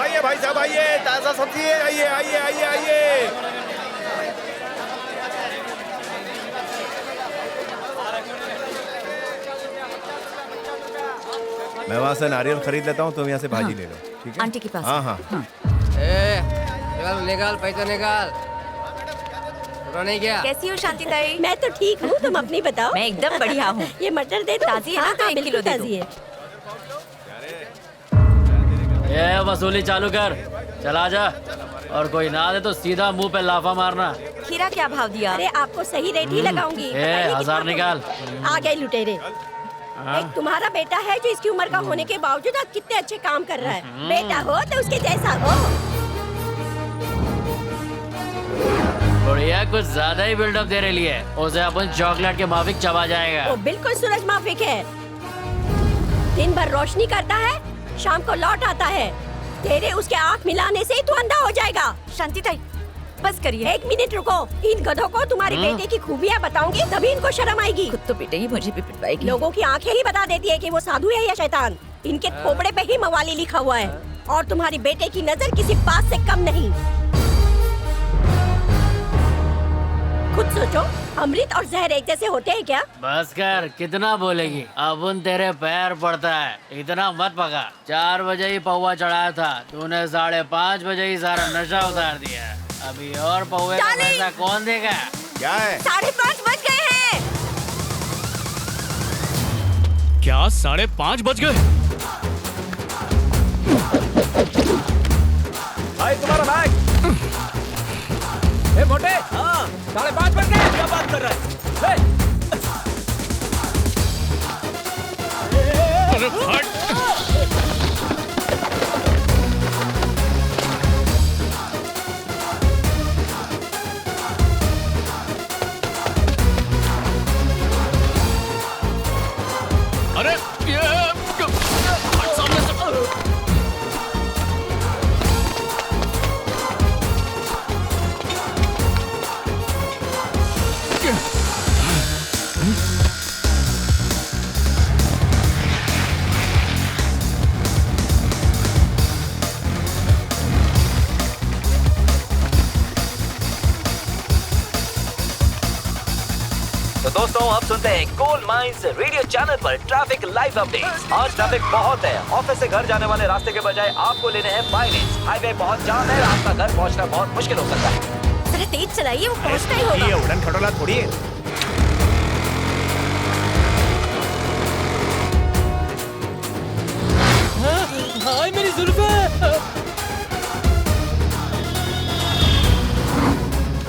आइए भाई साहब, आइए, ताजा सब्जी है, आइए आइए आइए आइए। मैं वहाँ से नारियल खरीद लेता हूँ, तुम यहाँ से भाजी ले लो, ठीक है? आंटी के पास। हाँ हाँ। निकाल पैसा निकाल। नहीं क्या? कैसी हो शांति ताई? मैं तो ठीक हूँ, तुम अपनी बताओ। मैं एकदम बढ़िया हूँ। ये मटर दे दो। ताजी है ना, तो 1 किलो दे दो। ताजी है। ये वसूली चालू कर, चला जा। और कोई ना दे तो सीधा मुंह पे लाफा मारना। खीरा क्या भाव दिया? अरे आपको सही रेट ही लगाऊंगी। ए, बताइए 1000 कितना? निकाल। आ गए लुटेरे। एक तुम्हारा बेटा है जो इसकी उम्र का होने के बावजूद आज कितने अच्छे काम कर रहा है। बेटा हो तो उसके जैसा हो। बढ़िया, कुछ ज्यादा ही बिल्डअप दे रही है। उसे अपन चॉकलेट के माफिक चबा जाएगा। वो बिल्कुल सूरज माफिक है। दिन भर रोशनी करता है, शाम को लौट आता है। तेरे उसके आँख मिलाने से ही तू अंधा हो जाएगा। शांति ताई, बस करिए। 1 मिनट रुको, इन गधों को तुम्हारे बेटे की खूबियाँ बताऊंगी, तभी इनको शर्म आएगी। खुद तो बेटे ही मुझे भी पिटवाएगी। लोगों की आंखें ही बता देती है कि वो साधु है या शैतान। इनके खोपड़े पे ही मवाली लिखा हुआ है। और तुम्हारी बेटे की नजर किसी बात से कम नहीं। खुद सोचो, अमृत और जहर एक जैसे होते हैं क्या? बस कर, कितना बोलेगी? अब उन तेरे पैर पड़ता है, इतना मत पका। 4 बजे ही पौवा चढ़ाया था, तूने 5:30 बजे ही सारा नशा उतार दिया। अभी और पौवे का पैसा कौन देगा? क्या है? 5:30 बज गए हैं। क्या 5:30 बज गए? भाई तुम्हारा बैग। ए मोटे, 5:30 बज गए। क्या बात कर रहा है? अरे फट! अरे ये सामने से तो दोस्तों, अब सुनते हैं गोल्ड माइंस रेडियो चैनल पर ट्रैफिक लाइव अपडेट्स। आज ट्रैफिक बहुत है। ऑफिस से घर जाने वाले रास्ते के बजाय आपको लेने हैं बाइलेंस। हाईवे बहुत जाम है, आपका घर पहुंचना बहुत मुश्किल हो सकता है। जरा तेज चलाइए, वो पहुंचना ही होगा। ये उड़न खटोला थोड़ी है। हाय मेरी जुल्फे।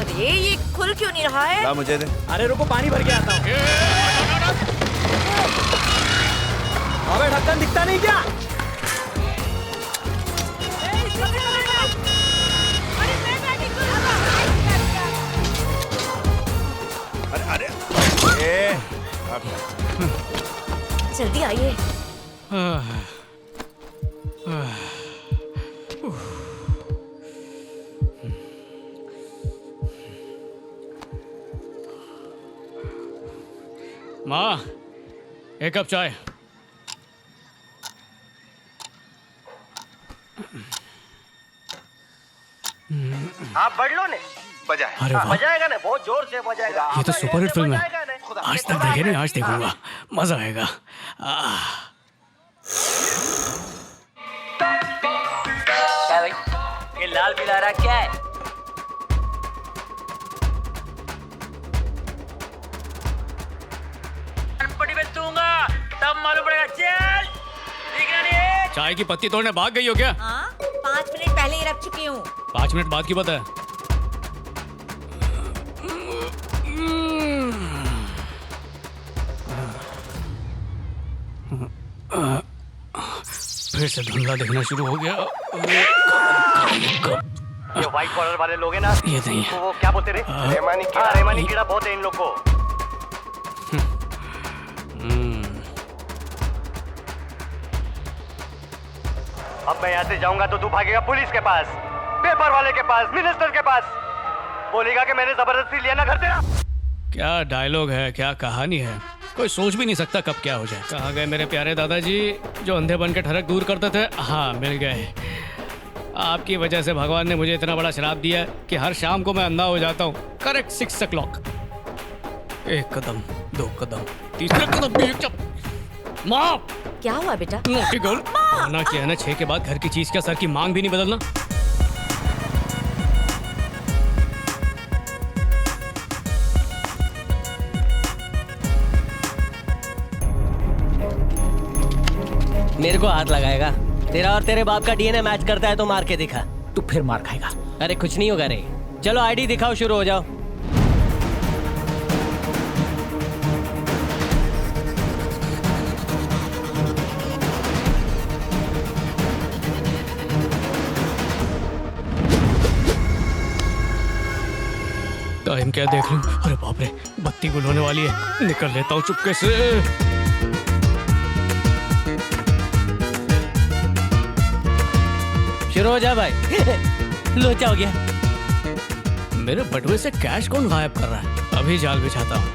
अरे ये खुल क्यों नहीं रहा है? ला मुझे दे। अरे रुको, पानी भर के आता हूँ। अबे ढक्कन दिखता नहीं क्या? अरे अरे ए, जल्दी आइए। माँ, 1 कप चाय। आप बढ़ लो ने बजाए। अरे वाह, बजाएगा ना, बहुत जोर से बजाएगा। ये तो सुपर हिट फिल्म है। खुदा आज तक देखे नहीं, आज देखूंगा, मजा आएगा। क्या भाई, ये लाल पीला रहा क्या है? पट्टी में दूंगा, तब मालूम पड़ेगा। चल, दिख नहीं है। चाय की पत्ती तोड़ने भाग गई हो क्या? हाँ, 5 मिनट पहले ही रख चुकी हूँ। 5 मिनट बाद की बात है। फिर से धुंधला दिखना शुरू हो गया। ये व्हाइट कॉलर वाले लोग हैं ना, ये नहीं है। वो क्या बोलते रहे? रेमानी कीड़ा बहुत है इन लोग को। अब मैं यहाँ से जाऊंगा तो तू भागेगा पुलिस के पास, पेपर वाले के पास, मिनिस्टर के पास। बोलेगा कि मैंने जबरदस्ती लिया ना घर तेरा। क्या डायलॉग है, क्या कहानी है, कोई सोच भी नहीं सकता कब क्या हो जाए। कहाँ गए मेरे प्यारे दादाजी जो अंधे बन के ठरक दूर करते थे? हाँ, मिल गए। आपकी वजह से भगवान ने मुझे इतना बड़ा श्राप दिया है कि हर शाम को मैं अंधा हो जाता हूँ। Correct 6 o'clock। 1 कदम, 2 कदम, तीसरा कदम भी माँ। क्या हुआ बेटा? Naughty girl. ना क्या है ना 6 के बाद घर की चीज क्या सर की मांग भी नहीं बदलना। मेरे को हाथ लगाएगा? तेरा और तेरे बाप का डीएनए मैच करता है तो मार के दिखा। तू फिर मार खाएगा। अरे कुछ नहीं होगा रे। चलो आईडी दिखाओ, शुरू हो जाओ। टाइम क्या देख लूं? अरे बाप रे, बत्ती गुल होने वाली है। निकल लेता हूँ चुपके से। शुरू हो जा भाई। लोचा हो गया। मेरे बटुए से कैश कौन गायब कर रहा है? अभी जाल बिछाता हूँ।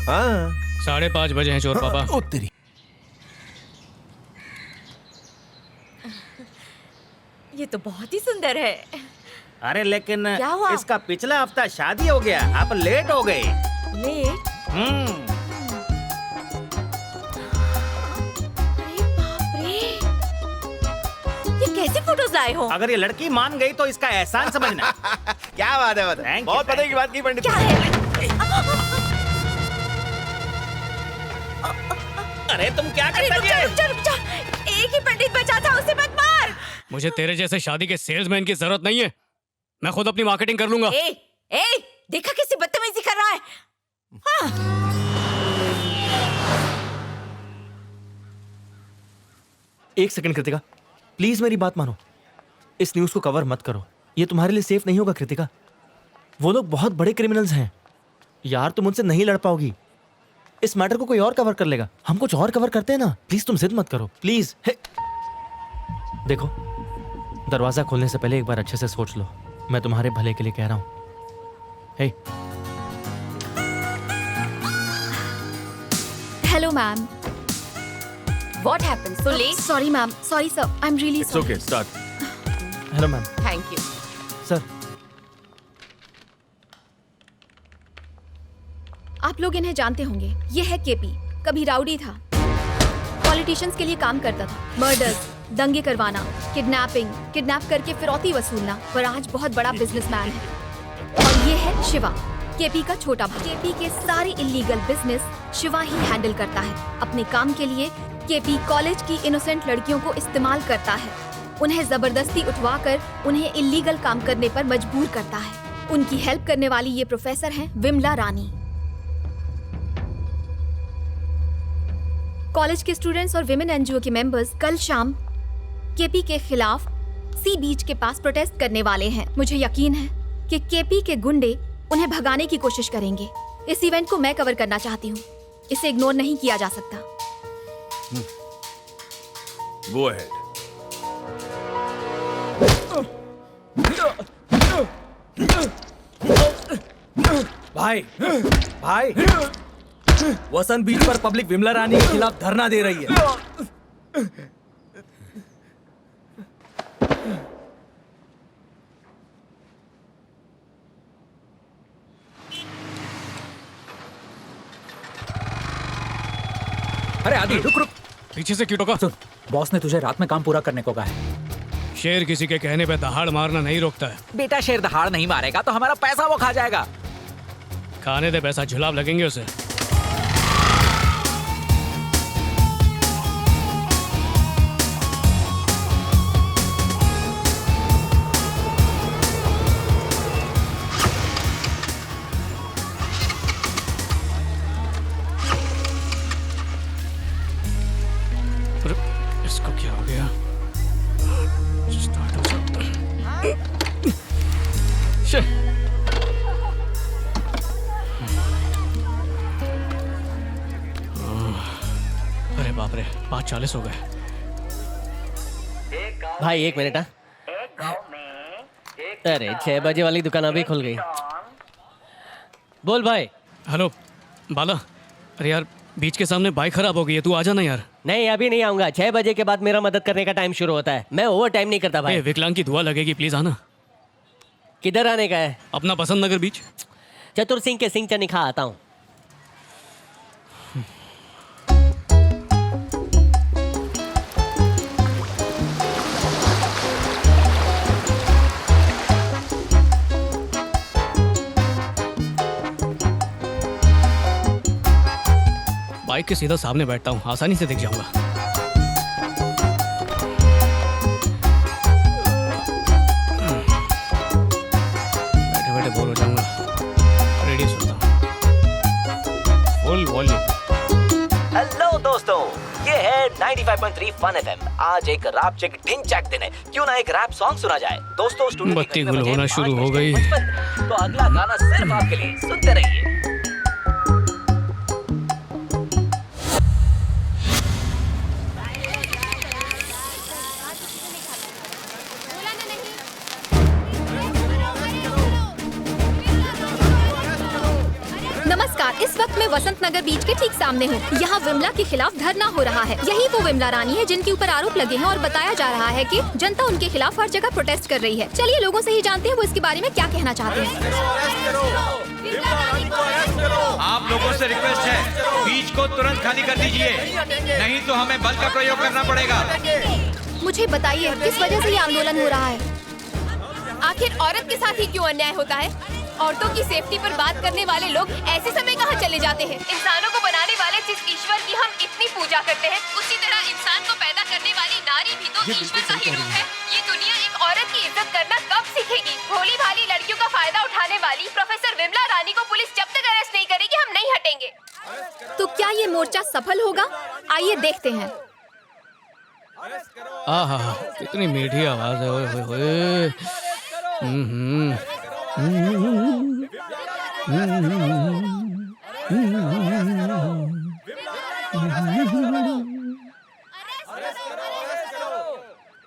हाँ 5:30 बजे हैं चोर पापा। तेरी ये तो बहुत ही सुंदर है। अरे लेकिन क्या हुआ? इसका पिछला हफ्ता शादी हो गया, आप लेट हो गए। लेट? अरे बाप रे, ये कैसी फोटोज लाए हो? अगर ये लड़की मान गई तो इसका एहसान समझना। क्या बात है, बहुत पता की बात की पंडित। क्या है? अरे तुम क्या अरे करते रुक जा, रुक जा, रुक जा। एक ही पंडित बचा था, उसे मत मार। मुझे तेरे जैसे शादी के सेल्समैन की जरूरत नहीं है। मैं खुद अपनी मार्केटिंग कर लूंगा। देखा कैसी बदतमीजी कर रहा है। हाँ। एक सेकंड कृतिका, प्लीज मेरी बात मानो। इस न्यूज को कवर मत करो, ये तुम्हारे लिए सेफ नहीं होगा कृतिका। वो लोग बहुत बड़े क्रिमिनल्स हैं यार, तुम उनसे नहीं लड़ पाओगी। इस मैटर को कोई और कवर कर लेगा, हम कुछ और कवर करते हैं ना। प्लीज तुम जिद मत करो, प्लीज। देखो, दरवाजा खोलने से पहले एक बार अच्छे से सोच लो। मैं तुम्हारे भले के लिए कह रहा हूं। Hey hello ma'am. What happened? So late? Sorry ma'am, sorry sir, I am really sorry. Okay, start. Hello ma'am. Thank you. Sir, आप लोग इन्हें जानते होंगे। ये है केपी। कभी राउडी था, पॉलिटिशियंस के लिए काम करता था। मर्डर्स, दंगे करवाना, किडनैप करके फिरौती वसूलना, पर आज बहुत बड़ा बिजनेसमैन है। और ये है शिवा, केपी का छोटा भाई। केपी के सारे इलीगल बिजनेस शिवा ही हैंडल करता है। अपने काम के लिए केपी कॉलेज की इनोसेंट लड़कियों को इस्तेमाल करता है, उन्हें जबरदस्ती उठवाकर उन्हें इलीगल काम करने पर मजबूर करता है। उनकी हेल्प करने वाली ये प्रोफेसर हैं विमला रानी। कॉलेज के स्टूडेंट्स और विमेन एनजीओ के मेंबर्स कल शाम केपी के खिलाफ सी बीच के पास प्रोटेस्ट करने वाले हैं। मुझे यकीन है कि केपी के गुंडे उन्हें भगाने की कोशिश करेंगे। इस इवेंट को मैं कवर करना चाहती हूँ, इसे इग्नोर नहीं किया जा सकता। Go ahead. भाई वसंत बीच पर पब्लिक विमला रानी के खिलाफ धरना दे रही है। अरे आदि रुक रुक। पीछे से क्यों टोका? सुन, बॉस ने तुझे रात में काम पूरा करने को कहा है। शेर किसी के कहने पे दहाड़ मारना नहीं रोकता है। बेटा शेर दहाड़ नहीं मारेगा तो हमारा पैसा वो खा जाएगा। खाने दे पैसा, झुलाब लगेंगे उसे। इसको क्या हो गया? स्टार्ट हो सकता है। अरे बाप रे, 5:40 हो गए। भाई 1 मिनट। अरे 6 बजे वाली दुकान अभी खुल गई। बोल भाई। हेलो बाला, अरे यार बीच के सामने बाइक खराब हो गई है, तू आ जाना यार। नहीं अभी नहीं आऊंगा, 6 बजे के बाद मेरा मदद करने का टाइम शुरू होता है। मैं ओवर टाइम नहीं करता भाई। विकलांग की दुआ लगेगी, प्लीज आना। किधर आने का है? अपना पसंद नगर बीच। चतुर सिंह के सिंह चनिखा आता हूँ। बाइक के सीधा सामने बैठता हूँ, आसानी से दिख जाऊंगा। बैठे बैठे बोर हो जाऊंगा। रेडियो सुनता हूँ, फुल वॉल्यूम। हेलो दोस्तों, ये है 95.3 फन एफएम। आज एक रैप चेक ढिंचैक दिन है, क्यों ना एक रैप सॉन्ग सुना जाए। दोस्तों स्टूडियो बत्ती गुल होना शुरू हो गई। तो अगला गाना सिर्फ आपके लिए, सुनते रहिए। नमस्कार, इस वक्त मैं वसंत नगर बीच के ठीक सामने हूँ। यहाँ विमला के खिलाफ धरना हो रहा है। यही वो विमला रानी है जिनके ऊपर आरोप लगे हैं और बताया जा रहा है कि जनता उनके खिलाफ हर जगह प्रोटेस्ट कर रही है। चलिए लोगों से ही जानते हैं वो इसके बारे में क्या कहना चाहते हैं। आप लोगों से रिक्वेस्ट है, बीच को तुरंत खाली कर दीजिए, नहीं तो हमें बल का प्रयोग करना पड़ेगा। मुझे बताइए किस वजह से ये आंदोलन हो रहा है? आखिर औरत के साथ ही क्यों अन्याय होता है? औरतों की सेफ्टी पर बात करने वाले लोग ऐसे समय कहाँ चले जाते हैं? इंसानों को बनाने वाले जिस ईश्वर की हम इतनी पूजा करते हैं, उसी तरह इंसान को पैदा करने वाली नारी भी तो ईश्वर का ही रूप है। ये दुनिया एक औरत की इज्जत करना कब सीखेगी? भोली भाली लड़कियों का फायदा उठाने वाली प्रोफेसर विमला रानी को पुलिस जब तक अरेस्ट नहीं करेगी हम नहीं हटेंगे। तो क्या ये मोर्चा सफल होगा? आइए देखते हैं। आहा, कितनी मीठी आवाज है। ओए होए होए।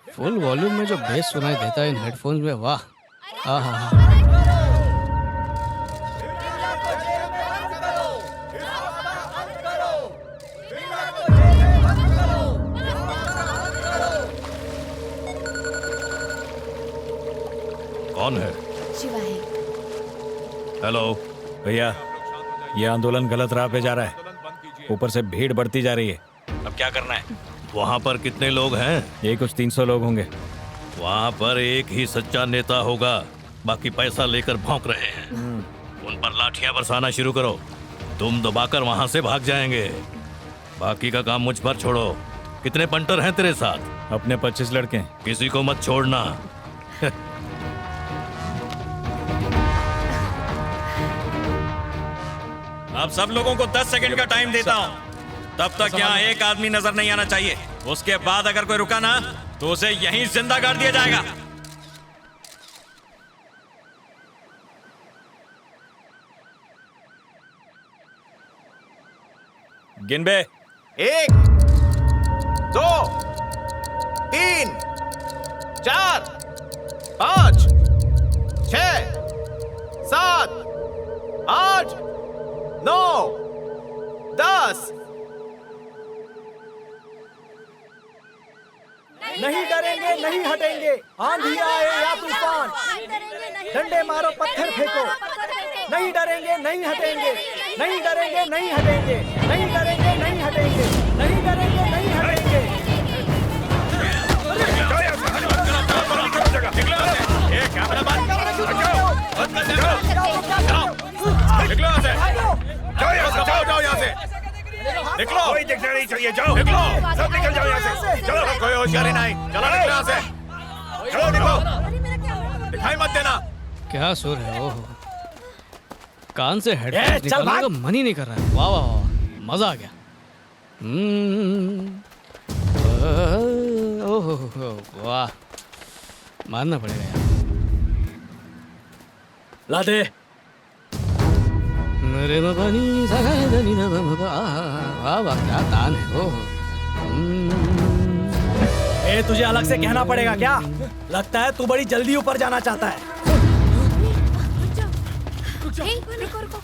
फुल वॉल्यूम में जो बेस सुनाई देता है इन हेडफोन्स में, वाह। आहा, कौन है? शिवा है। हेलो भैया, ये आंदोलन गलत राह पे जा रहा है। ऊपर से भीड़ बढ़ती जा रही है। अब क्या करना है? वहाँ पर कितने लोग हैं? ये कुछ 300 लोग होंगे। वहाँ पर एक ही सच्चा नेता होगा, बाकी पैसा लेकर भौंक रहे हैं। उन पर लाठियाँ बरसाना शुरू करो, तुम दबाकर वहाँ से भाग जाएंगे। बाकी का काम मुझ पर छोड़ो। कितने पंटर हैं तेरे साथ? अपने 25 लड़के। किसी को मत छोड़ना। अब सब लोगों को 10 सेकंड का टाइम देता हूँ। तब तक यहाँ एक आदमी नजर नहीं आना चाहिए। उसके बाद अगर कोई रुका ना तो उसे यहीं जिंदा कर दिया जाएगा। गिन बे। 1 2 3 4 5 6 7 8 9 10। नहीं डरेंगे, नहीं हटेंगे, आंधी आए या तूफान, डंडे मारो, पत्थर फेंको। नहीं डरेंगे, नहीं हटेंगे, नहीं डरेंगे, नहीं हटेंगे, नहीं डरेंगे, नहीं हटेंगे, नहीं डरेंगे, नहीं हटेंगे। जाओ यहाँ से, निकलो। कोई दिखना नहीं चाहिए, जाओ निकलो, सब निकल जाओ यहाँ से। चलो, कोई होशियारी नहीं, चलो निकलो यहाँ से, चलो निकलो, दिखाई मत देना। क्या सुर है? ओहो, कान से हेडफोन्स निकालने का मन ही नहीं कर रहा है। वाह वाह वाह, मजा आ गया। ओहो वाह, मानना पड़ेगा यार। ला दे। मेरे मबानी सगादनी न बमबा, वाह वाह क्या तान है। ओहो, ए तुझे अलग से कहना पड़ेगा क्या? लगता है तू बड़ी जल्दी ऊपर जाना चाहता है। रुको रुको।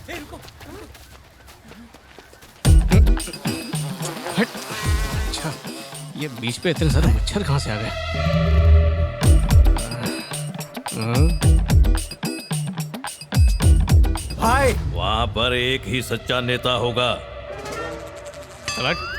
हट। अच्छा, ये बीच पे इतने सारे मच्छर कहाँ से आ गए? भाई वहां पर एक ही सच्चा नेता होगा। अलग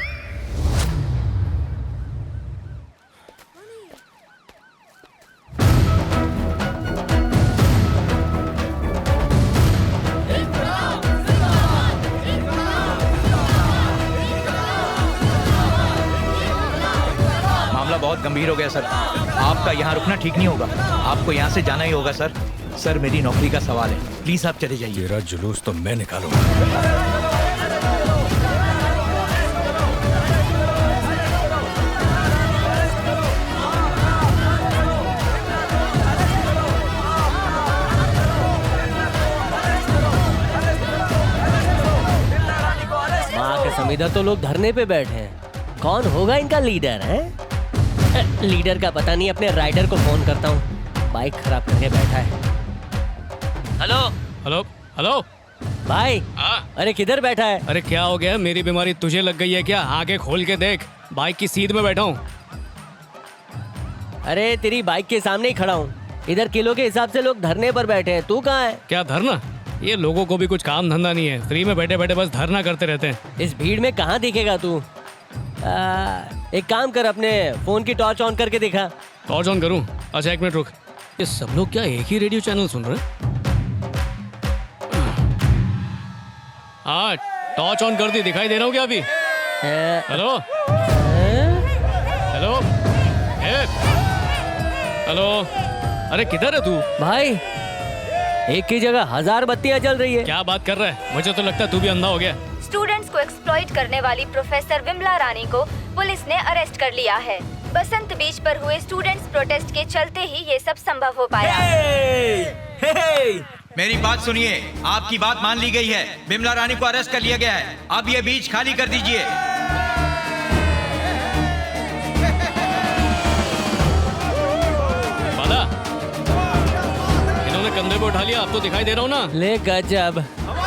मामला बहुत गंभीर हो गया सर। आपका यहाँ रुकना ठीक नहीं होगा, आपको यहाँ से जाना ही होगा सर। सर मेरी नौकरी का सवाल है, प्लीज आप चले जाइए। तेरा जुलूस तो मैं निकालूंगा। माँ के समीधर तो लोग धरने पे बैठे हैं। कौन होगा इनका लीडर है? लीडर का पता नहीं, अपने राइडर को फोन करता हूँ। बाइक खराब करके बैठा है। हेलो हेलो हेलो भाई। अरे किधर बैठा है? अरे क्या हो गया? मेरी बीमारी तुझे लग गई है क्या? आगे खोल के देख, बाइक की सीट में बैठा हूँ। अरे तेरी बाइक के सामने ही खड़ा हूँ। इधर किलो के हिसाब से लोग धरने पर बैठे हैं, तू कहाँ है? क्या धरना? ये लोगों को भी कुछ काम धंधा नहीं है, फ्री में बैठे बैठे बस धरना करते रहते हैं। इस भीड़ में कहाँ दिखेगा तू? एक काम कर, अपने फोन की टॉर्च ऑन करके दिखा। टॉर्च ऑन करूँ? अच्छा एक मिनट रुक। ये सब लोग क्या एक ही रेडियो चैनल सुन रहे हैं? हाँ टॉर्च ऑन कर दी, दिखाई दे रहा हूँ क्या अभी? हेलो हेलो हेलो, अरे किधर है तू? भाई एक की जगह 1000 बत्तियां जल रही है। क्या बात कर रहा है? मुझे तो लगता है तू भी अंधा हो गया। स्टूडेंट्स को एक्सप्लॉइट करने वाली प्रोफेसर विमला रानी को पुलिस ने अरेस्ट कर लिया है। बसंत बीच पर हुए स्टूडेंट्स प्रोटेस्ट के चलते ही ये सब संभव हो पाया। मेरी बात सुनिए, आपकी बात मान ली गई है। विमला रानी को अरेस्ट कर लिया गया है। अब ये बीच खाली कर दीजिए। बाला, इन्होंने कंधे पे उठा लिया, अब तो दिखाई दे रहा हूँ ना? ले गजब,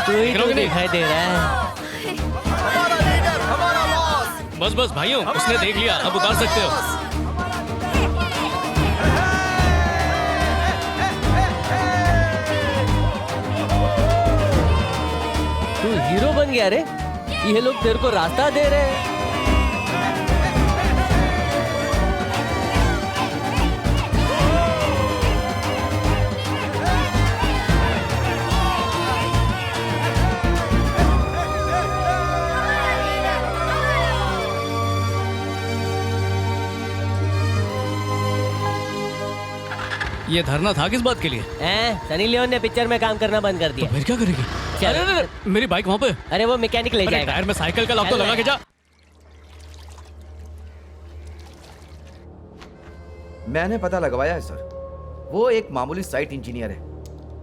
तू ही तो दिखाई दे रहा है। बस बस भाइयों, उसने देख लिया, अब उतार सकते हो। तू हीरो बन गया रे। ये लोग तेरे को रास्ता दे रहे हैं। ये धरना था किस बात के लिए? सनी लियोन ने पिक्चर में काम करना बंद कर दिया। तो फिर क्या करेगी? अरे, अरे, मेरी बाइक वहाँ पे। अरे वो मैकेनिक ले जाएगा। टायर में साइकिल का लॉक तो लगा के जा। मैंने पता लगवाया है सर, वो एक मामूली साइट इंजीनियर है।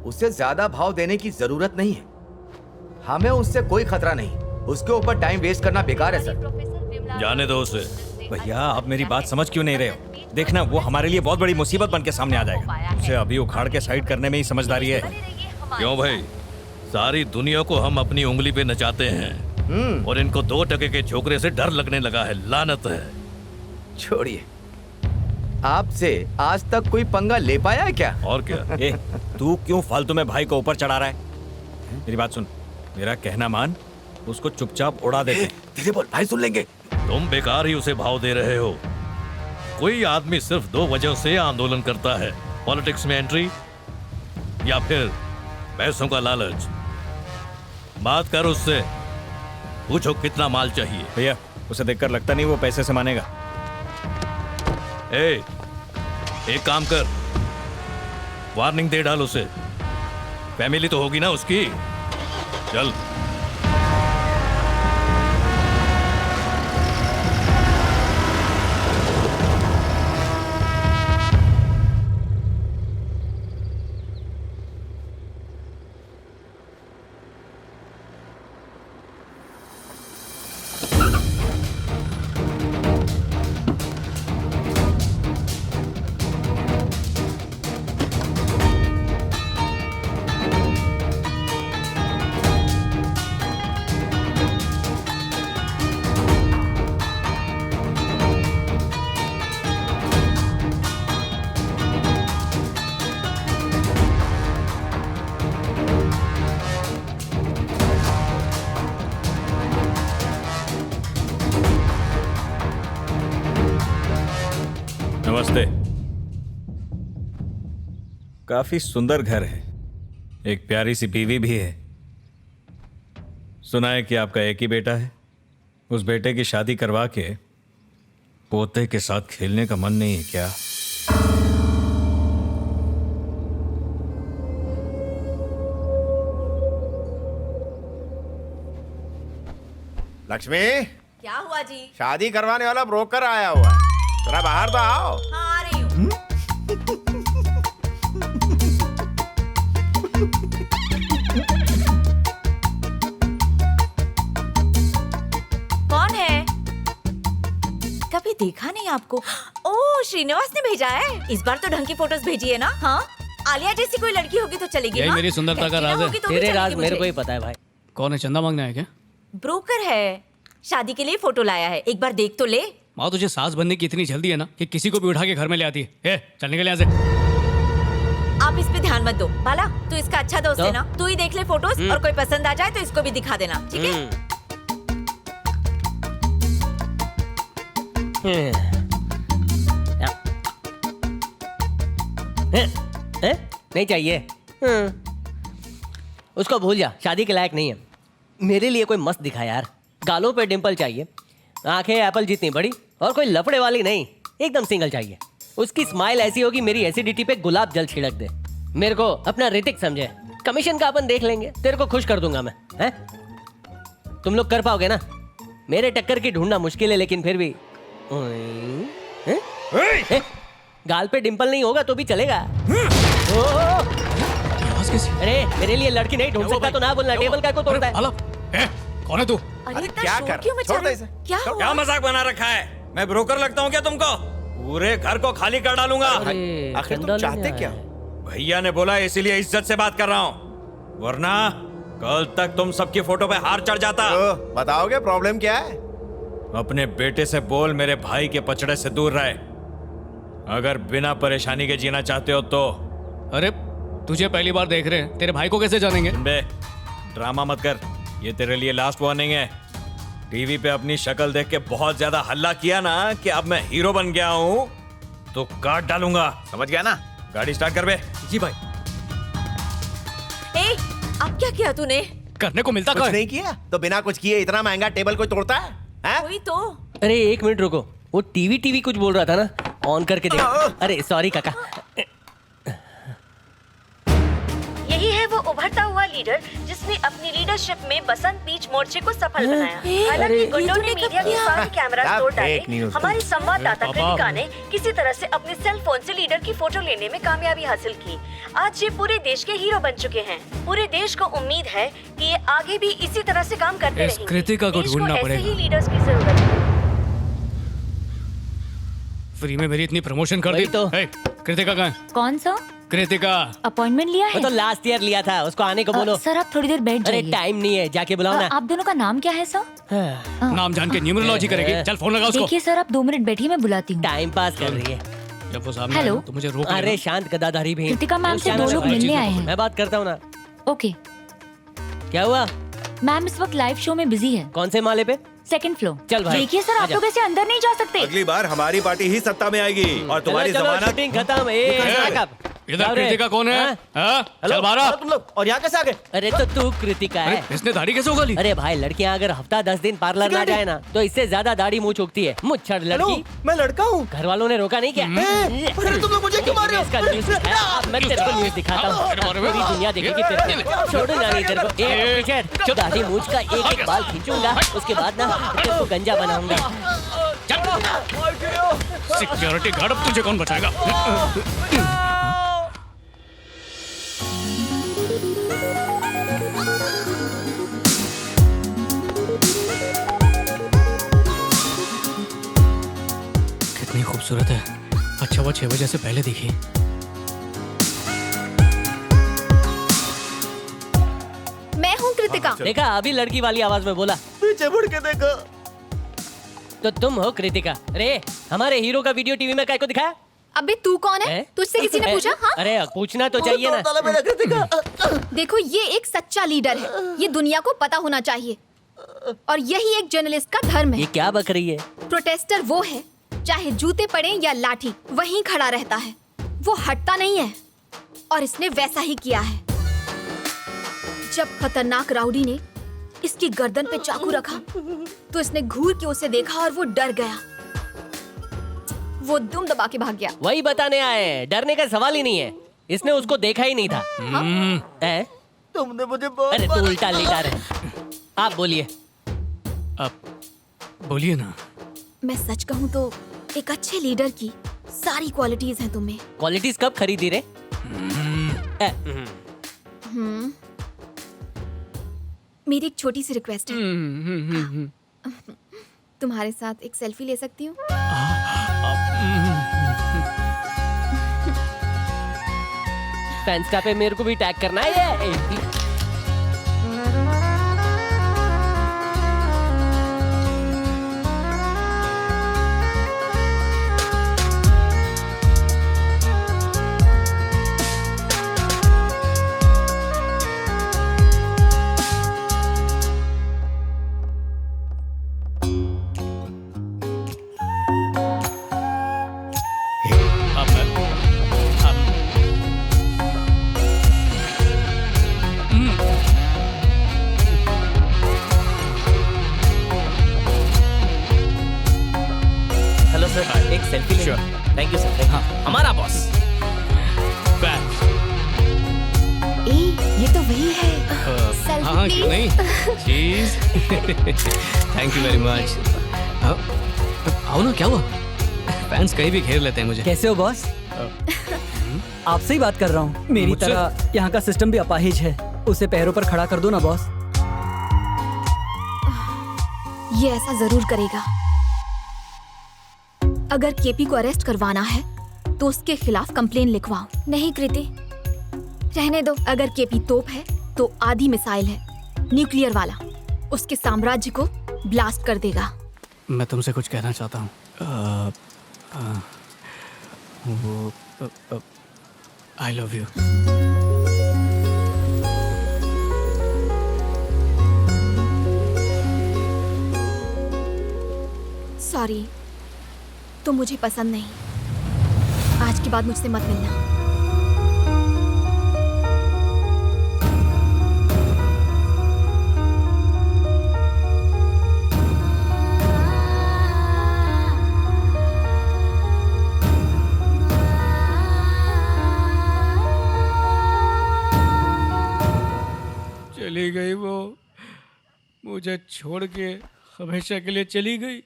उसे ज्यादा भाव देने की जरूरत नहीं है। हमें उससे कोई खतरा नहीं। उसके ऊपर टाइम वेस्ट करना बेकार है सर। जाने दो उसे। भैया आप मेरी बात समझ क्यों नहीं रहे हो? देखना वो हमारे लिए बहुत बड़ी मुसीबत बन के सामने आ जाएगा। उसे अभी उखाड़ के साइड करने में ही समझदारी है। क्यों भाई, सारी दुनिया को हम अपनी उंगली पे नचाते हैं और इनको 2 टके के छोकरे से डर लगने लगा है। लानत है। छोड़िए, आपसे आज तक कोई पंगा ले पाया है क्या? और क्या? तू क्यों फालतू में भाई को ऊपर चढ़ा रहा है? मेरी बात सुन, मेरा कहना मान, उसको चुपचाप उड़ा दे। धीरे बोल, भाई सुन लेंगे। तुम बेकार ही उसे भाव दे रहे हो। कोई आदमी सिर्फ 2 वजह से आंदोलन करता है, पॉलिटिक्स में एंट्री या फिर पैसों का लालच। बात कर उससे, पूछो कितना माल चाहिए। भैया उसे देखकर लगता नहीं वो पैसे से मानेगा। एक काम कर, वार्निंग दे डाल उसे। फैमिली तो होगी ना उसकी। चल। नमस्ते। काफी सुंदर घर है, एक प्यारी सी बीवी भी है। सुना है कि आपका एक ही बेटा है। उस बेटे की शादी करवा के पोते के साथ खेलने का मन नहीं है क्या? लक्ष्मी, क्या हुआ जी? शादी करवाने वाला ब्रोकर आया हुआ है, थोड़ा बाहर तो आओ। हाँ, आ रही हूँ। कौन है? कभी देखा नहीं आपको। ओह, श्रीनिवास ने भेजा है। इस बार तो ढंग की फोटोज भेजी है ना? हाँ, आलिया जैसी कोई लड़की होगी तो चलेगी। यही हाँ? मेरी सुंदरता का राज है। होगी तो भी तेरे चलेगी राज मेरे मुझे। को ही पता है भाई। कौन है? चंदा मांगना है क्या? ब्रोकर है, शादी के लिए फोटो लाया है, एक बार देख तो ले। माँ, तुझे सास बनने की इतनी जल्दी है ना कि किसी को भी उठा के घर में ले आती है। ए, चल निकल यहाँ से। आप इस पे ध्यान मत दो। बाला, तू इसका अच्छा दोस्त है ना, तू ही देख ले फोटोज और कोई पसंद आ जाए तो इसको भी दिखा देना, ठीक है? नहीं चाहिए। उसको भूल जा, शादी के लायक नहीं है। मेरे लिए कोई मस्त दिखा यार। गालों पे डिंपल चाहिए, आंखें एप्पल जितनी बड़ी, और कोई लफड़े वाली नहीं, एकदम सिंगल चाहिए। उसकी स्माइल ऐसी होगी मेरी एसिडिटी पे गुलाब जल छिड़क दे। मेरे को अपना ऋतिक समझे। कमीशन का अपन देख लेंगे, तेरे को खुश कर दूंगा मैं। हैं? तुम लोग कर पाओगे ना? मेरे टक्कर की ढूंढना मुश्किल है, लेकिन फिर भी गाल पे डिंपल नहीं होगा तो भी चलेगा। अरे मेरे लिए लड़की नहीं ढूंढ सकता तो ना बोलना। टेबल का को तोड़ता है? कौन है तू? अरे क्या कर? छोड़ दे इसे। क्या मजाक बना रखा है? मैं ब्रोकर लगता हूँ क्या तुमको? पूरे घर को खाली कर डालूंगा। आखिर तुम चाहते क्या? भैया ने बोला इसीलिए इज्जत से बात कर रहा हूँ, वरना कल तक तुम सबकी फोटो पे हार चढ़ जाता। बताओगे प्रॉब्लम क्या है? अपने बेटे से बोल मेरे भाई के पचड़े से दूर रहे। अगर बिना परेशानी के जीना चाहते हो तो। अरे तुझे पहली बार देख रहे हैं, तेरे भाई को कैसे जानेंगे? बे ड्रामा मत कर, ये तेरे लिए लास्ट वार्निंग है। टीवी पे अपनी शक्ल देख के बहुत ज्यादा हल्ला किया ना कि अब मैं हीरो बन गया हूँ तो काट डालूंगा, समझ गया ना? गाड़ी स्टार्ट कर बे। जी भाई। ए, अब क्या किया तूने? करने को मिलता कुछ नहीं किया तो बिना कुछ किए इतना महंगा टेबल कोई तोड़ता है? कोई तो। अरे एक मिनट रुको, वो टीवी कुछ बोल रहा था ना, ऑन करके देख। अरे सॉरी काका। यही है वो उभरता हुआ लीडर जिसने अपनी लीडरशिप में बसंत बीच मोर्चे को सफल बनाया। हालांकि गुंडों ने मीडिया के सारे कैमरा तोड़ डाले, हमारी संवाददाता कृतिका ने किसी तरह से अपने सेल फोन से लीडर की फोटो लेने में कामयाबी हासिल की। आज ये पूरे देश के हीरो बन चुके हैं। पूरे देश को उम्मीद है कि ये आगे भी इसी तरह से काम करते रहेंगे। कृतिका को ढूंढना पड़ेगा। ऐसे ही लीडर्स की जरूरत है। फ्री में मेरी इतनी प्रमोशन कर दी तो। कृतिका कहाँ है? कौन सा? कृतिका। अपॉइंटमेंट लिया है? वो तो लास्ट ईयर लिया था, उसको आने को बोलो। सर आप थोड़ी देर बैठ जाइए। अरे टाइम नहीं है, जाके बुलाओ ना। आप दोनों का नाम क्या है सर? नाम जान के न्यूमरोलॉजी करेगी? चल फोन लगा उसको। देखिए सर, आप 2 मिनट बैठिए, मैं बुलाती हूँ। टाइम पास कर रही है। जब वो सामने हेलो। आए तो मुझे रोक। अरे शांत गदाधारी भी। कृतिका मैम से 2 लोग मिलने आए हैं। मैं बात करता हूँ ना। ओके। क्या हुआ? मैम इस वक्त लाइव शो में बिजी है। कौन से माले पे? 2nd floor. चल भाई। देखिए सर, आप लोग ऐसे अंदर नहीं जा सकते। अगली बार हमारी पार्टी ही सत्ता में आएगी और तुम्हारी जमानत शूटिंग खत्म। इधर कृतिका कौन है? चल बारा। तुम लोग और यहाँ कैसे आ गए? अरे तो तू कृतिका है। इसने दाढ़ी कैसे उगाली? अरे भाई लड़कियां अगर हफ्ता 10 दिन पार्लर ना जाए ना तो इससे ज्यादा दाढ़ी मुंह चुकती है। मुच्छड़ लड़की। मैं लड़का हूँ। घर वालों ने रोका नहीं क्या? अरे तुम लोग मुझे क्यों मार रहे हो? इसका न्यूज़ दिखाया। अब मैं तेरे को न्यूज़ दिखाता हूँ, पूरी दुनिया देखेगी तेरे को। छोड़ूंगा नहीं तेरे को। एक पीछे दाढ़ी मूंछ का एक बाल खींचूंगा, उसके बाद ना तेरे को गंजा बनाऊंगा। सिक्योरिटी गार्ड, अब तुझे कौन बचाएगा? कितनी खूबसूरत है। अच्छा वो 6 बजे से पहले देखी। मैं हूँ कृतिका। देखा, अभी लड़की वाली आवाज में बोला। पीछे मुड़ के देखो तो तुम हो कृतिका। अरे हमारे हीरो का वीडियो टीवी में काय को दिखाया? अबे तू कौन है? तुझसे किसी ने पूछा? हाँ? अरे पूछना तो चाहिए ना। देखो, ये एक सच्चा लीडर है, ये दुनिया को पता होना चाहिए, और यही एक जर्नलिस्ट का धर्म है। ये क्या बक रही है? प्रोटेस्टर वो है चाहे जूते पड़े या लाठी, वहीं खड़ा रहता है। वो हटता नहीं है और इसने वैसा ही किया है। जब खतरनाक राउडी ने इसकी गर्दन पे चाकू रखा तो इसने घूर के उसे देखा और वो डर गया। वो दुम दबा के भाग गया। वही बताने आए हैं, डरने का सवाल ही नहीं है। इसने उसको देखा ही नहीं था। तुमने मुझे बहुत अरे तू उल्टा लिटा रहे। आप बोलिए। आप बोलिए ना। मैं सच कहूँ तो एक अच्छे लीडर की सारी क्वालिटीज हैं तुम्हें। क्वालिटीज कब खरीदी रे? मेरी एक छोटी सी रिक्वेस्ट है। तुम्हारे साथ एक सेल्फी ले सकती हूँ? फैंस का पे मेरे को भी टैग करना है। एक सेल्फी ले। Thank you sir. हाँ, हमारा बॉस। ये तो वही है। हाँ क्यों नहीं? चीज। Thank you very much. आओ ना, क्या हुआ? फैंस कहीं भी घेर लेते हैं मुझे। कैसे हो बॉस? आपसे ही बात कर रहा हूँ। मेरी तरह यहाँ का सिस्टम भी अपाहिज है। उसे पैरों पर खड़ा कर दो ना बॉस। ये ऐसा जरूर करेगा। अगर केपी को अरेस्ट करवाना है तो उसके खिलाफ कंप्लेन लिखवाओ। नहीं कृति, रहने दो। अगर केपी तोप है तो आधी मिसाइल है, न्यूक्लियर वाला। उसके साम्राज्य को ब्लास्ट कर देगा। मैं तुमसे कुछ कहना चाहता हूँ। I love you. सॉरी, तुम मुझे पसंद नहीं। आज के बाद मुझसे मत मिलना। चली गई वो, मुझे छोड़ के हमेशा के लिए चली गई।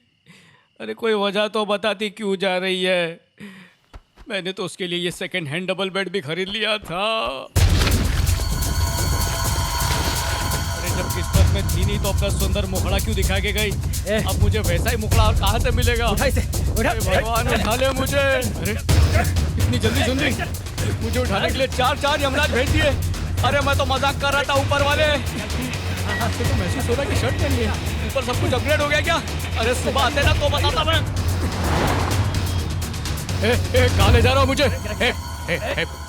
अरे कोई वजह तो बताती क्यों जा रही है। मैंने तो उसके लिए ये सेकंड हैंड डबल बेड भी खरीद लिया था। अरे जब किस्मत में थी नहीं तो अपना सुंदर मुखड़ा क्यों दिखा के गई? अब मुझे वैसा ही मुखड़ा और कहाँ से मिलेगा? भगवान उठा ले मुझे। अरे इतनी जल्दी जल्दी मुझे उठाने के लिए चार यमराज भेज दिए। अरे मैं तो मजाक कर रहा था ऊपर वाले। आपसे तो महसूस हो रहा है कि शर्ट पहन लिया, ऊपर सब कुछ अपग्रेड हो गया क्या? अरे सुबह आते ना तो बताता मैं। कहाँ ले जा रहे हो मुझे?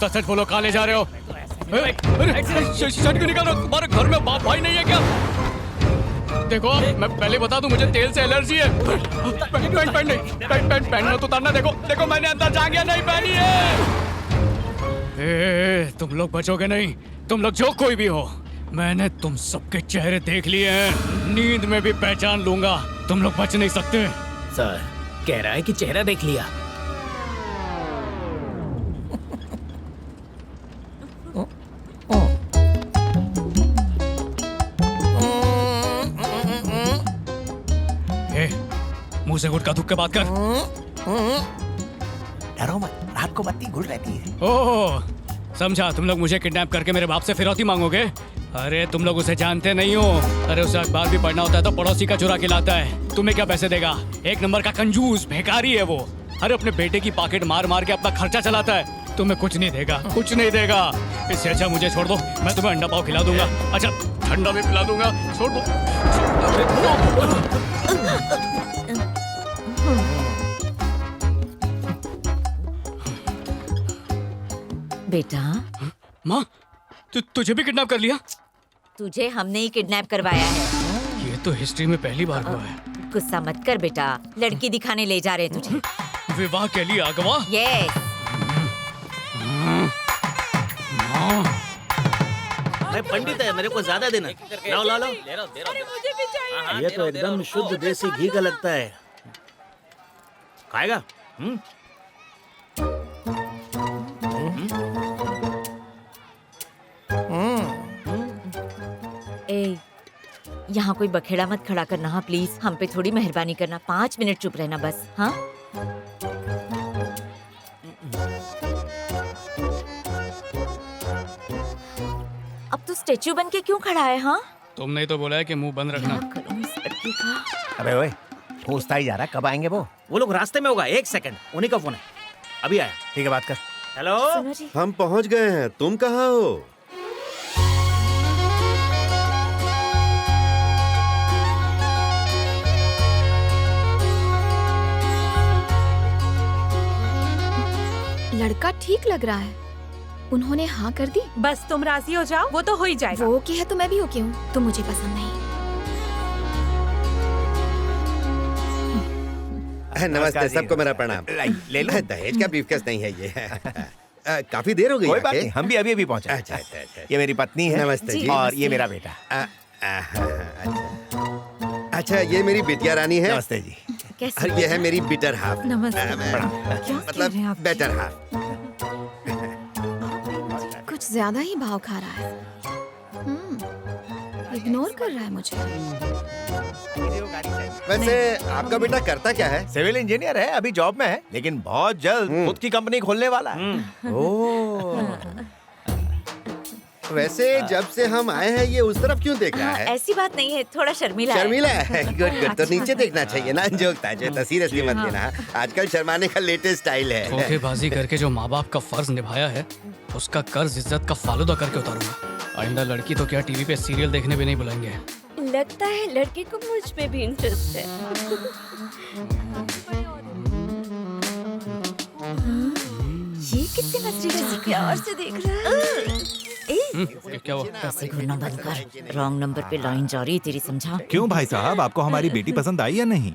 सच बोलो, कहाँ ले जा रहे हो? अरे शर्ट क्यों निकाल रहे हो? तुम्हारे घर में बाप भाई नहीं है क्या? देखो मैं पहले बता दूं, मुझे तेल से एलर्जी है। पैंट पहनना तो उतारना। देखो मैंने अंदर जांघिया नहीं पहनी है। तुम लोग बचोगे नहीं, तुम लोग जो कोई भी हो। मैंने तुम सबके चेहरे देख लिए हैं, नींद में भी पहचान लूंगा। तुम लोग बच नहीं सकते। सर कह रहा है कि चेहरा देख लिया। मुंह से गुटका थूक के बात कर। डरो मत, रात को बत्ती गुल रहती है। ओह समझा, तुम लोग मुझे किडनैप करके मेरे बाप से फिरौती मांगोगे। अरे तुम लोग उसे जानते नहीं हो। अरे उसे अखबार भी पढ़ना होता है तो पड़ोसी का चुरा के लाता है। तुम्हें क्या पैसे देगा? एक नंबर का कंजूस भिखारी है वो। अरे अपने बेटे की पॉकेट मार मार के अपना खर्चा चलाता है। तुम्हें कुछ नहीं देगा, कुछ नहीं देगा। इससे अच्छा मुझे छोड़ दो, मैं तुम्हें अंडा पाव खिला दूंगा। अच्छा ठंडा भी पिला दूंगा। छोड़ दो। बेटा। माँ तुझे भी किडनैप कर लिया? तुझे हमने ही किडनैप करवाया है। ये तो हिस्ट्री में पहली बार हुआ है। गुस्सा मत कर बेटा, लड़की दिखाने ले जा रहे हैं तुझे। विवाह के लिए अगवा? यस। मैं पंडित है, मेरे को ज्यादा देना। लाओ लाओ लाओ। ये तो एकदम शुद्ध देसी घी का लगता है। खाएगा? ए, यहाँ कोई बखेड़ा मत खड़ा करना हाँ प्लीज। हम पे थोड़ी मेहरबानी करना, 5 मिनट चुप रहना बस। हाँ अब तू स्टेच्यू बन के क्यों खड़ा है? हाँ तुमने तो बोला है कि मुंह बंद रखना। अबे ओए, पूछता ही जा रहा कब आएंगे वो लोग रास्ते में होगा। 1 सेकंड, उन्हीं का फोन है, अभी आया। ठीक है, बात कर। हेलो, हम पहुंच गए हैं, तुम कहाँ हो? लड़का ठीक लग रहा है, उन्होंने हाँ कर दी। बस तुम राजी हो जाओ, वो तो हो ही जाएगा। वो ओके है तो मैं भी ओके हूँ, तो मुझे पसंद नहीं। नमस्ते, सबको मेरा प्रणाम। ले लो, दहेज का ब्रीफकेस नहीं है ये। काफी देर हो गई। कोई बात नहीं, हम भी अभी पहुंचे। अच्छा अच्छा अच्छा। ये मेरी पत्नी है। नमस्ते जी। और ये मेरा बेटा। अच्छा, ये मेरी बिटिया रानी है। नमस्ते जी। और ये है मेरी बिटर हाफ। नमस्ते। मतलब बेटर हाफ। कुछ ज्यादा ही भाव खा रहा है। इग्नोर कर रहा है मुझे। वैसे आपका बेटा करता क्या है? सिविल इंजीनियर है, अभी जॉब में है, लेकिन बहुत जल्द खुद की कंपनी खोलने वाला है। ओह। वैसे जब से हम आए हैं ये उस तरफ क्यों देख रहा है? ऐसी बात नहीं है, थोड़ा शर्मीला है। शर्मिला है? Good good. तो नीचे देखना चाहिए ना, जोक था जो। तो सीरियसली मत लेना, आजकल शर्माने का लेटेस्ट स्टाइल है। धोखेबाजी करके जो माँ बाप का फर्ज निभाया है, उसका कर्ज इज्जत का फालूदा करके उतारूंगा। आइंदा लड़की तो क्या टीवी पे सीरियल देखने भी नहीं बुलाएंगे। लगता है लड़के को मुझ पे भी इंटरेस्ट है। ये कितने नजरे प्यार से देख रहा है। क्या हुआ? पैसे घूरना बंद कर, रॉन्ग नंबर पे लाइन जा रही है तेरी, समझा? क्यों भाई साहब, आपको हमारी बेटी पसंद आई या नहीं?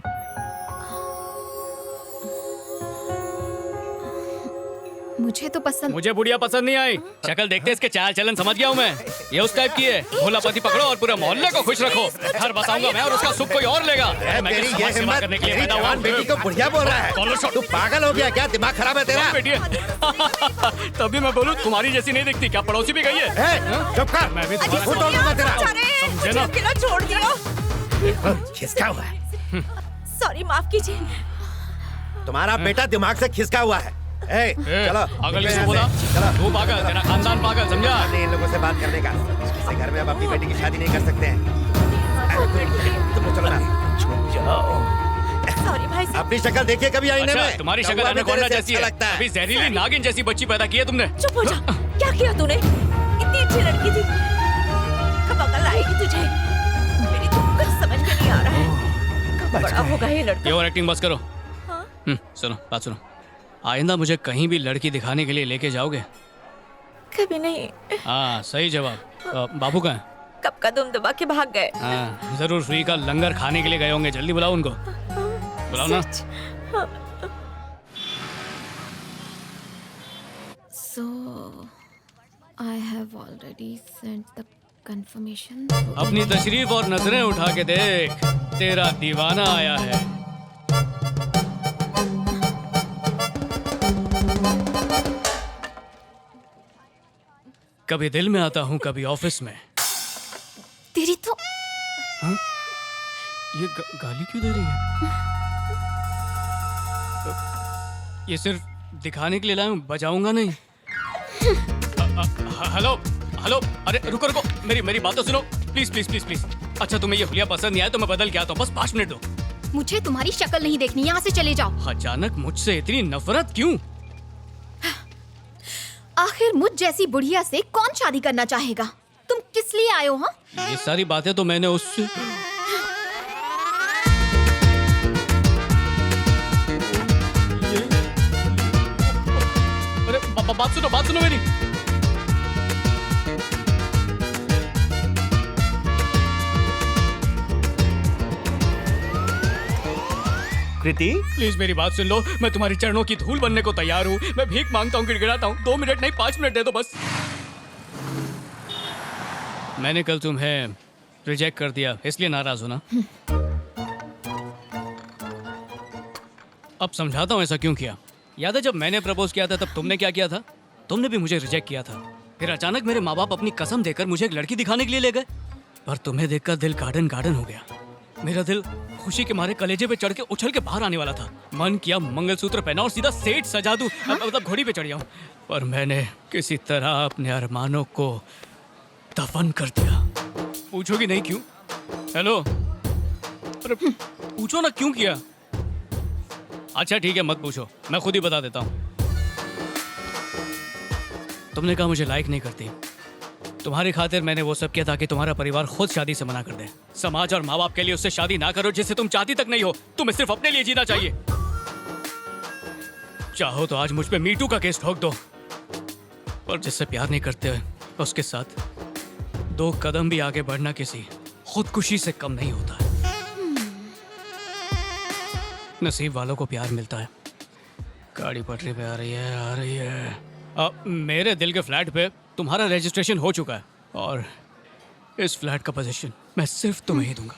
मुझे तो पसंद। मुझे बुढ़िया पसंद नहीं आई। शक्ल देखते इसके चाल चलन समझ गया हूँ मैं। ये उस टाइप की है। भोला पति पकड़ो और पूरे मोहल्ले को खुश रखो। घर बसाऊंगा मैं और उसका सुख कोई और लेगा। मैं तेरी समाज ये सेवा हिम्मत, करने के लिए तेरी पैदा हुआ जवान हूँ। बेटी को बुढ़िया बोल रहा है। तू पागल हो गया क्या? दिमाग खराब है तेरा? तभी मैं बोलूँ तुम्हारी जैसी नहीं दिखती। क्या पड़ोसी भी गई है? चुप कर, मैं भी वो तोड़ दूंगा तेरा। समझे ना? छोड़ दिया। खिसका हुआ है। सॉरी, माफ कीजिए। तुम्हारा बेटा दिमाग से खिसका हुआ है। चलो पागल किसको बोला? तू पागल, तेरा खानदान पागल, समझा? इन लोगों से बात करने का। इस घर में अब अपनी बेटी की शादी नहीं कर सकते हैं। तुम चलो ना। सॉरी भाई साहब। अपनी शक्ल देखिए कभी आईने अच्छा, में। तुम्हारी शक्ल कौवा भी एनाकोंडा तेरे से जैसी अच्छा है। लगता है। अभी जहरीली नागिन जैसी बच्ची पैदा की है तुमने। चुप हो जा। क्या किया तूने? इतनी अच्छी लड़की थी, कब अकल आएगी तुझे? मेरी तो कुछ समझ में नहीं आ रहा है। कब बड़ा होगा ये लड़का? ये और एक्टिंग बस करो। सुनो, बात सुनो। आइंदा मुझे कहीं भी लड़की दिखाने के लिए लेके जाओगे? कभी नहीं। हाँ, सही जवाब। बाबू कहाँ है? कब का दुम दबा के भाग गए। हाँ, जरूर फ्री का लंगर खाने के लिए गए होंगे। जल्दी बुलाओ उनको। बुलाओ ना। So I have already sent the confirmation. अपनी तशरीफ और नजरें उठा के देख, तेरा दीवाना आया है। कभी दिल में आता हूँ, कभी ऑफिस में। तेरी तो हाँ? ये गाली क्यों दे रही है? ये सिर्फ दिखाने के लिए लाया हूँ, बजाऊंगा नहीं। हेलो हेलो, अरे रुको रुको, मेरी बात तो सुनो प्लीज प्लीज प्लीज प्लीज। अच्छा, तुम्हें ये हुलिया पसंद नहीं आया तो मैं बदल के आता हूँ, बस 5 मिनट दो। मुझे तुम्हारी शक्ल नहीं देखनी, यहाँ से चले जाओ। अचानक मुझसे इतनी नफरत क्यों? आखिर मुझ जैसी बुढ़िया से कौन शादी करना चाहेगा? तुम किस लिए आए हो? हाँ, ये सारी बातें तो मैंने उससे। अरे बात सुनो मेरी। कृति प्लीज मेरी बात सुन लो, मैं तुम्हारी चरणों की धूल बनने को तैयार हूँ। मैं भीख मांगता हूँ, गिड़गिड़ाता हूँ। 2 मिनट नहीं 5 मिनट दे दो बस। मैंने कल तुम्हें रिजेक्ट कर दिया, इसलिए नाराज हो ना? अब समझाता हूँ ऐसा क्यों किया। याद है जब मैंने प्रपोज किया था तब तुमने क्या किया था? तुमने भी मुझे रिजेक्ट किया था। फिर अचानक मेरे माँ बाप अपनी कसम देकर मुझे एक लड़की दिखाने के लिए ले गए। पर तुम्हें देखकर दिल गार्डन गार्डन हो गया। मेरा दिल खुशी के मारे कलेजे पे चढ़ के उछल के बाहर आने वाला था। मन किया मंगलसूत्र पहना और सीधा सेठ सजा दूं, मतलब घोड़ी पे चढ़ जाऊं। पर मैंने किसी तरह अपने अरमानों को दफन कर दिया। पूछोगी नहीं क्यों? हेलो, अरे पूछो ना क्यों किया। अच्छा ठीक है, मत पूछो, मैं खुद ही बता देता हूँ। तुमने कहा मुझे लाइक नहीं करती। तुम्हारी खातिर मैंने वो सब किया ताकि तुम्हारा परिवार खुद शादी से मना कर दे। समाज और माँ बाप के लिए उससे शादी ना करो जिससे तुम चाहती तक नहीं हो। तुम्हें सिर्फ अपने लिए जीना चाहिए। चाहो तो आज मुझ पे मीटू का केस ठोक दो, पर जिससे प्यार नहीं करते उसके साथ 2 कदम भी आगे बढ़ना किसी खुदकुशी से कम नहीं होता है। नसीब वालों को प्यार मिलता है। गाड़ी पटरी पे आ रही है। मेरे दिल के फ्लैट पे तुम्हारा रजिस्ट्रेशन हो चुका है और इस फ्लैट का पोजीशन मैं सिर्फ तुम्हें ही दूंगा।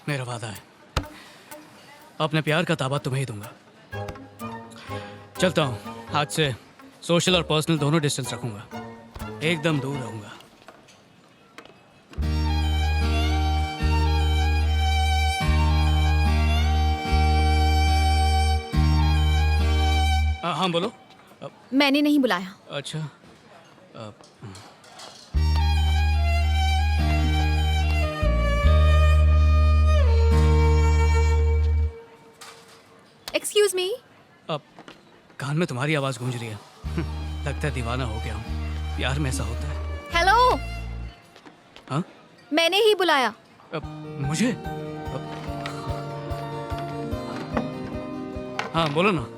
मेरा वादा है, अपने प्यार का ताबा तुम्हें ही दूंगा। चलता हूँ, आज से सोशल और पर्सनल दोनों डिस्टेंस रखूंगा, एकदम दूर रहूंगा। हाँ बोलो। मैंने नहीं बुलाया। अच्छा। Excuse me. अब कान में तुम्हारी आवाज गूंज रही है। लगता है दीवाना हो गया हूँ। प्यार में ऐसा होता है। हेलो। हाँ? मैंने ही बुलाया। मुझे? हाँ बोलो ना।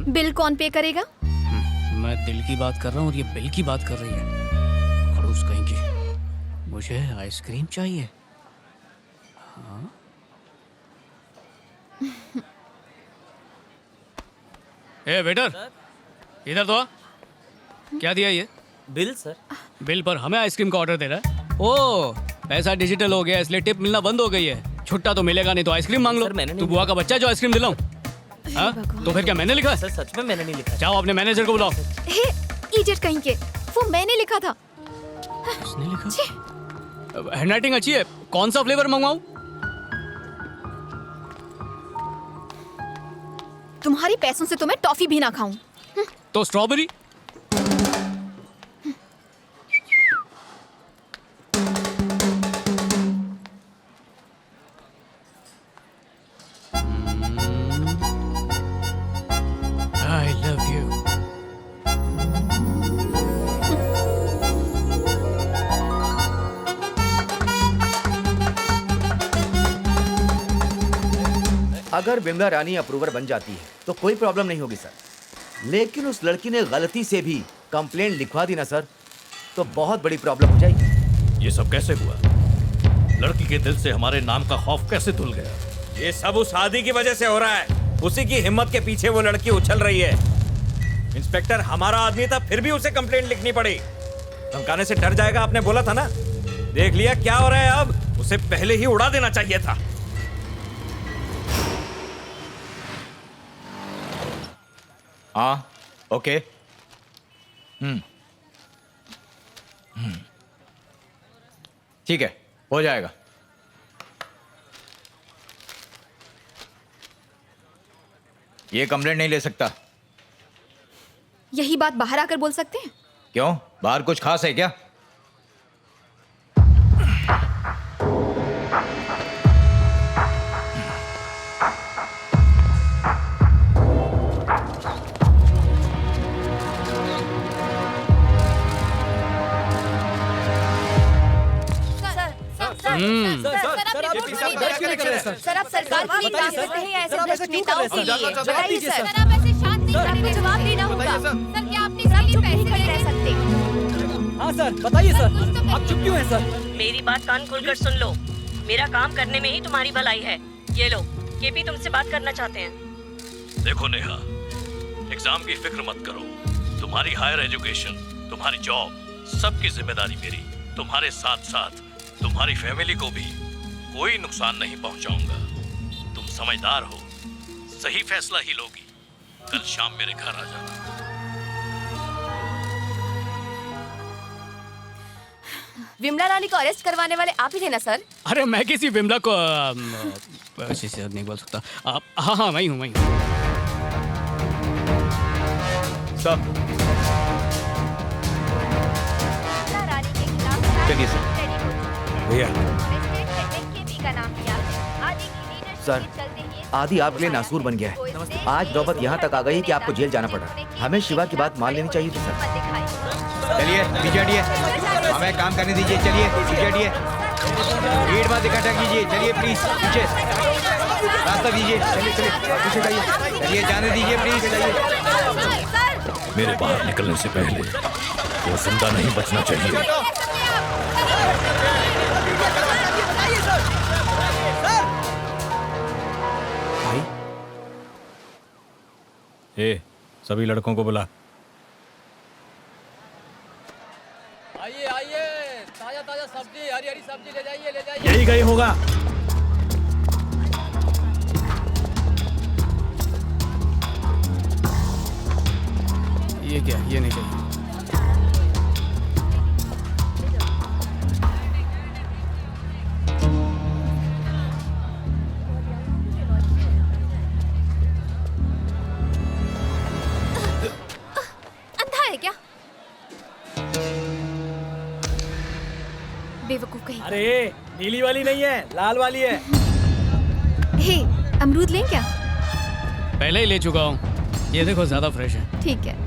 बिल कौन पे करेगा? मैं दिल की बात कर रहा हूँ और ये बिल की बात कर रही है। खड़ूस कहीं की। मुझे आइसक्रीम चाहिए। हाँ? ए वेटर, इधर तो आ। क्या दिया ये? Bill sir. बिल पर हमें आइसक्रीम का ऑर्डर दे रहा है। ओह, पैसा डिजिटल हो गया इसलिए टिप मिलना बंद हो गई है। छुट्टा तो मिलेगा नहीं तो आइसक्रीम मांग लो। तू बुआ का बच्चा जो आइसक्रीम दिलाऊं? हाँ? तो फिर क्या मैंने लिखा है? सर सच में मैंने नहीं लिखा। जाओ अपने मैनेजर को बुलाओ। हे इडियट कहीं के, वो मैंने लिखा था। उसने लिखा? हैंडराइटिंग अच्छी है। कौन सा फ्लेवर मंगवाऊं? तुम्हारी पैसों से तो मैं टॉफी भी ना खाऊं। तो स्ट्रॉबेरी। I love you. अगर बिमला रानी अप्रूवर बन जाती है तो कोई प्रॉब्लम नहीं होगी सर। लेकिन उस लड़की ने गलती से भी कंप्लेंट लिखवा दी ना सर, तो बहुत बड़ी प्रॉब्लम हो जाएगी। ये सब कैसे हुआ? लड़की के दिल से हमारे नाम का खौफ कैसे धुल गया? ये सब उस आदि की वजह से हो रहा है। उसी की हिम्मत के पीछे वो लड़की उछल रही है। इंस्पेक्टर हमारा आदमी था, फिर भी उसे कंप्लेंट लिखनी पड़ी। धमकाने से डर जाएगा, आपने बोला था ना। देख लिया क्या हो रहा है अब। उसे पहले ही उड़ा देना चाहिए था। हाँ ओके। ठीक है, हो जाएगा। ये कंप्लेंट नहीं ले सकता। यही बात बाहर आकर बोल सकते हैं? क्यों, बाहर कुछ खास है क्या? सर आप सरकार के लिए काम करते हैं या ऐसे भ्रष्ट नेताओं के लिए? बताइए सर। सर आप ऐसे शांत नहीं खड़े जवाब देना होगा। सर क्या आपने इसके लिए पैसे नहीं रह सकते? हाँ सर, बताइए सर, आप चुप क्यों हैं सर? मेरी बात कान खोलकर सुन लो। मेरा काम करने में ही तुम्हारी भलाई है। ये लो, केपी तुमसे बात करना चाहते हैं। देखो नेहा, एग्जाम की फिक्र मत करो। तुम्हारी हायर एजुकेशन, तुम्हारी जॉब, सबकी जिम्मेदारी मेरी। तुम्हारे साथ साथ तुम्हारी फैमिली को भी कोई नुकसान नहीं पहुंचाऊंगा। तुम समझदार हो, सही फैसला ही लोगी। कल शाम मेरे घर आ जाना। विमला रानी को अरेस्ट करवाने वाले आप ही थे ना सर? अरे मैं किसी विमला को ऐसे से नहीं बोल सकता। आप हाँ मैं हूँ। सब चलिए सर। भैया सर, आदि आपके लिए नासूर बन गया है। आज नौबत यहाँ तक आ गई कि आपको जेल जाना पड़ा। हमें शिवा की बात मान लेनी चाहिए थी सर। चलिए पीछे हटिए, हमें काम करने दीजिए। चलिए पीछे हटिए, भीड़ मत इकट्ठा कीजिए। चलिए प्लीज पीछे रास्ता दीजिए। चलिए पीछे जाइए। चलिए जाने दीजिए प्लीज। मेरे बाहर निकलने से पहले वो जिंदा नहीं बचना चाहिए। ए, सभी लड़कों को बुला। आइए आइए, ताजा ताजा सब्जी, हरी हरी सब्जी ले जाइए ले जाइए। यही गई होगा। ये क्या, ये नहीं चाहिए। बेवकूफ कहीं। अरे नीली वाली नहीं है, लाल वाली है। हे, अमरूद लें क्या? पहले ही ले चुका हूँ। ये देखो ज्यादा फ्रेश है। ठीक है।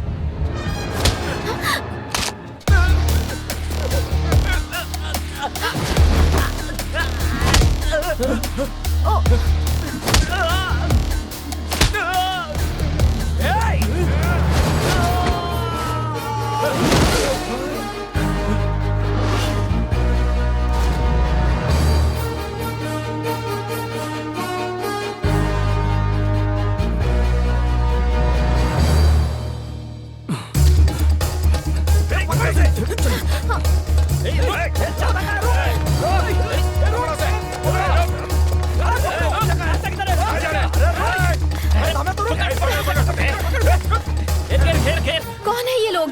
कौन है ये लोग?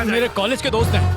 मेरे कॉलेज के दोस्त हैं।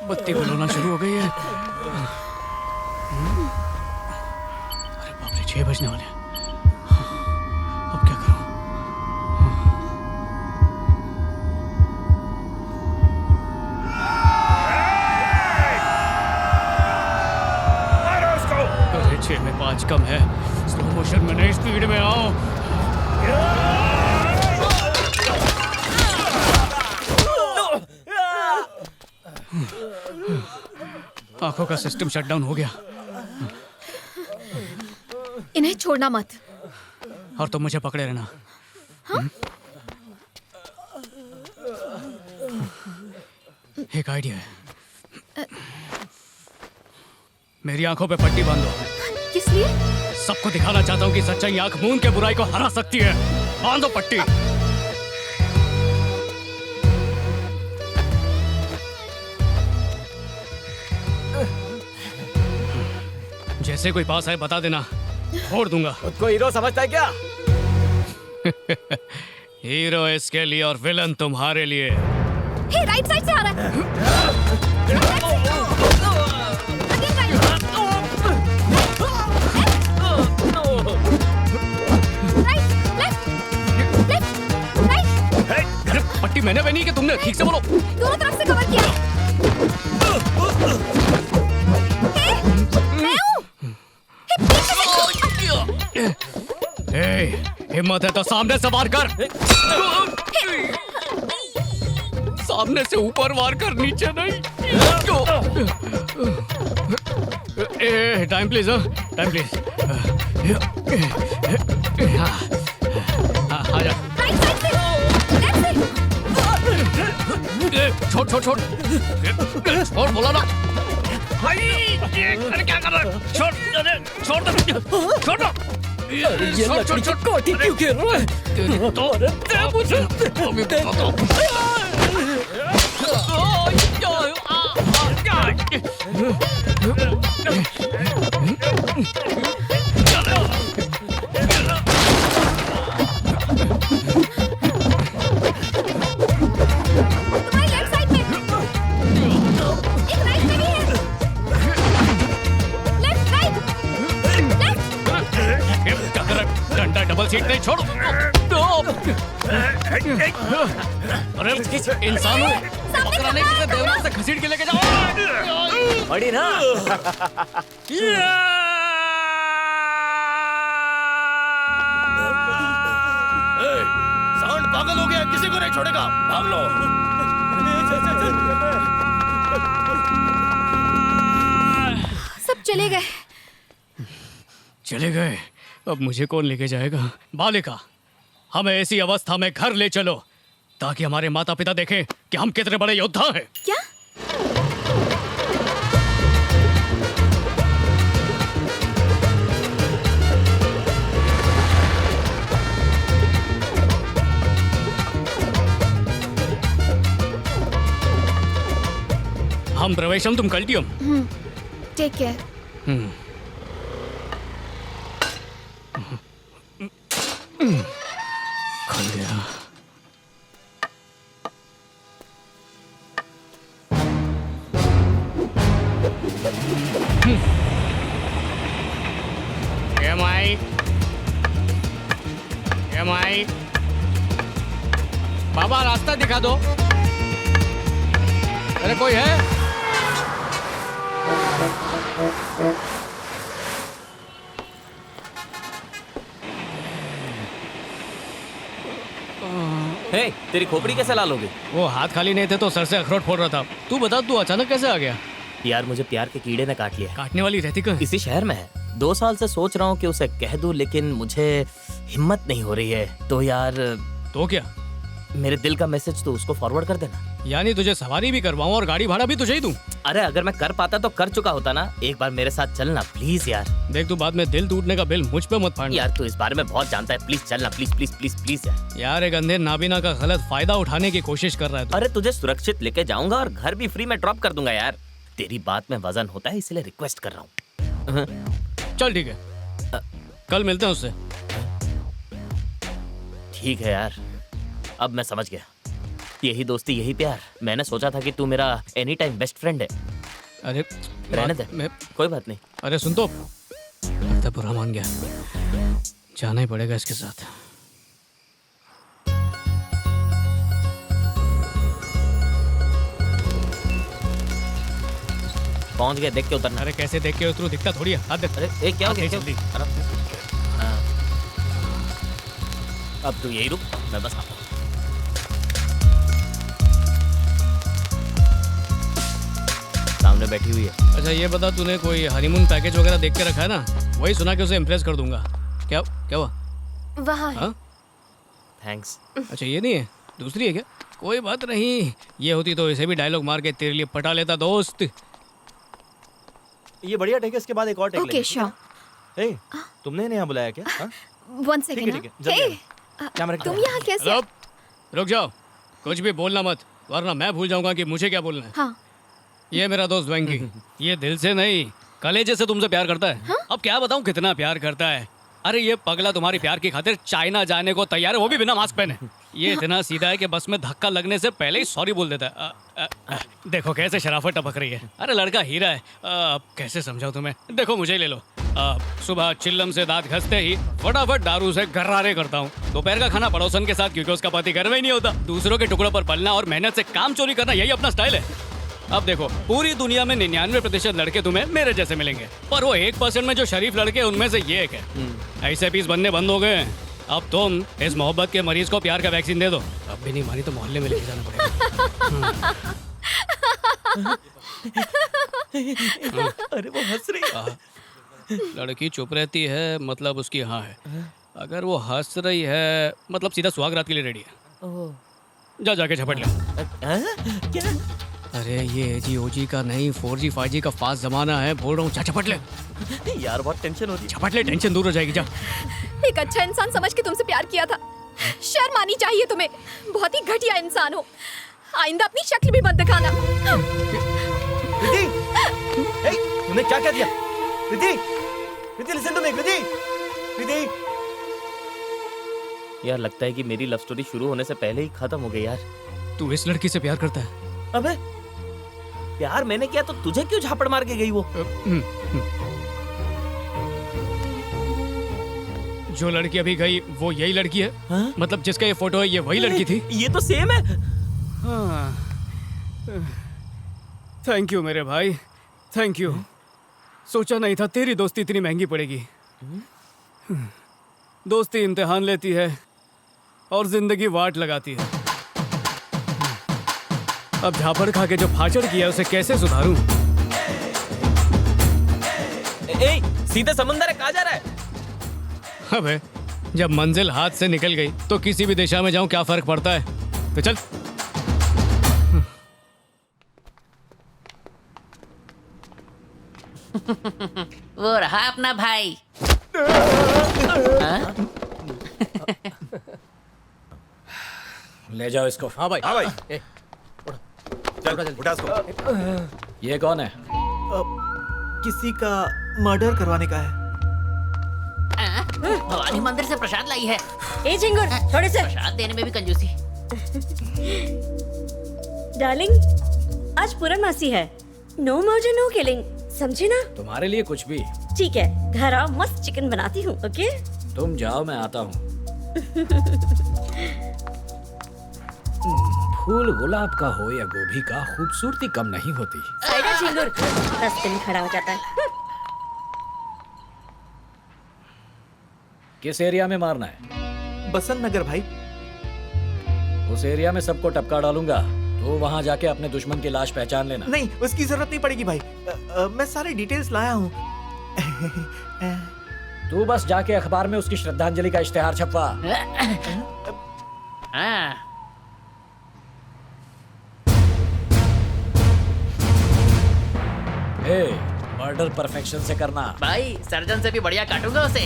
बत्ती बुलाना शुरू हो गई है। अरे बाप रे, 6 बजने वाले हैं। अब क्या करूं? अरे 6 में 5 कम है। स्लो मोशन में नहीं, स्पीड में आओ। आंखों का सिस्टम शटडाउन हो गया। इन्हें छोड़ना मत। और तुम मुझे पकड़े रहना। हाँ? एक आइडिया है। मेरी आंखों पे पट्टी बांध दो। किस लिए? सबको दिखाना चाहता हूँ कि सच्चाई आंख मूंद के बुराई को हरा सकती है। बांधो पट्टी। जैसे कोई पास आए बता देना, छोड़ दूंगा। खुद को हीरो समझता है क्या? हीरो इसके लिए और विलन तुम्हारे लिए। हे, राइट साइड से आ रहा है। ठीक से बोलो। दोनों तरफ से कवर किया है। मैं हूँ। हिम्मत है तो सामने से वार कर। सामने से ऊपर वार कर, नीचे नहीं। Time please, time please. आजा। छोड़ छोड़ छोड़ छोड़, बोला ना। अरे क्या कर रहा है? छोड़, अरे छोड़ दो, छोड़ दो। ये लकड़ी की काठी क्यों गिर रहा है? तो दे मुझे अभी बताओ। डबल सीट नहीं, छोड़ो। अरे इंसानों, बकरा नहीं, किसे देवराज से घसीट के लेके जाओ। बड़ी ना। साउंड पागल हो गया, किसी को नहीं छोड़ेगा, भाग लो। सब चले गए। चले गए? अब मुझे कौन लेके जाएगा? बालिका, हमें ऐसी अवस्था में घर ले चलो ताकि हमारे माता पिता देखें कि हम कितने बड़े योद्धा हैं। क्या? हम प्रवेशम, तुम कल्टियम। Take care. खुल गया। बाबा रास्ता दिखा दो। अरे कोई है? हे, तेरी खोपड़ी कैसे लाल हो गई? वो हाथ खाली नहीं थे तो सर से अखरोट फोड़ रहा था। तू बता, तू अचानक कैसे आ गया? यार मुझे प्यार के कीड़े ने काट लिया। काटने वाली रहती कहाँ? इसी शहर में है। 2 साल से सोच रहा हूँ कि उसे कह दूं, लेकिन मुझे हिम्मत नहीं हो रही है। तो यार। तो क्या? मेरे दिल का मैसेज तो उसको फॉरवर्ड कर देना। यानी तुझे सवारी भी करवाऊं और गाड़ी भाड़ा भी तुझे ही दूं? अरे अगर मैं कर पाता तो कर चुका होता ना। एक बार मेरे साथ चलना प्लीज यार। देख, तू बाद में दिल टूटने का बिल मुझ पे मत फाड़ना। यार तू इस बारे में बहुत जानता है, प्लीज चलना, प्लीज प्लीज प्लीज प्लीज यार। यार एक अंधे नाबीना का गलत फायदा उठाने की कोशिश कर रहा है तू। अरे तुझे सुरक्षित लेके जाऊंगा और घर भी फ्री में ड्रॉप कर दूंगा यार। तेरी बात में वजन होता है, इसलिए रिक्वेस्ट कर रहा हूँ। चल ठीक है, कल मिलते हैं उससे। ठीक है यार, अब मैं समझ गया। यही दोस्ती, यही प्यार। मैंने सोचा था कि तू मेरा एनी टाइम बेस्ट फ्रेंड है। अरे रहने दे, कोई बात नहीं। अरे सुन तो, लगता बुरा मान गया। जाना ही पड़ेगा इसके साथ। पहुंच गया, देख के उतरना। अरे कैसे देख के उतरू? दिखता थोड़ी है। हाथ देख। अरे क्या हो गया? जल्दी। अब तू यही रुक, मैं बस आता हूं। सामने बैठी हुई है। अच्छा ये बता, तूने कोई हनीमून पैकेज वगैरह देख के रखा है ना? वही सुना कि उसे इम्प्रेस कर दूंगा। क्या क्या हुआ? वहाँ है। थैंक्स। अच्छा ये नहीं है, दूसरी है क्या? कोई बात नहीं, ये होती तो इसे भी डायलॉग मार के तेरे लिए पटा लेता दोस्त। ये बढ़िया टेक है, इसके बाद एक और टेक ओके श्योर। ए, तुमने इन्हें यहाँ बुलाया क्या? हाँ? 1 सेकंड। तुम यहाँ कैसे? रुक जाओ, कुछ भी बोलना मत, वरना मैं भूल जाऊंगा कि मुझे क्या बोलना है। हाँ। ये मेरा दोस्त वेंकी, ये दिल से नहीं कलेजे से तुमसे प्यार करता है। अब क्या बताऊं कितना प्यार करता है। अरे ये पगला तुम्हारी प्यार की खातिर चाइना जाने को तैयार है, वो भी बिना मास्क पहने। ये इतना सीधा है कि बस में धक्का लगने से पहले ही सॉरी बोल देता है। देखो कैसे शराफत टपक रही है। अरे लड़का हीरा है। अब कैसे समझाऊं तुम्हें? देखो मुझे ही ले लो। सुबह चिल्लम से दांत घसते ही फटाफट दारू से घर्रारे करता हूँ। दोपहर का खाना पड़ोसन के साथ, क्योंकि उसका पति घर में ही नहीं होता। दूसरों के टुकड़ों पर पलना और मेहनत से काम चोरी करना, यही अपना स्टाइल है। अब देखो, पूरी दुनिया में 99% लड़के तुम्हें मेरे जैसे मिलेंगे, पर वो 1% में जो शरीफ लड़के उनमें से ये एक है। ऐसे पीस बनने बंद हो गए। अब तुम इस मोहब्बत के मरीज को प्यार का वैक्सीन दे दो। अब भी नहीं मानी तो मोहल्ले में लेके जाना पड़ेगा। अरे वो हंस रही है। लड़की चुप रहती है मतलब उसकी हाँ है, अगर वो हंस रही है मतलब सीधा सुहागरात के लिए रेडी है। जा जाके झपट ले। क्या? अरे ये एजी ओजी का नहीं, 4G 5G का फास्ट जमाना है, बोल रहा हूँ। जा झपट ले यार, बहुत टेंशन हो रही है। झपट ले, टेंशन दूर हो जाएगी। जा। एक अच्छा इंसान समझ के तुमसे प्यार किया था, शर्म आनी चाहिए तुम्हें। बहुत ही घटिया इंसान हो, आइंदा अपनी शक्ल भी मत दिखाना। कृति, तुमने क्या क्या दिया? कृति, कृति लिसन टू मी, कृति, कृति। यार लगता है कि मेरी लव स्टोरी शुरू होने से पहले ही खत्म हो गई यार। तू इस लड़की से प्यार करता है? अबे प्यार मैंने किया तो तुझे क्यों झापड़ मार के गई वो? जो लड़की अभी गई वो यही लड़की है? हाँ? मतलब जिसका ये फोटो है ये वही लड़की थी? ये तो सेम है। थैंक यू मेरे भाई, थैंक यू। सोचा नहीं था तेरी दोस्ती इतनी महंगी पड़ेगी। दोस्ती इम्तिहान लेती है और जिंदगी वाट लगाती है। अब झापड़ खा के जो फाचड़ किया उसे कैसे सुधारूं? सीधे समंदर है, कहाँ जा रहा है? अबे जब मंजिल हाथ से निकल गई तो किसी भी दिशा में जाऊं क्या फर्क पड़ता है? तो चल। वो रहा अपना भाई। ले जाओ इसको। हाँ भाई, हाँ भाई। चल उठा इसको। ये कौन है? किसी का मर्डर करवाने का है। भवानी मंदिर से प्रसाद लाई है। ए झिंगुर, थोड़े से प्रसाद देने में भी कंजूसी। डार्लिंग, आज पूर्णमासी है। नो मर्डर नो किलिंग, समझे ना? तुम्हारे लिए कुछ भी। ठीक है, घर आओ, मस्त चिकन बनाती हूँ। ओके? तुम जाओ, मैं आता हूँ। फूल गुलाब का हो या गोभी का, खूबसूरती कम नहीं होती। साइडर झिंगुर, 10 दिन खड़ा हो जाता है। किस एरिया में मारना है? बसंत नगर भाई। उस एरिया में सबको टपका डालूंगा, तो वहां जाके अपने दुश्मन की लाश पहचान लेना। नहीं, उसकी जरूरत नहीं पड़ेगी भाई। मैं सारी डिटेल्स लाया हूँ। तू बस जाके अखबार में उसकी श्रद्धांजलि का इश्तेहार छपवा। मर्डर परफेक्शन से करना भाई, सर्जन से भी बढ़िया काटूंगा उसे।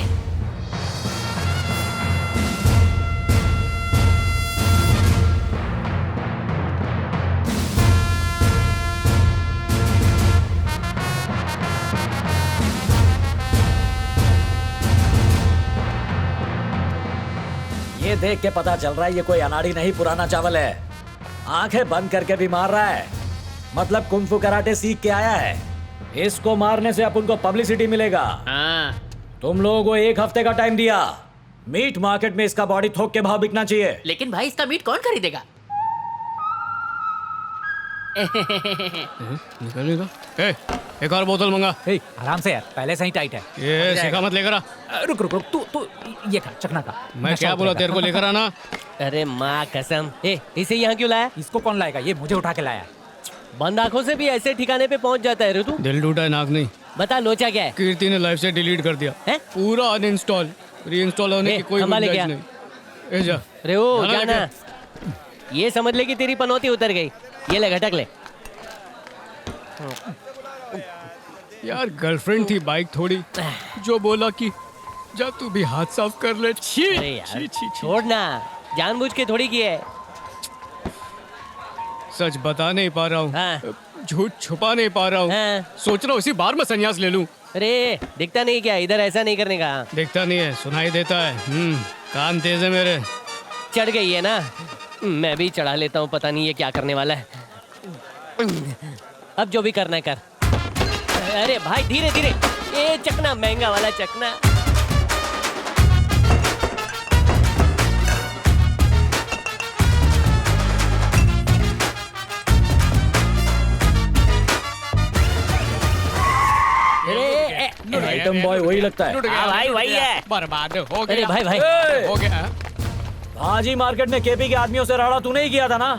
ये देख के पता चल रहा है ये कोई अनाड़ी नहीं, पुराना चावल है। आंखें बंद करके भी मार रहा है, मतलब कुंफू कराटे सीख के आया है। इसको मारने से अपन को पब्लिसिटी मिलेगा। तुम लोगों को 1 हफ्ते का टाइम दिया। मीट मार्केट में इसका बॉडी थोक के भाव बिकना चाहिए। लेकिन भाई इसका मीट कौन खरीदेगा? निकलेगा। एक और बोतल मंगा। आराम से यार, पहले से ही टाइट है। ये शिखा मत लेकर आ। रुक रुक रुक, तू ये खा, चखना का। मैं क्या बोला तेरे को लेकर आना? अरे माँ कसम, इसे यहाँ क्यों लाया? इसको कौन लाएगा? ये मुझे उठा के लाया। बंद आंखों से भी ऐसे ठिकाने पे पहुँच जाता है रे तू। दिल टूटा है, नाक नहीं। बता लोचा क्या है? कीर्ति ने लाइफ से डिलीट कर दिया है? पूरा अनइंस्टॉल, रीइंस्टॉल होने की कोई गुंजाइश नहीं। जा रे ओ जाना, ये समझ ले कि तेरी पनौती उतर गई। ये ले घटक ले। यार गर्लफ्रेंड थी बाइक थोड़ी, जो बोला कि जा तू भी हाथ साफ कर ले। छी यार छोड़ ना, जानबूझ के थोड़ी की है। सच बता नहीं पा रहा हूँ, झूठ छुपा नहीं पा रहा हूँ। सोच रहा हूँ इसी बार में संन्यास ले लूं। अरे दिखता नहीं क्या? इधर ऐसा नहीं करने का। दिखता नहीं है, सुनाई देता है। कान तेज है मेरे। चढ़ गई है ना, मैं भी चढ़ा लेता हूँ। पता नहीं ये क्या करने वाला है। अब जो भी करना है कर। अरे भाई धीरे धीरे, ये चकना महंगा वाला चकना। आइटम बॉय वही लगता है। हाँ भाई वही है। बर्बाद हो गया। अरे भाई भाई हो गया। भाजी मार्केट में केपी के आदमियों से राड़ा तूने ही किया था ना?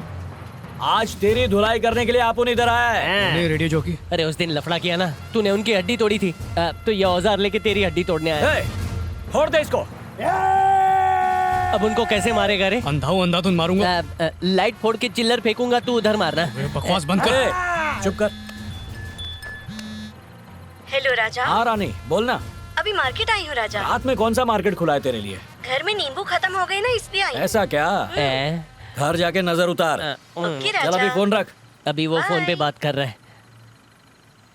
आज तेरी धुलाई करने के लिए आपन इधर आया है। नहीं रेडी जोकी। अरे उस दिन लफड़ा किया ना तूने, उनकी हड्डी तोड़ी थी, तो ये औजार लेके तेरी हड्डी तोड़ने आया। फोड़ दे इसको। अब उनको कैसे मारेगा रे? अंधाधुन मारूंगा। लाइट फोड़ के चिल्लर फेंकूंगा, तू उधर मारना। बकवास बंद कर। चुप कर। हेलो राजा। हाँ रानी बोलना। अभी मार्केट आई हूँ राजा। रात में कौन सा मार्केट खुला है तेरे लिए? घर में नींबू खत्म हो गए ना, इसलिए आई। ऐसा क्या? घर जाके नजर उतार। ओके चल राजा। अभी फोन रख। अभी वो फोन पे बात कर रहा है।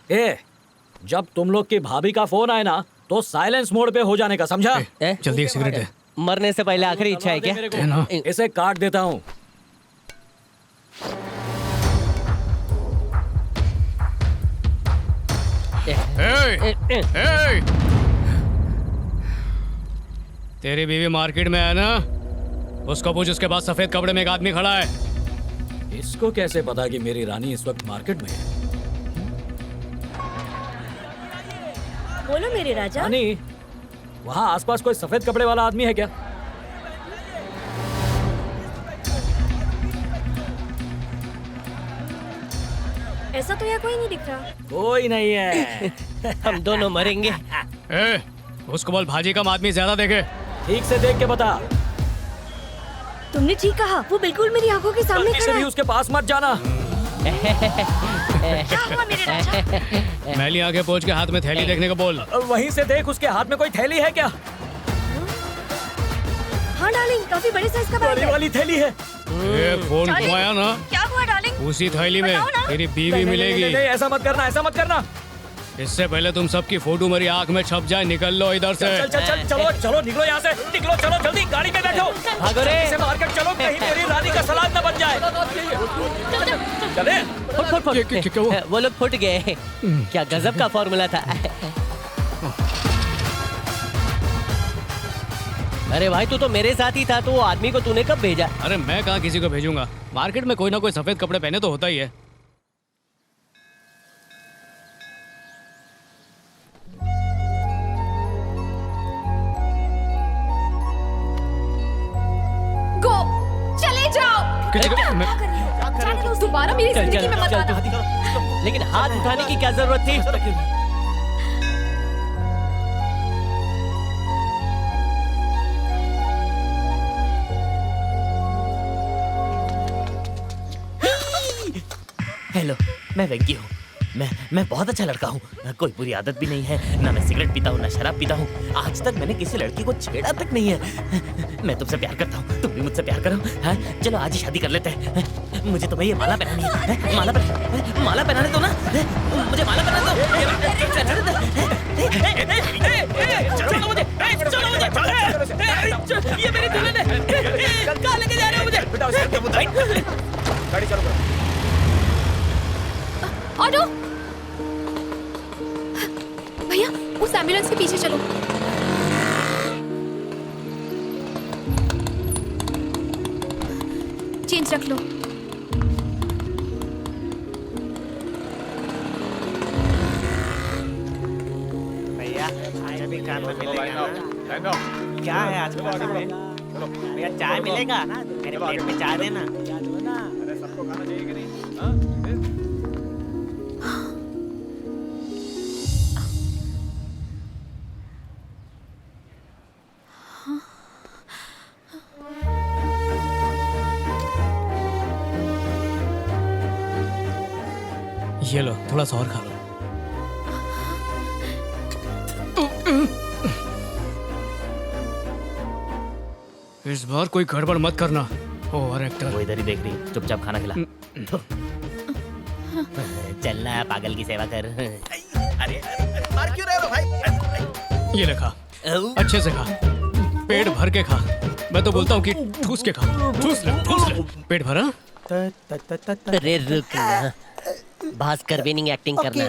ए, जब तुम लोग की भाभी का फोन आए ना तो साइलेंस मोड पे हो जाने का, समझा? जल्दी एक सिगरेट दे। मरने से पहले आखिरी इच्छा है क्या? इसे काट देता हूँ। तेरी बीवी मार्केट में है ना, उसको पूछ। उसके बाद सफेद कपड़े में एक आदमी खड़ा है। इसको कैसे पता कि मेरी रानी इस वक्त मार्केट में है? बोलो मेरे राजा। रानी, वहाँ आसपास कोई सफेद कपड़े वाला आदमी है क्या? ऐसा तो यहाँ कोई नहीं दिख रहा। कोई नहीं है। हम दोनों मरेंगे। उसको बोल भाजी कम आदमी ज्यादा देखे। ठीक से देख के बता। तुमने ठीक कहा, वो बिल्कुल मेरी आंखों के सामने खड़ा है। उसके पास मत जाना। क्या हुआ मेरे राजा? मैली आगे पहुंच के हाथ में थैली देखने को बोल। वहीं से देख, उसके हाथ में कोई थैली है क्या? हाँ डार्लिंग, काफी बड़े साइज का बैग है। वाली थैली है। ये फोन घुमाया ना, क्या हुआ डार्लिंग? उसी थैली में तेरी बीवी मिलेगी। नहीं, ऐसा मत करना, ऐसा मत करना। इससे पहले तुम सबकी फोटो मेरी आंख में छप जाए, निकल लो इधर से। चल चल चल, चलो चलो, निकलो यहाँ से, निकलो, चलो जल्दी, गाड़ी में बैठो। भागो रे। से मार्केट चलो, कहीं मेरी रानी का सलाद न बन जाए। चले। फुट। वो लोग फुट गए। क्या गजब का फॉर्मूला था। अरे भाई तू तो मेरे साथ ही था, तो वो आदमी को तूने कब भेजा? अरे मैं कहाँ किसी को भेजूंगा, मार्केट में कोई ना कोई सफेद कपड़े पहने तो होता ही है। गो, चले जाओ। दोबारा मेरी जिंदगी में मत आना। लेकिन हाथ उठाने की क्या जरूरत थी? हेलो, मैं वेंकी हूँ। मैं बहुत अच्छा लड़का हूँ। कोई बुरी आदत भी नहीं है, ना मैं सिगरेट पीता हूँ, ना शराब पीता हूँ। आज तक मैंने किसी लड़की को छेड़ा तक नहीं है। मैं तुमसे प्यार करता हूँ, तुम भी मुझसे प्यार करो। हाँ, चलो आज ही शादी कर लेते हैं। मुझे तुम्हें ये माला पहनानी है। माला पहनाने दो ना, मुझे माला पहना दो। चलो मुझे, ये मेरी दुल्हन है। कहाँ लेके जा रहे हो मुझे? गाड़ी चालू करो। ऑटो भैया, उस एम्बुलेंस के पीछे चलो। चेंज रख लो। भैया आज भी खाना मिलेगा ना? क्या है आज खाने में? भैया चाय मिलेगा? मेरे प्लेट में चाय देना। अरे सबको खाना चाहिए कि नहीं? ये लो, थोड़ा सा और खा लो। इस बार कोई गड़बड़ मत करना। Over actor. वो इधर ही देख रही, चुपचाप खाना खिला। चलना, पागल की सेवा कर। अरे मार क्यों रहे हो भाई? ये ले खा, अच्छे से खा, पेट भर के खा। मैं तो बोलता हूँ कि ठूस के खा। ठूस ले, पेट भरा। अरे रुक ना, भास्कर विनिंग एक्टिंग करना।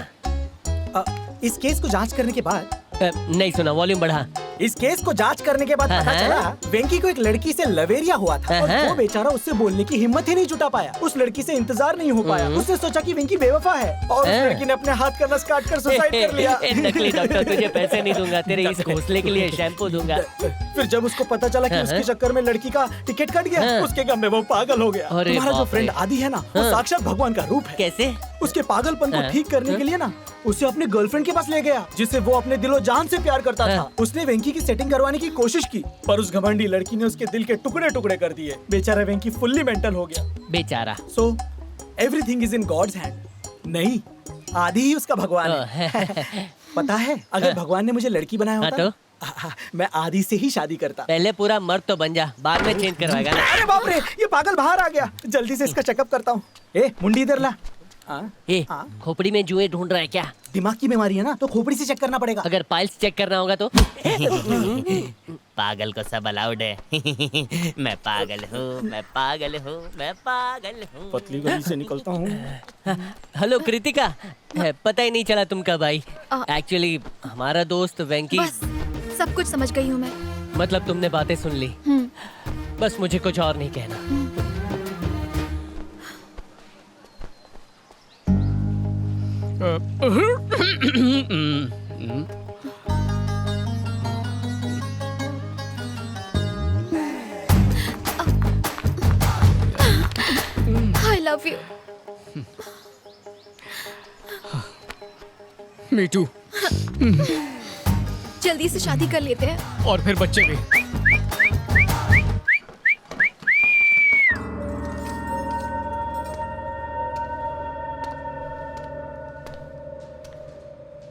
इस केस को जांच करने के बाद नहीं सुना, वॉल्यूम बढ़ा। इस केस को जांच करने के बाद पता चला वेंकी को एक लड़की से लवेरिया हुआ था और वो बेचारा उससे बोलने की हिम्मत ही नहीं जुटा पाया। उस लड़की से इंतजार नहीं हो पाया। उसने सोचा कि वेंकी बेवफा है और उस लड़की ने अपने हाथ का नस काट कर सुसाइड कर लिया। नकली डॉक्टर, तुझे पैसे नहीं दूंगा, तेरे इस घोंसले के लिए शैम्पू दूंगा। फिर जब उसको पता चला कि उसके चक्कर में लड़की का टिकट कट गया, उसके गम में वो पागल हो गया। तुम्हारा जो फ्रेंड आदि है ना, वो साक्षात भगवान का रूप है। कैसे? उसके पागलपन को ठीक करने के लिए ना उसे अपने गर्लफ्रेंड के पास ले गया, जिसे वो अपने दिलो जान से प्यार करता था। उसने वेंकी की सेटिंग करवाने की कोशिश की, पर उस घमंडी लड़की ने उसके दिल के टुकड़े टुकड़े कर दिए। बेचारा वेंकी फुल्ली मेंटल हो गया। बेचारा। So everything is in God's hand. नहीं, आदि ही उसका भगवान है। पता है, अगर भगवान ने मुझे लड़की बनाया होता तो मैं आदि से ही शादी करता। पहले पूरा मर्द तो बन जा, बाद में चेंज करवाएगा ना। अरे बाप रे, ये पागल बाहर आ गया। जल्दी से इसका चेकअप करता हूँ। मुंडी इधर ला। खोपड़ी में जुएं ढूंढ रहा है क्या? दिमाग की बीमारी है ना, तो खोपड़ी से चेक करना पड़ेगा। अगर पाइल्स चेक करना होगा तो पागल को सब अलाउड है। मैं पागल हूँ, मैं पागल हूँ, मैं पागल हूँ। पतली गली से निकलता हूँ। हेलो कृतिका, पता ही नहीं चला तुम कब आई। एक्चुअली हमारा दोस्त वेंकी। बस सब कुछ समझ गई हूँ मैं। मतलब तुमने बातें सुन ली। बस मुझे कुछ और नहीं कहना। I love you. Me too. जल्दी से शादी कर लेते हैं। और फिर बच्चे भी।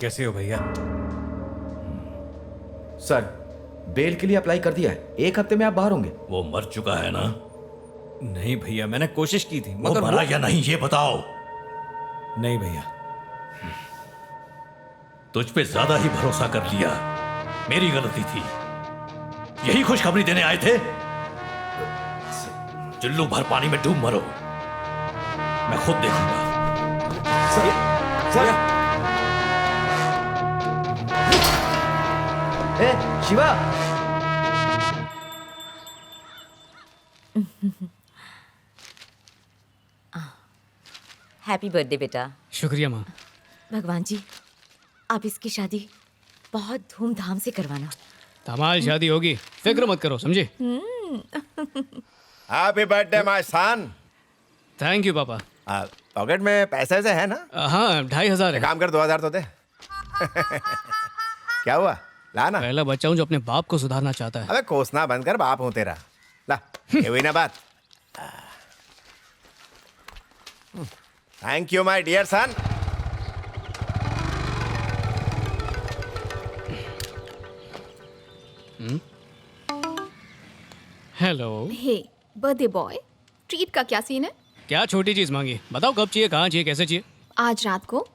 कैसे हो भैया? सर, बेल के लिए अप्लाई कर दिया है। 1 हफ्ते में आप बाहर होंगे। वो मर चुका है ना? नहीं भैया, मैंने कोशिश की थी मगर मरा या नहीं ये बताओ। नहीं भैया। तुझ पे ज्यादा ही भरोसा कर लिया, मेरी गलती थी। यही खुशखबरी देने आए थे? चुल्लू भर पानी में डूब मरो, मैं खुद देखूंगा। सर, शिवा। हैप्पी बर्थडे बेटा। शुक्रिया माँ। भगवान जी, आप इसकी शादी बहुत धूमधाम से करवाना। धमाल शादी होगी, फिक्र मत करो, समझे? Happy birthday my son. Thank you पापा। पॉकेट में पैसे वैसे है ना? हाँ, 2500 है। काम कर, 2000 तो दे। क्या हुआ? ला ना। पहला बच्चा हूँ जो अपने बाप को सुधारना चाहता है। अबे कोसना बंद कर, बाप हूँ तेरा। ला, ये हुई ना बात। Thank you my dear son. Hello. Hey birthday boy, treat का क्या सीन है? क्या छोटी चीज मांगी? बताओ कब चाहिए, कहाँ चाहिए, कैसे चाहिए? आज रात को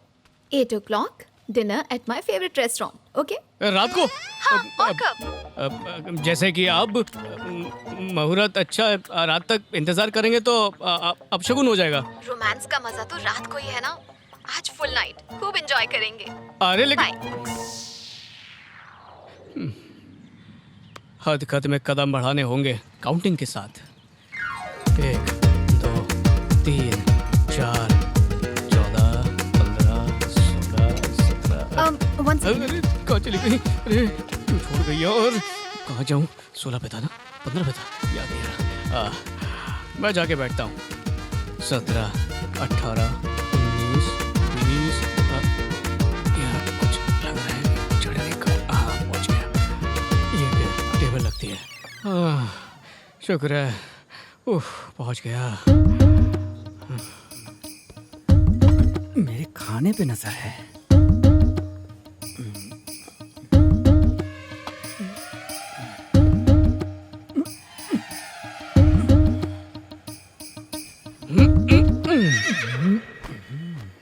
8 o'clock dinner at my favourite restaurant. Okay? रात को? हाँ, और कब? जैसे कि अब मुहूर्त अच्छा है, रात तक इंतजार करेंगे तो अब शगुन हो जाएगा। रोमांस का मजा तो रात को ही है ना। आज फुल नाइट खूब एंजॉय करेंगे। अरे लेकिन हद खत में कदम बढ़ाने होंगे काउंटिंग के साथ। 1 2 3 4 14 15 16 17। अरे कहाँ चली गई? अरे क्यों छोड़ गई यार? कहाँ जाऊँ? 16 पे था ना, 15 पे था, याद नहीं रहा। मैं जाके बैठता हूँ। 17 18 19 20। यहाँ कुछ लग रहा है चढ़ने का। हाँ, पहुँच गया। ये टेबल लगती है। शुक्र है, पहुँच गया। मेरे खाने पे नजर है।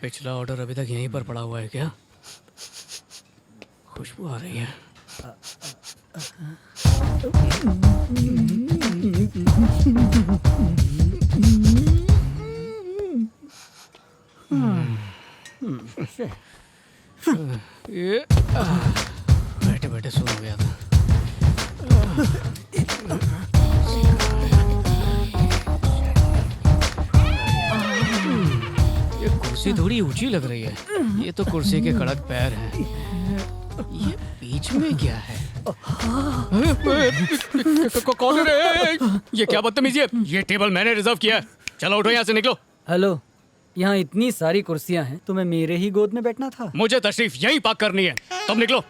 पिछला ऑर्डर अभी तक यहीं पर पड़ा हुआ है क्या? खुशबू आ रही है। बैठे बैठे सो हो गया था। ये कुर्सी थोड़ी ऊंची लग रही है। ये तो कुर्सी के कड़क पैर हैं। ये बीच में क्या है? कौन है रे? ये क्या बदतमीजी है? ये टेबल मैंने रिजर्व किया है। चलो उठो यहाँ से, निकलो। हेलो, यहाँ इतनी सारी कुर्सियाँ हैं, तुम्हें मेरे ही गोद में बैठना था। मुझे तशरीफ यहीं पार्क करनी है, तब निकलो।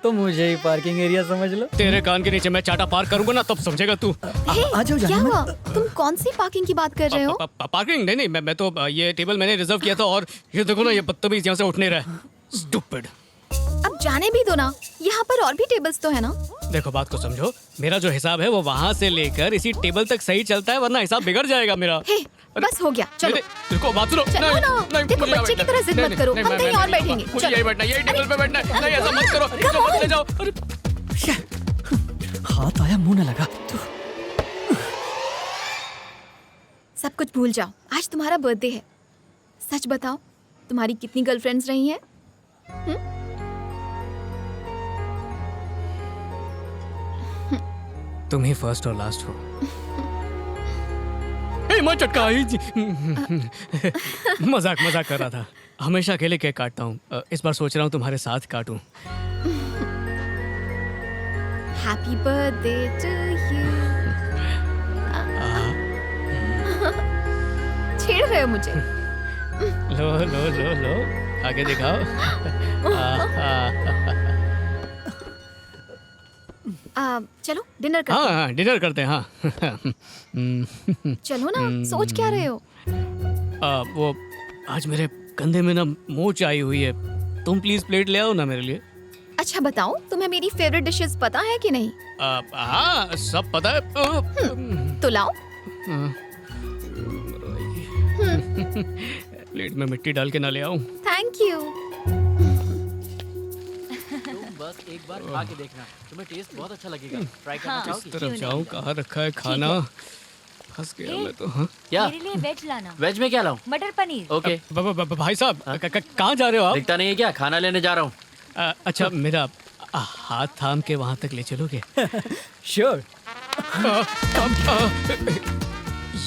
तो मुझे ही पार्किंग एरिया समझ लो। तेरे कान के नीचे मैं चाटा पार्क करूंगा ना, तब समझेगा तू। आ जाओ, क्या हुआ? तुम कौन सी पार्किंग की बात कर रहे हो? पार्किंग नहीं, मैं तो ये टेबल मैंने रिजर्व किया था और ये देखो ना, ये बदतमीज यहाँ से उठ नहीं रहा है। स्टूपिड। अब जाने भी दो ना, यहाँ पर और भी टेबल्स तो है ना। देखो बात को समझो, मेरा जो हिसाब है वो वहाँ से लेकर इसी टेबल तक सही चलता है, वरना हिसाब बिगड़ जाएगा मेरा। हे, बस हो गया, चलो। देखो बात सुनो। चलो ना, देखो बच्चे की तरह जिद मत करो, हम कहीं और बैठेंगे। मुझे यही बैठना, यही टेबल पे बैठना है। नहीं ऐसा मत करो, मत ले जाओ। हाथ आया मुंह न लगा। सब कुछ भूल जाओ, आज तुम्हारा बर्थडे है। सच बताओ, तुम्हारी कितनी गर्लफ्रेंड्स रही हैं? तुम ही फर्स्ट और लास्ट हो। मत चटका। मजाक कर रहा था। हमेशा अकेले केक काटता हूँ, इस बार सोच रहा हूँ तुम्हारे साथ काटूं। Happy birthday to you. छेड़ रहे हो मुझे? लो लो लो लो, आगे दिखाओ। चलो डिनर करते हैं। हाँ, डिनर करते हैं। हाँ। चलो ना, सोच क्या रहे हो? वो आज मेरे कंधे में ना मोच आई हुई है, तुम प्लीज प्लेट ले आओ ना मेरे लिए। अच्छा बताओ, तुम्हें मेरी फेवरेट डिशेस पता है कि नहीं? हाँ, सब पता है। तो लाओ। प्लेट में मिट्टी डाल के ना ले आऊं? Thank you. बस एक बार खा के देखना, तुम्हें टेस्ट बहुत अच्छा लगेगा। ट्राई करना हाँ, चाहोगी? इस तरफ जाऊं, कहाँ रखा है खाना? फंस गया मैं तो। हाँ क्या? मेरे लिए वेज लाना। वेज में क्या लाऊं? मटर पनीर। ओके। भाई साहब, कहाँ जा रहे हो आप? दिखता नहीं है क्या? खाना लेने जा रहा हूँ। अच्छा, मेरा हाथ थाम के वहाँ तक ले चलोगे? श्योर।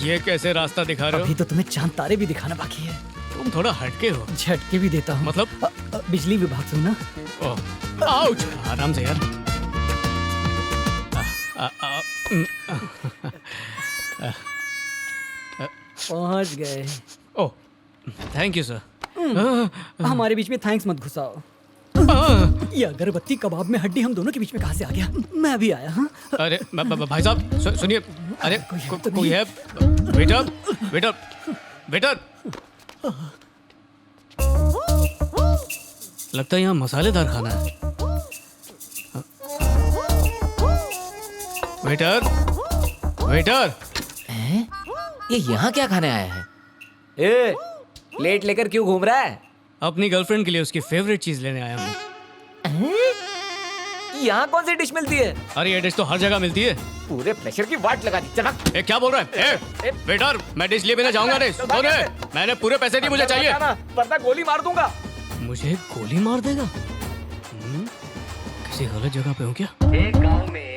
ये कैसे रास्ता दिखा रहे हो? अभी तो तुम्हें चांद तारे भी दिखाना बाकी है। तुम थोड़ा हटके हो। झटके भी देता हूँ। मतलब? बिजली विभाग से ना। आउच! आराम से यार। पहुँच गए। ओह, थैंक यू सर। हमारे बीच में थैंक्स मत घुसाओ। ये अगरबत्ती कबाब में हड्डी हम दोनों के बीच में कहाँ से आ गया? मैं भी आया। हाँ। अरे भाई साहब सुनिए। अरे कोई है? Waiter waiter waiter. लगता है यहाँ मसालेदार खाना है। Waiter waiter. ये यहाँ क्या खाने आया है? ए, प्लेट लेकर क्यों घूम रहा है? अपनी गर्लफ्रेंड के लिए उसकी फेवरेट चीज लेने आया हूँ। यहाँ कौन सी डिश मिलती है? अरे ये डिश तो हर जगह मिलती है। पूरे प्रेशर की वाट लगा दी। चला। क्या बोल रहा है? वेटर, मैं डिश लिए बिना जाऊंगा नहीं। कौन है? मैंने पूरे पैसे दिए, मुझे चाहिए। वरना गोली मार दूंगा। मुझे गोली मार देगा? किसी गलत जगह पे हूँ क्या? एक गांव में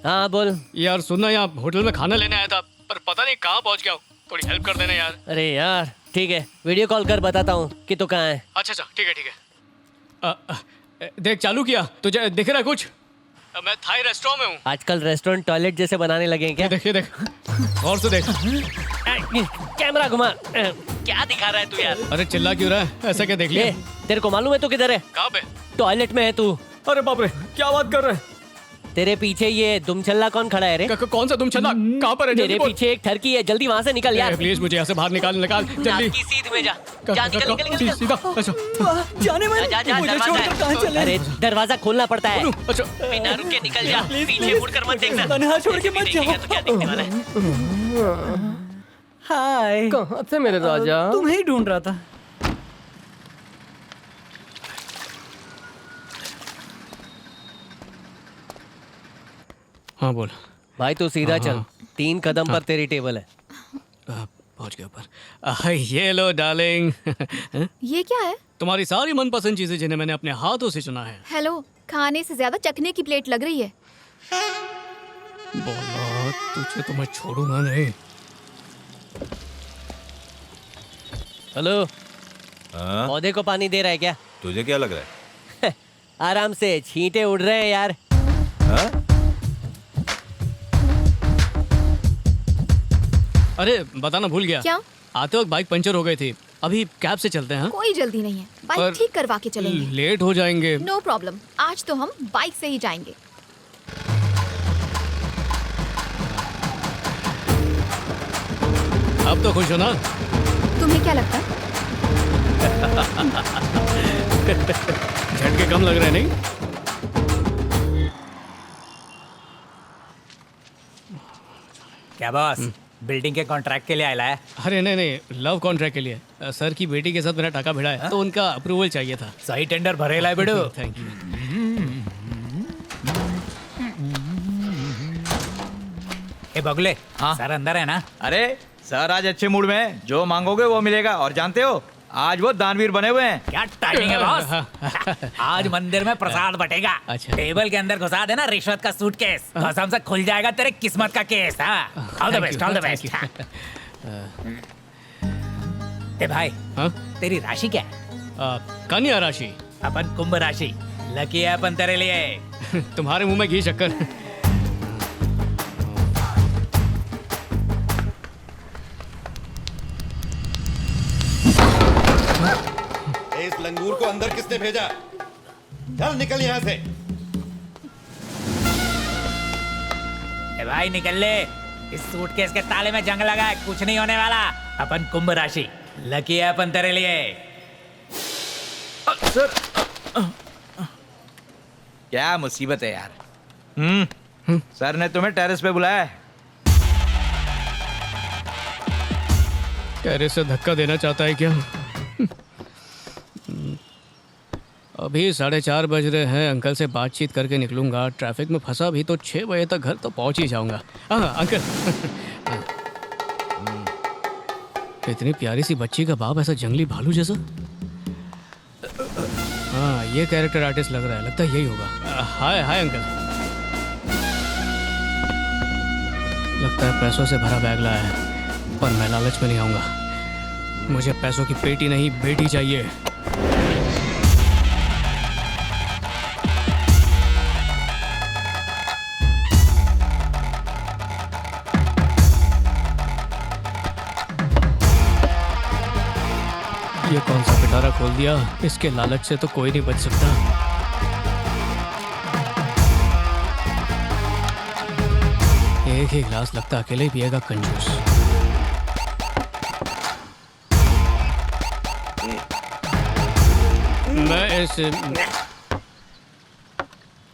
हाँ बोल। यार सुनना, यहाँ होटल में खाना लेने आया था, पर पता नहीं कहाँ पहुँच गया हूँ। थोड़ी हेल्प कर देना यार। अरे यार ठीक है, वीडियो कॉल कर बताता हूँ कि तो कहाँ है। अच्छा ठीक है। देख, चालू किया तुझे दिख रहा है कुछ? मैं थाई रेस्टोरेंट में हूँ। आजकल रेस्टोरेंट टॉयलेट जैसे बनाने लगे हैं क्या? देख और से देख। कैमरा घुमा। क्या दिखा रहा है तू यार? अरे चिल्ला क्यों रहा है? ऐसा क्या देख लिया? तेरे को मालूम है तू किधर है? कहाँ पे? टॉयलेट में है तू। अरे बाप रे, क्या बात कर रहे हैं? तेरे पीछे ये दुमछल्ला कौन खड़ा है रे? कौन सा दुमछल्ला? कहाँ पर है? तेरे पीछे एक ठरकी है, जल्दी वहाँ से निकल यार। प्लीज मुझे यहाँ से बाहर निकाल जल्दी। सीध में जा। जा निकल। सीधा। अच्छा जाने में मुझे छोड़कर कहाँ चले? अरे दरवाजा खोलना पड़ता है। अच्छा बिना रुके निकल जा। पीछे मुड़कर मत देखना। तन्हा छोड़ के मत जाओ। क्या देखने वाला है? हाय। कहाँ से मेरे राजा? तुम्हें ही ढूंढ रहा था। हाँ बोल भाई, तू सीधा चल। 3 कदम पर तेरी टेबल है। पहुंच गया ऊपर। ये लो डार्लिंग। ये क्या है? तुम्हारी सारी मनपसंद चीजें जिन्हें मैंने अपने हाथों से चुना है। हेलो, खाने से ज्यादा चखने की प्लेट लग रही है। बोला तुझे तो मैं छोड़ूंगा नहीं। हेलो, पौधे को पानी दे रहा है क्या? तुझे क्या लग रहा है? आराम से, छींटे उड़ रहे हैं यार। अरे बताना भूल गया। क्या? आते वक्त बाइक पंचर हो गई थी, अभी कैब से चलते हैं। कोई जल्दी नहीं है, बाइक पर ठीक करवा के चलेंगे। लेट हो जाएंगे। नो प्रॉब्लम, आज तो हम बाइक से ही जाएंगे। अब तो खुश हो ना? तुम्हें क्या लगता है? झटके कम लग रहे हैं नहीं? क्या बॉस, बिल्डिंग के कॉन्ट्रैक्ट के लिए आया है? अरे नहीं, लव कॉन्ट्रैक्ट के लिए। सर की बेटी के साथ मेरा टाका भिड़ा है, तो उनका अप्रूवल चाहिए था। सही टेंडर भरेला है बेटू। Thank you. ए बगले, सर अंदर है ना? अरे सर आज अच्छे मूड में है, जो मांगोगे वो मिलेगा। और जानते हो आज वो दानवीर बने हुए हैं। क्या टाइमिंग है बॉस। आज मंदिर में प्रसाद बटेगा। अच्छा। टेबल के अंदर घुसा देना रिश्वत का सूटकेस, कसम से खुल जाएगा तेरे किस्मत का case. All the best, all the best. ए भाई, तेरी राशि क्या है? कन्या राशि। अपन कुंभ राशि। लकी है अपन तेरे लिए। तुम्हारे मुंह में घी शक्कर। इस लंगूर को अंदर किसने भेजा? चल निकल यहाँ से। ए भाई निकल ले, इस सूटकेस के ताले में जंग लगा है, कुछ नहीं होने वाला। अपन कुंभ राशि, लकी है अपन तेरे लिए। सर क्या मुसीबत है यार। सर ने तुम्हें टेरेस पे बुलाया है। टेरेस से धक्का देना चाहता है क्या? अभी 4:30 बज रहे हैं। अंकल से बातचीत करके निकलूंगा। ट्रैफिक में फंसा भी तो 6 बजे तक घर तो पहुंच ही जाऊंगा। हाँ अंकल। इतनी प्यारी सी बच्ची का बाप ऐसा जंगली भालू जैसा। हाँ ये कैरेक्टर आर्टिस्ट लग रहा है, लगता है यही होगा। हाय हाय अंकल। लगता है पैसों से भरा बैग लाया है, पर मैं लालच में नहीं आऊंगा। मुझे पैसों की पेटी नहीं, बेटी चाहिए। ये कौन सा पिटारा खोल दिया? इसके लालच से तो कोई नहीं बच सकता। एक ही गिलास लगता अकेले ही पिएगा कंजूस। मैं इस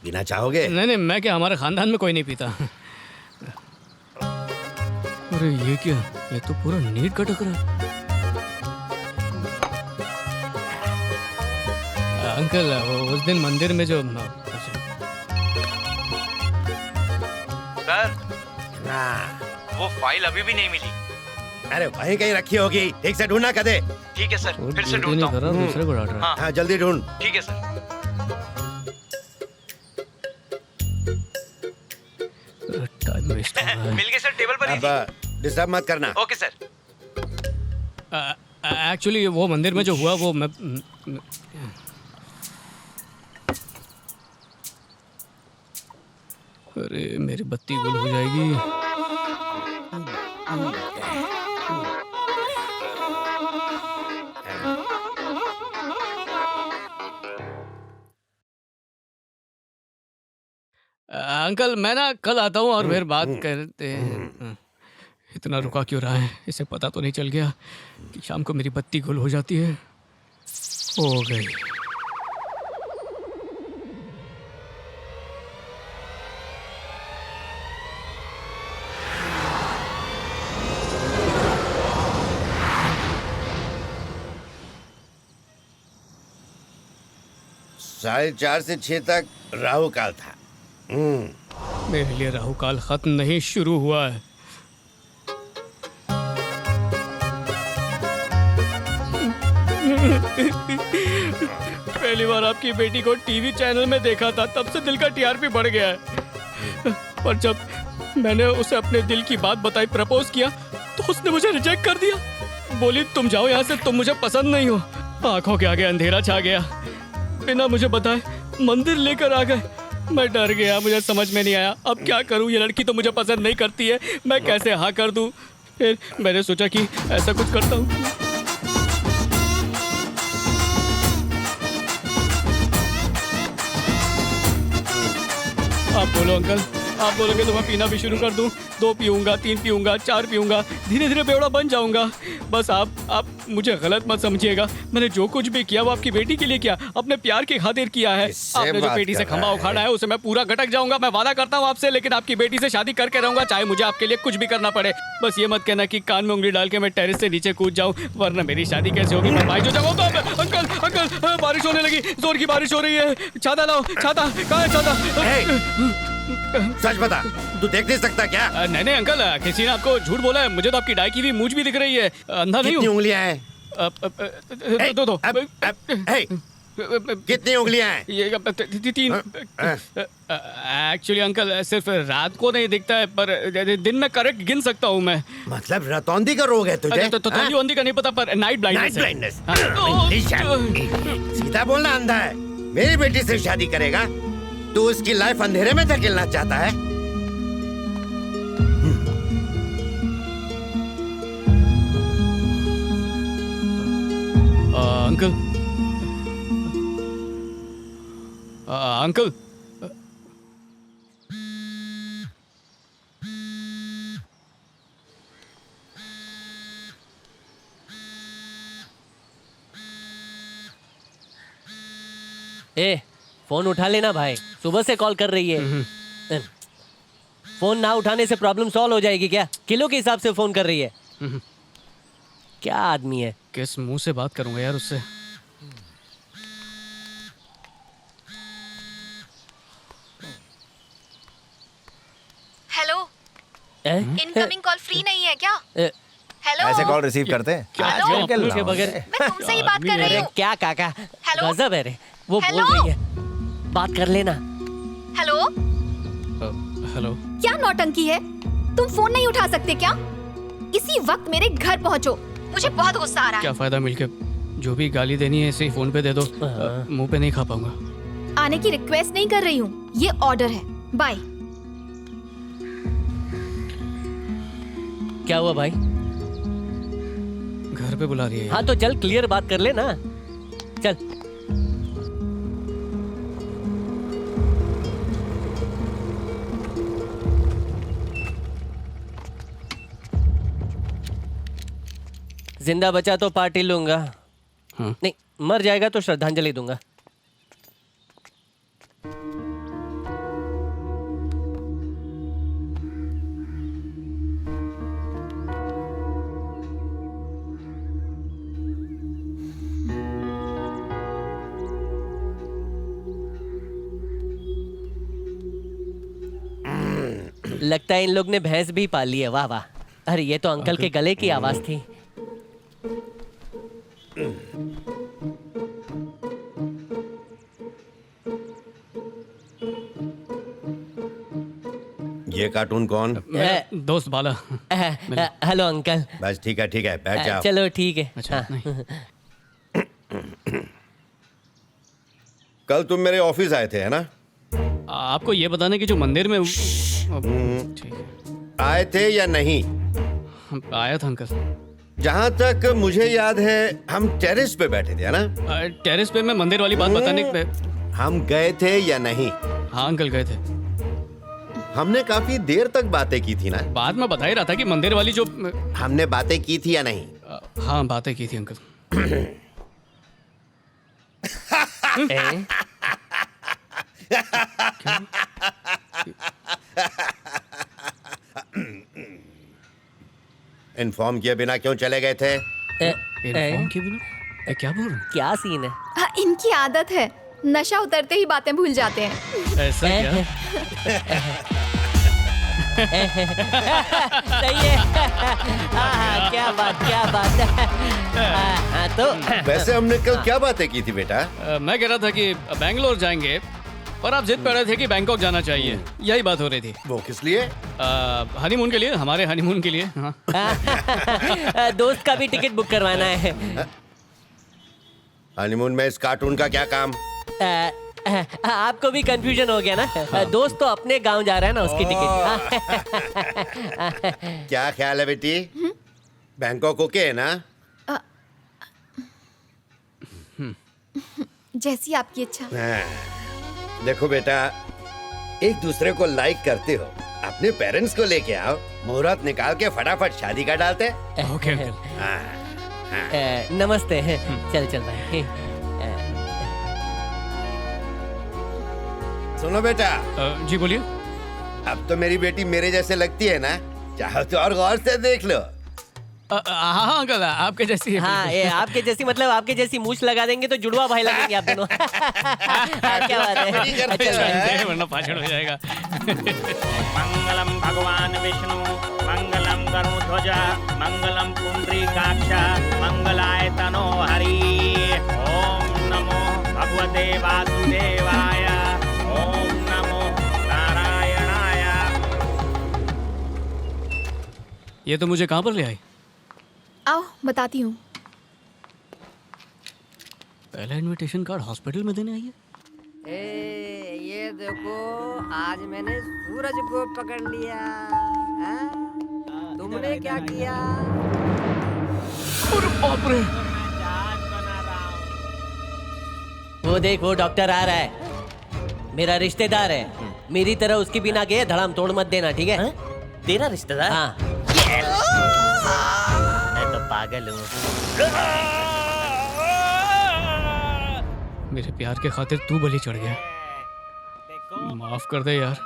पीना चाहोगे? नहीं, मैं क्या, हमारे खानदान में कोई नहीं पीता। अरे ये क्या, ये तो पूरा नीट कटक रहा है। अंकल उस दिन मंदिर में जो सर वो फाइल अभी भी नहीं मिली। अरे वहीं कहीं रखी होगी, ठीक से ढूंढना कदे। ठीक है सर, फिर से ढूंढता हूँ। दूसरे को डाल रहा है। हाँ जल्दी ढूंढ। ठीक है सर। टाइम वेस्ट हो रहा है। मिल गए सर, टेबल पर अब डिस्टर्ब मत करना। Okay sir. एक्चुअली वो मंदिर में जो हुआ वो मैं अरे मेरी बत्ती गुल हो जाएगी। अंकल मैं ना कल आता हूँ और फिर बात करते हैं। इतना रुका क्यों रहा है? इसे पता तो नहीं चल गया कि शाम को मेरी बत्ती गुल हो जाती है? हो गई। साढ़े 4 से 6 तक राहु काल था। मेरे लिए राहु काल खत्म नहीं, शुरू हुआ है। पहली बार आपकी बेटी को टीवी चैनल में देखा था, तब से दिल का टीआरपी बढ़ गया है। पर जब मैंने उसे अपने दिल की बात बताई, प्रपोज किया, तो उसने मुझे रिजेक्ट कर दिया। बोली तुम जाओ यहाँ से, तुम मुझे पसंद नहीं हो। आंखों के आगे अंधेरा छा गया। बिना मुझे बताए मंदिर लेकर आ गए। मैं डर गया, मुझे समझ में नहीं आया अब क्या करूं। ये लड़की तो मुझे पसंद नहीं करती है, मैं कैसे हाँ कर दूं। फिर मैंने सोचा कि ऐसा कुछ करता हूं। आप बोलो अंकल, आप बोलोगे तो मैं पीना भी शुरू कर दूं। 2 पीऊंगा, 3 पीऊंगा, 4 पीऊंगा, धीरे धीरे बेवड़ा बन जाऊंगा। बस आप मुझे गलत मत समझिएगा। मैंने जो कुछ भी किया वो आपकी बेटी के लिए किया, अपने प्यार की खातिर किया है। आपने जो बेटी से खंभा उखाड़ा है उसे मैं पूरा गटक जाऊंगा। मैं वादा करता हूँ आपसे, लेकिन आपकी बेटी से शादी करके रहूंगा, चाहे मुझे आपके लिए कुछ भी करना पड़े। बस ये मत कहना कि कान में उंगली डाल के मैं टेरेस से नीचे कूद जाऊँ, वरना मेरी शादी कैसे होगी। मैं बाइक जो जाऊंगा तो अंकल अंकल बारिश होने लगी, जोर की बारिश हो रही है। छाता लाओ, छाता कहाँ है छाता? सच बता, तू देख नहीं सकता क्या? नहीं अंकल, किसी ने आपको झूठ बोला है। मुझे तो आपकी डाई की भी मूंछ भी दिख रही है, अंधा नहीं हूँ। कितनी उंगलियां हैं? दो। कितनी उंगलियां हैं? ये 3। एक्चुअली अंकल सिर्फ रात को नहीं दिखता है, पर दिन में करेक्ट गिन सकता हूँ मैं। मतलब रतौंधी का रोग है तुझे? तौंधी का नहीं पता, पर नाइट ब्लाइंडनेस। सीधा बोलना, अंधा है। मेरी बेटी से शादी करेगा? तू उसकी लाइफ अंधेरे में धकेलना चाहता है? अंकल अंकल ए, फोन उठा लेना भाई, सुबह से कॉल कर रही है। फोन ना उठाने से प्रॉब्लम सॉल्व हो जाएगी क्या? किलो के हिसाब से फोन कर रही है। क्या आदमी है? किस मुंह से बात करूंगा यार उससे? हेलो, इनकमिंग कॉल फ्री नहीं है क्या? हेलो, ऐसे कॉल रिसीव करते हैं? मैं तुमसे ही बात कर रही हूँ। क्या काका, हेलो? गजब है रे। वो बोल रही है, बात कर लेना। हेलो हेलो, क्या नौटंकी है? तुम फोन नहीं उठा सकते क्या? इसी वक्त मेरे घर पहुंचो, मुझे बहुत गुस्सा आ रहा है। क्या फायदा मिलके? जो भी गाली देनी है इसे ही फोन पे दे दो, मुंह पे नहीं खा पाऊंगा। आने की रिक्वेस्ट नहीं कर रही हूँ, ये ऑर्डर है। बाय। क्या हुआ भाई? घर पे बुला रही है। हाँ तो चल क्लियर बात कर ले ना, चल। जिंदा बचा तो पार्टी लूंगा, नहीं मर जाएगा तो श्रद्धांजलि दूंगा। लगता है इन लोग ने भैंस भी पाली है। वाह वाह। अरे ये तो अंकल के गले की आवाज थी। ये कार्टून कौन? दोस्त बाला। Hello uncle. बस ठीक है, बैठ जाओ। चलो ठीक है। अच्छा, कल तुम मेरे ऑफिस आए थे, है ना? आपको ये बताने की जो मंदिर में आए थे या नहीं? आया था अंकल। जहाँ तक मुझे याद है हम टेरेस पे बैठे थे, है ना? टेरेस पे मैं मंदिर वाली बात बताने पे। हम गए थे या नहीं? हाँ अंकल गए थे। हमने काफी देर तक बातें की थी ना? बाद में बता ही रहा था कि मंदिर वाली जो हमने बातें की थी या नहीं? हाँ बातें की थी अंकल। इन्फॉर्म किए बिना क्यों चले गए थे? इन्फॉर्म किए बिना? क्या बोल रहे? क्या सीन है? इनकी आदत है, नशा उतरते ही बातें भूल जाते हैं। ऐसा क्या? सही है। क्या बात तो वैसे हमने कल क्या बातें की थी बेटा? मैं कह रहा था कि बैंगलोर जाएंगे, पर आप जिद कर रहे थे कि बैंकॉक जाना चाहिए। यही बात हो रही थी। वो किस लिए? हनीमून के लिए, हमारे हनीमून के लिए। हाँ। दोस्त का भी टिकट बुक करवाना है। हनीमून में इस कार्टून का क्या काम? आपको भी कंफ्यूजन हो गया ना? दोस्त तो अपने गांव जा रहा है ना, उसकी टिकट। क्या ख्याल है बेटी? बैंकॉक ओके है ना? जैसी आपकी इच्छा। देखो बेटा, एक दूसरे को लाइक करते हो, अपने पेरेंट्स को लेके आओ, मुहूर्त निकाल के फटाफट शादी कर डालते। ओके। नमस्ते। चल चल भाई। सुनो बेटा। जी बोलिए। अब तो मेरी बेटी मेरे जैसे लगती है ना? चाहो तो और गौर से देख लो। हाँ अंकल, आपके जैसी। हाँ, ये आपके जैसी मतलब आपके जैसी मूछ लगा देंगे तो जुड़वा भाई लगेंगे आप दोनों। क्या बात है? अच्छा, वरना पाछड़ हो जाएगा। मंगलम भगवान विष्णु, मंगलम गरुड़ध्वज, मंगलम पुंडरीकाक्ष, मंगलाय तनो हरि। ओम नमो भगवते वासुदेवाय, ओम नमो नारायणाय। ये तो मुझे कहाँ पर ले आई? आओ बताती हूँ। पहला इनविटेशन कार्ड हॉस्पिटल में देने आई है। ये देखो, आज मैंने सूरज को पकड़ लिया। तुमने क्या किया? अरे बाप रे! वो देख, वो डॉक्टर आ रहा है। मेरा रिश्तेदार है। मेरी तरह उसकी बिना के धड़ाम तोड़ मत देना, ठीक है? तेरा रिश्तेदार? हाँ। मैं तो पागल हूँ। मेरे प्यार के खातिर तू बलि चढ़ गया। माफ कर दे यार।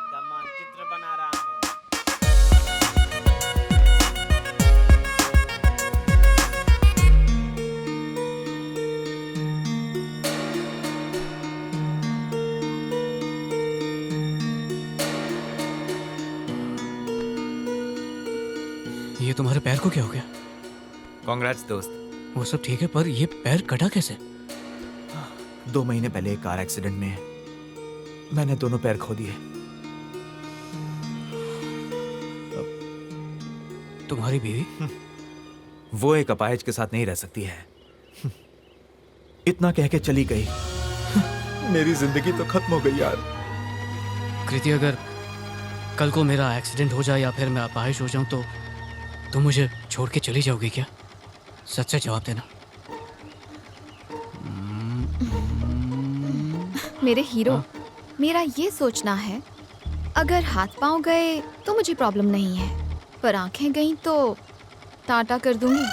ये तुम्हारे पैर को क्या हो गया? कांग्रेट्स दोस्त। वो सब ठीक है, पर ये पैर कटा कैसे? 2 महीने पहले एक कार एक्सीडेंट में मैंने दोनों पैर खो दिए। तुम्हारी बीवी? वो एक अपाहिज के साथ नहीं रह सकती है। इतना कह के चली गई। मेरी जिंदगी तो खत्म हो गई यार। कृति, अगर कल को मेरा एक्सीडेंट हो जाए या फिर मैं अपाहिज हो जाऊं तो तुम मुझे छोड़ के चली जाओगी क्या? सच से जवाब देना। मेरे हीरो, मेरा ये सोचना है, अगर हाथ पांव गए तो मुझे प्रॉब्लम नहीं है, पर आंखें गईं तो टाटा कर दूंगी।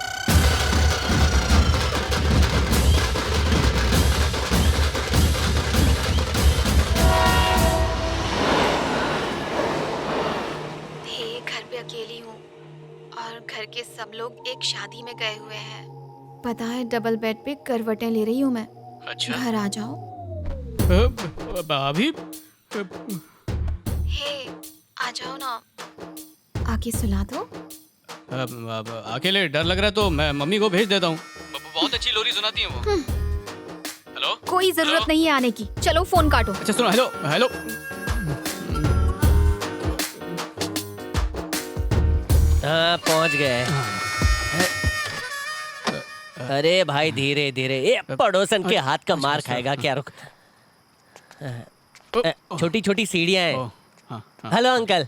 घर पे अकेली हूँ और घर के सब लोग एक शादी में गए हुए हैं। पता है, डबल बेड पे करवटें ले रही हूँ मैं। अच्छा। घर आ जाओ। अभी? हे, आ जाओ ना, आके सुला दो। अकेले डर लग रहा है तो मैं मम्मी को भेज देता हूँ। बहुत अच्छी लोरी सुनाती है वो। हेलो? कोई जरूरत नहीं है आने की, चलो फोन काटो। अच्छा सुनो, हेलो हेलो। हाँ, पहुंच गए। अरे भाई, धीरे धीरे। ये पड़ोसन के हाथ का मार खाएगा क्या? रुक। छोटी छोटी सीढ़ियां हैं। Hello uncle.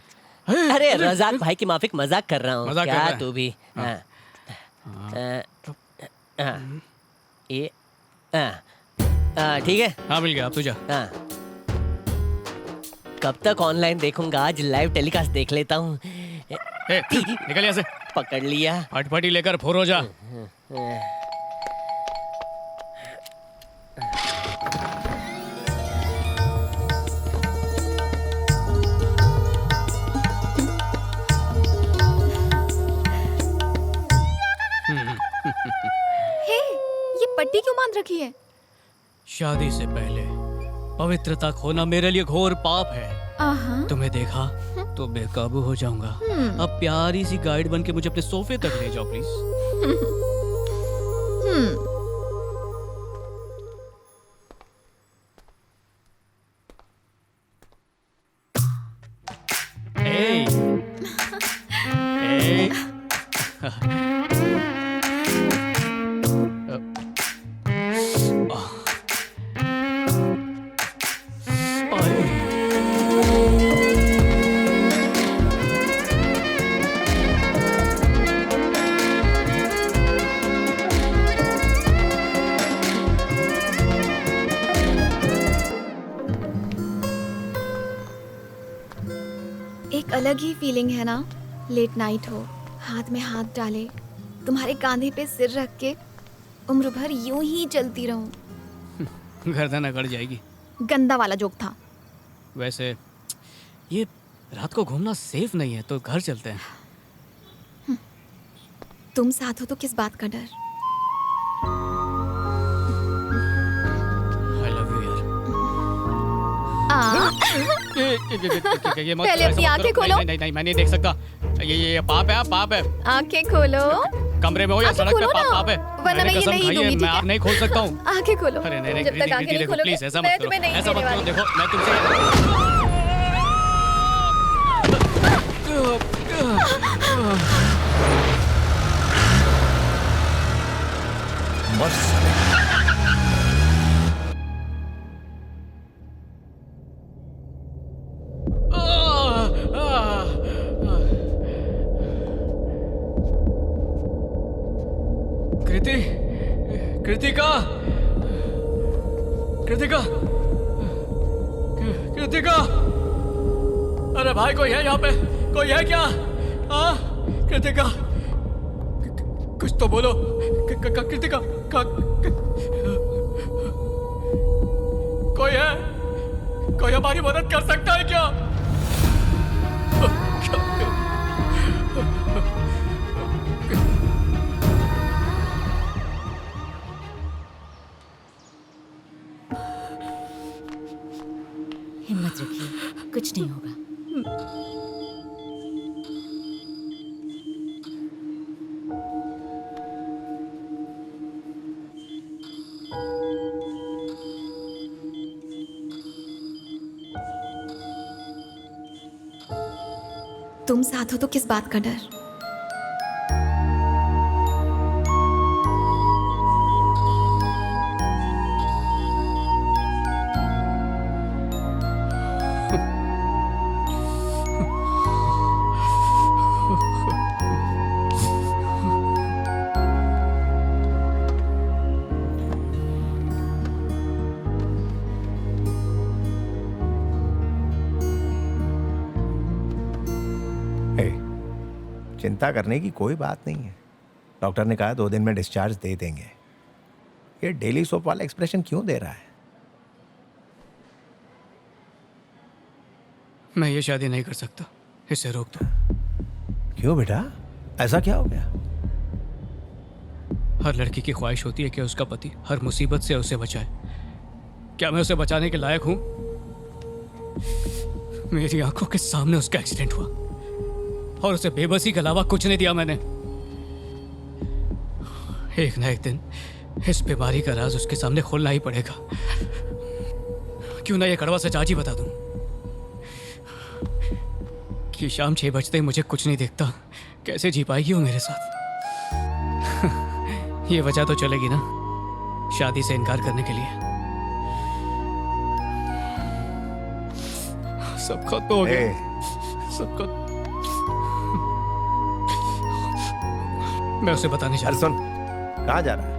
अरे रजाक भाई की माफिक, मजाक कर रहा हूँ। क्या तू भी? ये ठीक है। हाँ मिल गया, अब तू जा। कब तक ऑनलाइन देखूंगा? आज लाइव टेलीकास्ट देख लेता हूँ। निकल यहाँ से। पकड़ लिया। फटफटी लेकर फोर हो जा। ये पट्टी क्यों बांध रखी है? शादी से पहले पवित्रता खोना मेरे लिए घोर पाप है। तुम्हें देखा तो बेकाबू हो जाऊंगा। अब प्यारी सी गाइड बन के मुझे अपने सोफे तक ले जाओ प्लीज। Hey. Hey. एक अलग ही फीलिंग है ना, लेट नाइट हो, हाथ में हाथ डाले, तुम्हारे कांधे पे सिर रख के उम्र भर यूं ही चलती रहूं। गर्दन अकड़ जाएगी। गंदा वाला जोक था। वैसे ये रात को घूमना सेफ नहीं है, तो घर चलते हैं। तुम साथ हो तो किस बात का डर। I love you यार। ये मत पहले अपनी आंखें खोलो। नहीं, मैं नहीं देख सकता। ये पाप है, पाप है। आंखें खोलो। कमरे में हो या सड़क पे, पाप है। वरना मैं ये नहीं दूंगी, ठीक मैं है? आँख नहीं खोल सकता हूँ। आंखें खोलो। अरे नहीं, जब तक आंखें नहीं खोलोगे, प्लीज ऐसा मैं मत करो, तुम्हें नहीं ऐसा देने मत करो। वाली। देखो मैं तुमसे कृतिका, अरे भाई कोई है यहाँ पे? कोई है क्या? हाँ कृतिका, कुछ तो बोलो। कृतिका, कोई है? कोई हमारी मदद कर सकता है क्या? हिम्मत रखिए, कुछ नहीं होगा। तुम साथ हो तो किस बात का डर। चिंता करने की कोई बात नहीं है। डॉक्टर ने कहा 2 दिन में डिस्चार्ज दे देंगे। ये डेली सोप वाला एक्सप्रेशन क्यों दे रहा है? मैं ये शादी नहीं कर सकता, इसे रोक दो। क्यों बेटा, ऐसा क्या हो गया? हर लड़की की ख्वाहिश होती है कि उसका पति हर मुसीबत से उसे बचाए। क्या मैं उसे बचाने के लायक हूं? मेरी आंखों के सामने उसका एक्सीडेंट हुआ और उसे बेबसी के अलावा कुछ नहीं दिया मैंने। एक ना एक दिन इस बीमारी का राज उसके सामने खोलना ही पड़ेगा। क्यों ना ये कड़वा सच आज ही बता दूं कि शाम 6 बजते ही मुझे कुछ नहीं दिखता। कैसे जी पाएगी वो मेरे साथ? ये वजह तो चलेगी ना शादी से इनकार करने के लिए। सब खत्म हो गया, सब खत्म। मैं उसे बताने जा रहा हूं। सुन, कहाँ जा रहा है?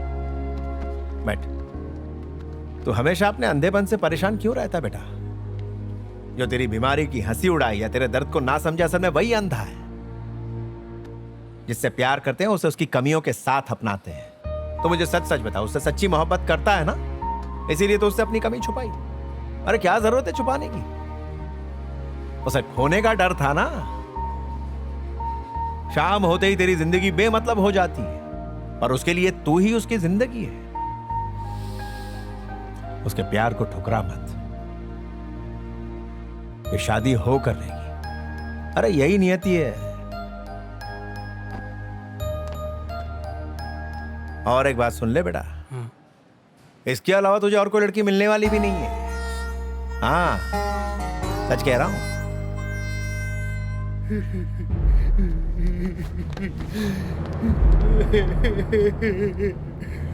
बैठ। तू हमेशा अपने अंधेपन से परेशान क्यों रहता बेटा? जो तेरी बीमारी की हंसी उड़ाई या तेरे दर्द को ना समझा, असल में वही अंधा है। जिससे प्यार करते हैं उसे उसकी कमियों के साथ अपनाते हैं। तो मुझे सच सच बता, उससे सच्ची मोहब्बत करता है ना? इसीलिए तो उससे अपनी कमी छुपाई। अरे क्या जरूरत है छुपाने की? उसे खोने का डर था ना। शाम होते ही तेरी जिंदगी बेमतलब हो जाती है, और उसके लिए तू ही उसकी जिंदगी है। उसके प्यार को ठुकरा मत। ये शादी होकर रहेगी। अरे यही नियति है। और एक बात सुन ले बेटा, इसके अलावा तुझे और कोई लड़की मिलने वाली भी नहीं है। हाँ, सच कह रहा हूं।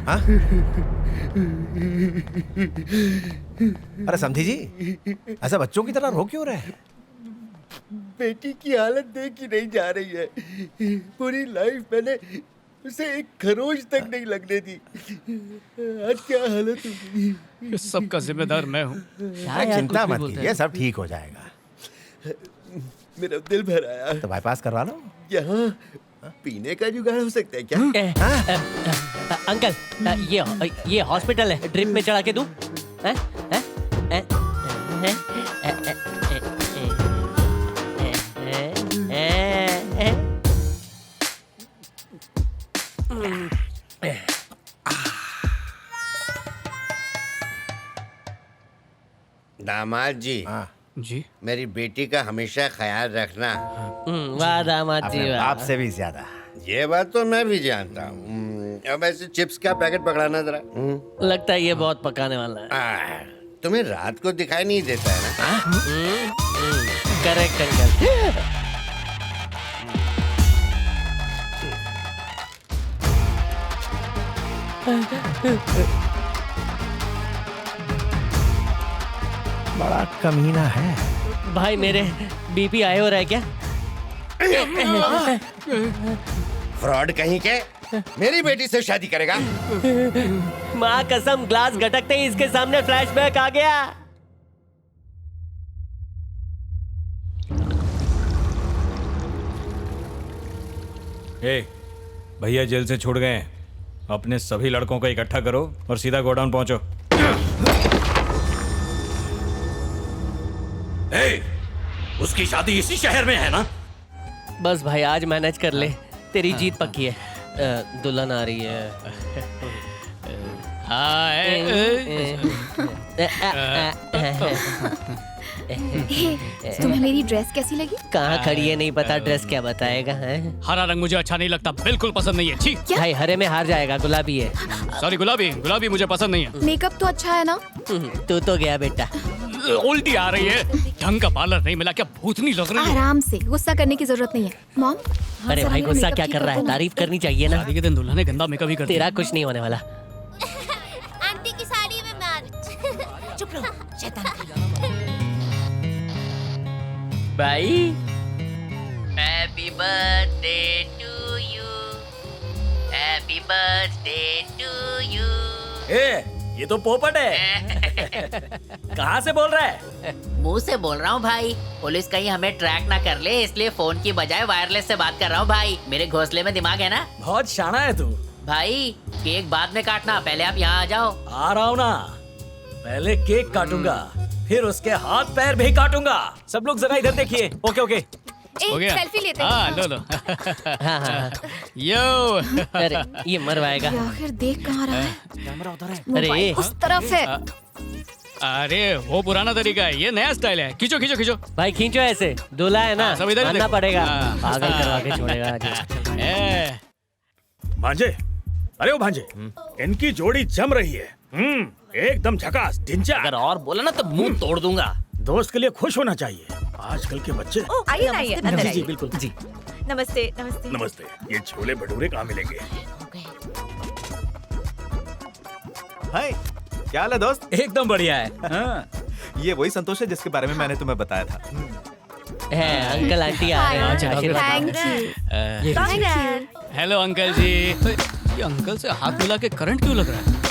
हाँ? अरे समझी जी, ऐसा बच्चों की तरह रो क्यों रहे हैं? बेटी की हालत देखी नहीं जा रही है। पूरी लाइफ मैंने उसे एक खरोच तक नहीं लगने दी। आज क्या हालत हुई। इस सब का जिम्मेदार मैं हूँ। चिंता मत कीजिए, सब ठीक हो जाएगा। मेरा दिल भर आया। तो बाईपास करवा लो। यहाँ पीने का जुगाड़ हो सकता है क्या? अंकल, ये हॉस्पिटल है, ड्रिप में चढ़ा के दूं? दामाद जी। जी, मेरी बेटी का हमेशा ख्याल रखना। वाह दामाद जी, वाह। आपसे भी ज्यादा। ये बात तो मैं भी जानता हूँ। अब ऐसे चिप्स का पैकेट पकड़ाना जरा। लगता है ये बहुत पकाने वाला है। तुम्हें रात को दिखाई नहीं देता है ना? Correct uncle. बड़ा कमीना है भाई। मेरे बीपी हाई हो रहा है क्या? फ्रॉड कहीं के। मेरी बेटी से शादी करेगा? माँ कसम, ग्लास गटकते ही इसके सामने फ्लैशबैक आ गया। भैया जेल से छूट गए हैं। अपने सभी लड़कों को इकट्ठा करो और सीधा गोडाउन पहुंचो। उसकी शादी इसी शहर में है ना? बस भाई आज मैनेज कर ले, तेरी जीत पक्की है। दुल्हन आ रही है। तुम्हें मेरी ड्रेस कैसी लगी? कहाँ खड़ी है नहीं पता, ड्रेस क्या बताएगा है? हरा रंग मुझे अच्छा नहीं लगता, बिल्कुल पसंद नहीं है। ठीक भाई हरे में हार जाएगा, गुलाबी है। सॉरी, गुलाबी मुझे पसंद नहीं है। मेकअप तो अच्छा है ना? तू तो गया बेटा। उल्टी आ रही है। ढंग का पार्लर नहीं मिला क्या? भूतनी लग रही है। आराम से, गुस्सा करने की जरूरत नहीं है। मॉम, अरे भाई गुस्सा क्या कर रहा है? तारीफ करनी चाहिए ना। शादी के दिन दुल्हन ने गंदा मेकअप ही कर तेरा कुछ नहीं होने वाला। आंटी की साड़ी में मार। चुप रहो, शैतान। भाई happy birthday to you, happy birthday to you. ये तो पोपट है। कहाँ से बोल रहा है? मुंह से बोल रहा हूँ भाई। पुलिस कहीं हमें ट्रैक ना कर ले, इसलिए फोन की बजाय वायरलेस से बात कर रहा हूँ भाई। मेरे घोंसले में दिमाग है ना? बहुत शाना है तू भाई। केक बाद में काटना, पहले आप यहाँ आ जाओ। आ रहा हूँ ना। पहले केक काटूंगा, फिर उसके हाथ पैर भी काटूंगा। सब लोग जरा इधर देखिए। ओके ओके, हो गया? सेल्फी लेते हैं। हाँ, लो लो। यो। अरे ये मरवाएगा। आखिर देख कहाँ रहा है? कैमरा उधर है। अरे उस तरफ है। अरे वो पुराना तरीका है, ये नया स्टाइल है। खींचो खींचो खींचो भाई, खींचो ऐसे। दूल्हा है ना, सब इधर ही मानना देखो। पड़ेगा। हाँ। पागल करवा के छोड़ेगा। भांजे, अरे वो भांजे, इनकी जोड़ी जम रही है। एकदम झकास ढिंचा। अगर और बोला ना तो मुंह तोड़ दूंगा। दोस्त के लिए खुश होना चाहिए। आजकल के बच्चे। आइए ना, आइए अंदर जी आइए। बिल्कुल जी। नमस्ते नमस्ते। नमस्ते। ये छोले भटूरे कहाँ मिलेंगे? हाय, क्या हाल है दोस्त? एकदम बढ़िया है। हाँ। ये वही संतोष है जिसके बारे में मैंने तुम्हें बताया था। है अंकल आंटी आ रहे हैं। Thank you. हेलो अंकल जी। ये अंकल से हाथ मिला के करंट क्यों लग रहा है?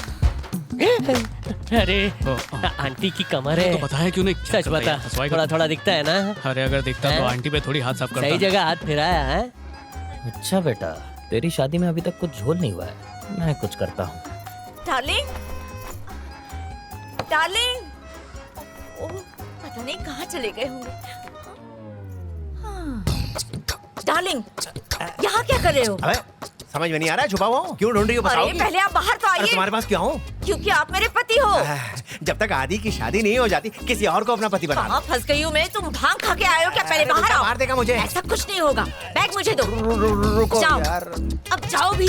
अरे आंटी की कमर है। तो बताया क्यों नहीं? सच बता, थोड़ा थोड़ा दिखता है ना? अरे अगर दिखता तो आंटी पे थोड़ी हाथ साफ करता। सही जगह हाथ फिराया है। अच्छा बेटा, तेरी शादी में अभी तक कुछ झोल नहीं हुआ है। मैं कुछ करता हूँ। Darling, darling. ओह, पता नहीं कहाँ चले गए होंगे। हाँ। डार्लिंग, यहाँ क्या कर रहे हो? अबे समझ में नहीं आ रहा है, छुपा हुआ हूँ। क्यों ढूंढ रही हो? बताओ। अरे पहले आप बाहर तो आइए। तुम्हारे पास क्यों आऊं? क्योंकि आप मेरे पति हो। जब तक आदि की शादी नहीं हो जाती किसी और को अपना पति बना कहाँ फंस गई हूँ मैं? तुम भांग खा के आए हो क्या? पहले बाहर आओ। मार देगा मुझे। ऐसा कुछ नहीं होगा। बैग मुझे दो। रुको जाओ। यार। अब जाओ भी।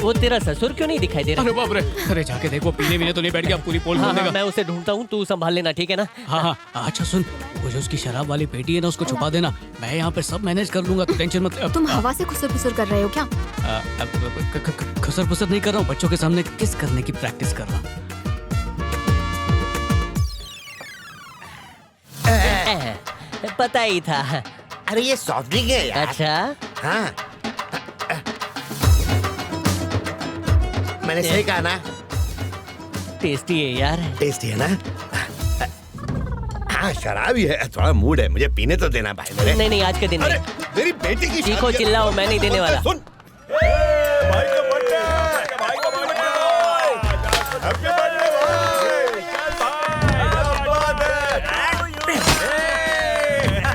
वो तेरा ससुर क्यों नहीं दिखाई दे रहा? अरे बाप रे, अरे जाके देखो, पीने वीने तो नहीं बैठ गया, पूरी पोल हाँ, खोल देगा। मैं उसे ढूंढता हूँ, तू संभाल लेना, ठीक है ना? हाँ हाँ, अच्छा सुन, वो जो उसकी शराब वाली पेटी है ना, उसको छुपा देना। मैं यहाँ पे सब मैनेज कर लूंगा, तू टेंशन मत। तुम हवा से खुसर पुसर कर रहे हो क्या? खसर पुसर नहीं कर रहा हूँ, बच्चों के सामने किस करने की प्रैक्टिस कर रहा हूँ। पता ही था। अरे ये सॉफ्ट ड्रिंक है यार। अच्छा हाँ, मैंने सही कहा ना? टेस्टी है यार। टेस्टी है ना? हाँ शराब ही है, थोड़ा मूड है, मुझे पीने तो देना भाई मेरे। नहीं आज के दिन नहीं। मेरी बेटी की चीखो शादी है। चिल्लाओ, मैं नहीं देने वाला। सुन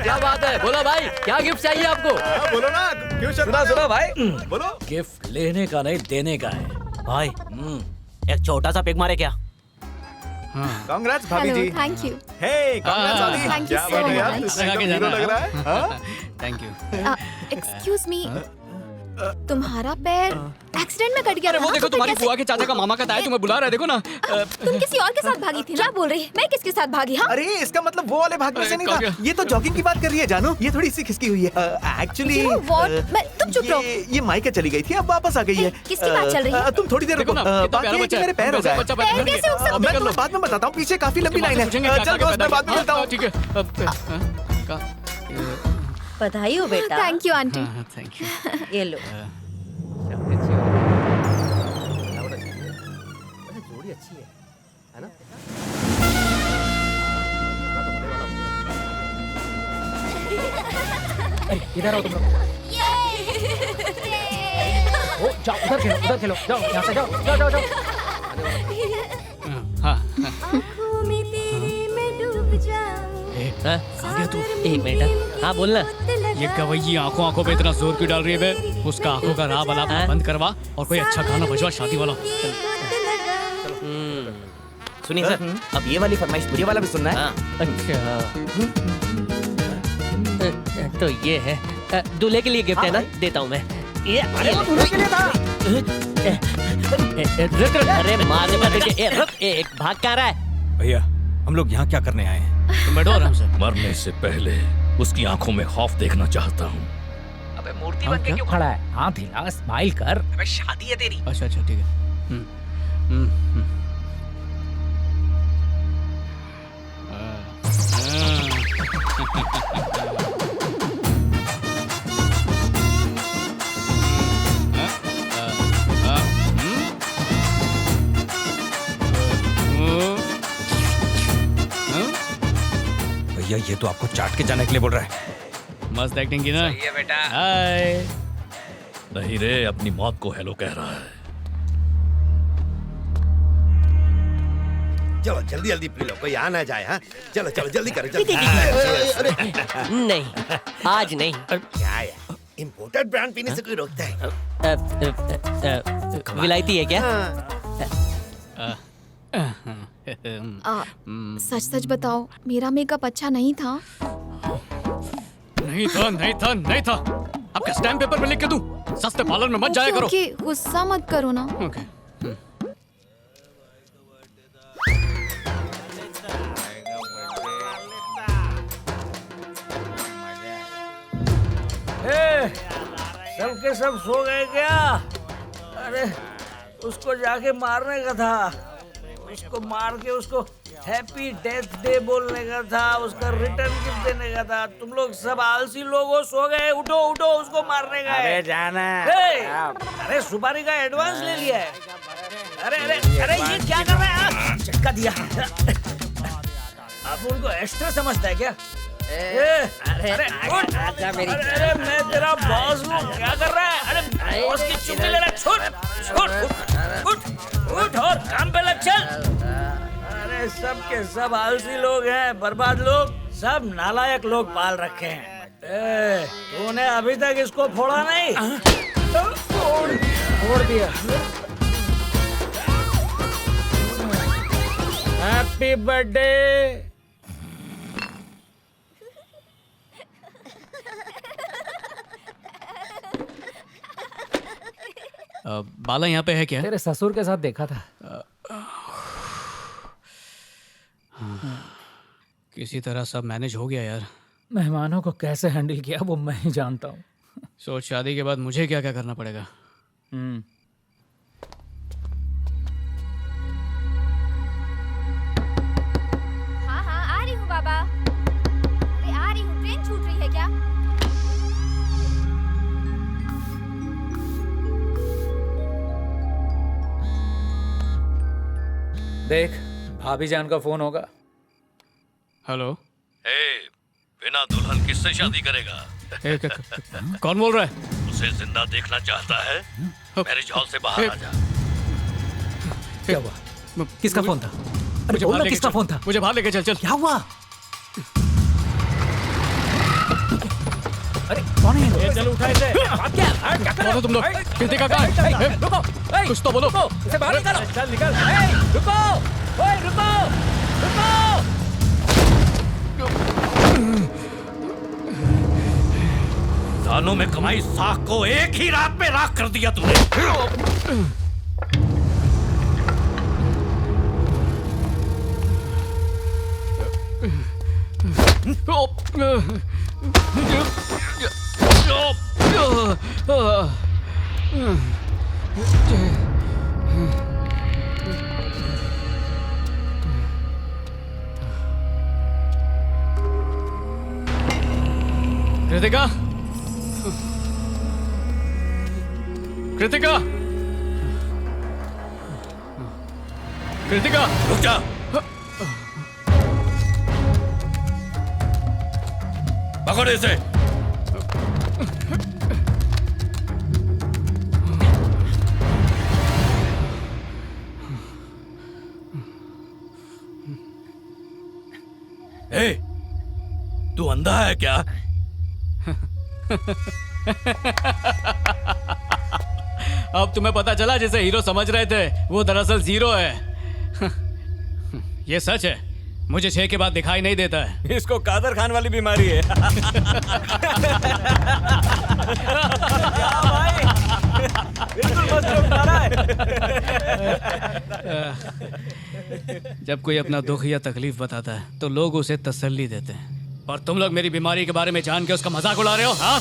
क्या बात है? बोलो भाई, क्या गिफ्ट चाहिए आपको? बोलो ना, क्यों सुना भाई, बोलो। गिफ्ट लेने का नहीं, देने का है भाई। एक छोटा सा पिक मारे क्या? कांग्रेस भाभी जी। Thank you. हे कांग्रेस भाभी। Thank you क्या so बात है यार, much. तुम एकदम हीरो लग रहा है। हाँ? Thank you. एक्सक्यूज मी, तुम्हारा पैर एक्सीडेंट में कट गया अरे था वो ना? देखो, तो तुम्हारी कैसे- बुआ के चाचा का मामा का ताया तुम्हें बुला रहा है, देखो ना। तुम किसी और के साथ भागी थी? क्या बोल रही है? मैं किसके साथ भागी? हाँ, अरे इसका मतलब वो वाले भाग में से नहीं कहाँ था, ये तो जॉगिंग की बात कर रही है जानू, ये थोड़ी सी खिसकी हुई है एक्चुअली। तुम चुप रहो। ये मायके चली गई थी, अब वापस आ गई है। किसकी बात चल रही है? तुम थोड़ी देर रुको, देखो ना, कितना बात प्यारा ये है कि बच्चा है। मेरे पैर हो बच्चा गए। पैदा कैसे उग सकता? मैं तुम्हें बाद में बताता हूँ, पीछे काफी लंबी लाइन है। चल दोस्त, मैं बाद में मिलता हूँ। ठीक है। बधाई हो बेटा। Thank you aunty. Thank you. ये लो। जोड़ी अच्छी है ना? इधर आओ तुम लोग। ओ जाओ, उधर खेलो, जाओ यहाँ से जाओ, जाओ जाओ जाओ। हाँ हाँ? कहाँ गया तू? एक मिनट। हाँ बोलना। ये गवैया आंखों पे इतना जोर क्यों डाल रही है बे? उसका आंखों का राह बना बंद करवा और कोई अच्छा गाना बजवा शादी वाला। सुनिए सर, अब ये वाली फरमाइश पूरी वाला भी सुनना है। अच्छा तो ये है दूल्हे के लिए गिफ्ट है ना? देता हूँ मैं। ये दूल्हे के लिए था। रुक रुक, अरे मारने मत दीजिए। रुक, एक भाग कहाँ रहा है? भैया हम लोग यहाँ क्या करने आए हैं? तुम बैठो आराम से। मरने से पहले उसकी आंखों में खौफ देखना चाहता हूँ। अबे मूर्ति बन के क्यों खड़ा है? हाथ हिला, स्माइल कर। अबे शादी है तेरी। अच्छा ठीक है। भैया ये तो आपको चाट के जाने के लिए बोल रहा है। मस्त एक्टिंग की ना? सही है बेटा। हाय। नहीं रे, अपनी मौत को हेलो कह रहा है। चलो जल्दी जल्दी पी लो, कोई आ ना जाए। हाँ चलो चलो जल्दी करो जल्दी। नहीं आज नहीं। क्या यार, इम्पोर्टेड ब्रांड पीने से कोई रोकता है? विलायती है क्या? सच सच बताओ, मेरा मेकअप अच्छा नहीं था। नहीं था। आपका स्टैम्प पेपर में लिख के दूं? सस्ते पार्लर में मत जाया करो। ओके, गुस्सा मत करो ना। ओके। सबके सब सो गए क्या? अरे उसको जाके मारने का था, उसको मार के उसको हैप्पी डेथ डे बोलने का था, उसका रिटर्न गिफ्ट देने का था। तुम लोग सब आलसी लोग हो, सो गए। उठो उठो, उसको मारने का है। अबे जाना। अरे सुपारी का एडवांस ले लिया है। अरे अरे अरे ये क्या कर रहा है? झटका दिया। आप उनको एक्स्ट्रा समझता है क्या? अरे अरे मैं तेरा बॉस हूँ, क्या कर रहा है? अरे बॉस की चुप्पी ले रहा है। छोड़, उठ और काम पे लग, चल। अरे सब के सब आलसी लोग हैं, बर्बाद लोग, सब नालायक लोग पाल रखे हैं। तूने अभी तक इसको फोड़ा नहीं? फोड़ दिया। Happy birthday. बाला यहाँ पे है क्या? तेरे ससुर के साथ देखा था। किसी तरह सब मैनेज हो गया यार। मेहमानों को कैसे हैंडल किया वो मैं ही जानता हूँ। सोच, शादी के बाद मुझे क्या क्या करना पड़ेगा। हाँ हाँ आ रही हूँ बाबा। अरे आ रही हूँ, ट्रेन छूट रही है क्या? देख भाभी जान का फोन होगा। हेलो। बिना दुल्हन किससे शादी करेगा? कौन बोल रहा है? उसे जिंदा देखना चाहता है? मैरिज हॉल से बाहर आ जा। क्या हुआ? किसका फोन था? अरे बोल ना किसका फोन था? मुझे बाहर लेके चल। क्या हुआ? अरे कौन है? चल उठा इसे। क्या कर रहे हो तुम लोग? कृतिका कहाँ है? रुको, कुछ तो बोलो। इसे बाहर निकालो। चल निकल। रुको, ओए रुको, रुको। सालों में कमाई साख को एक ही रात में राख कर दिया तूने। कृतिका, कृतिका, कृतिका, रुक जा। पकड़ इसे। ए, तू अंधा है क्या? अब तुम्हें पता चला, जिसे हीरो समझ रहे थे वो दरअसल जीरो है। ये सच है, मुझे 6 के बाद दिखाई नहीं देता है। इसको कादर खान वाली बीमारी है। जब कोई अपना दुख या तकलीफ बताता है तो लोग उसे तसल्ली देते हैं, और तुम लोग मेरी बीमारी के बारे में जान के उसका मजाक उड़ा रहे हो। हाँ,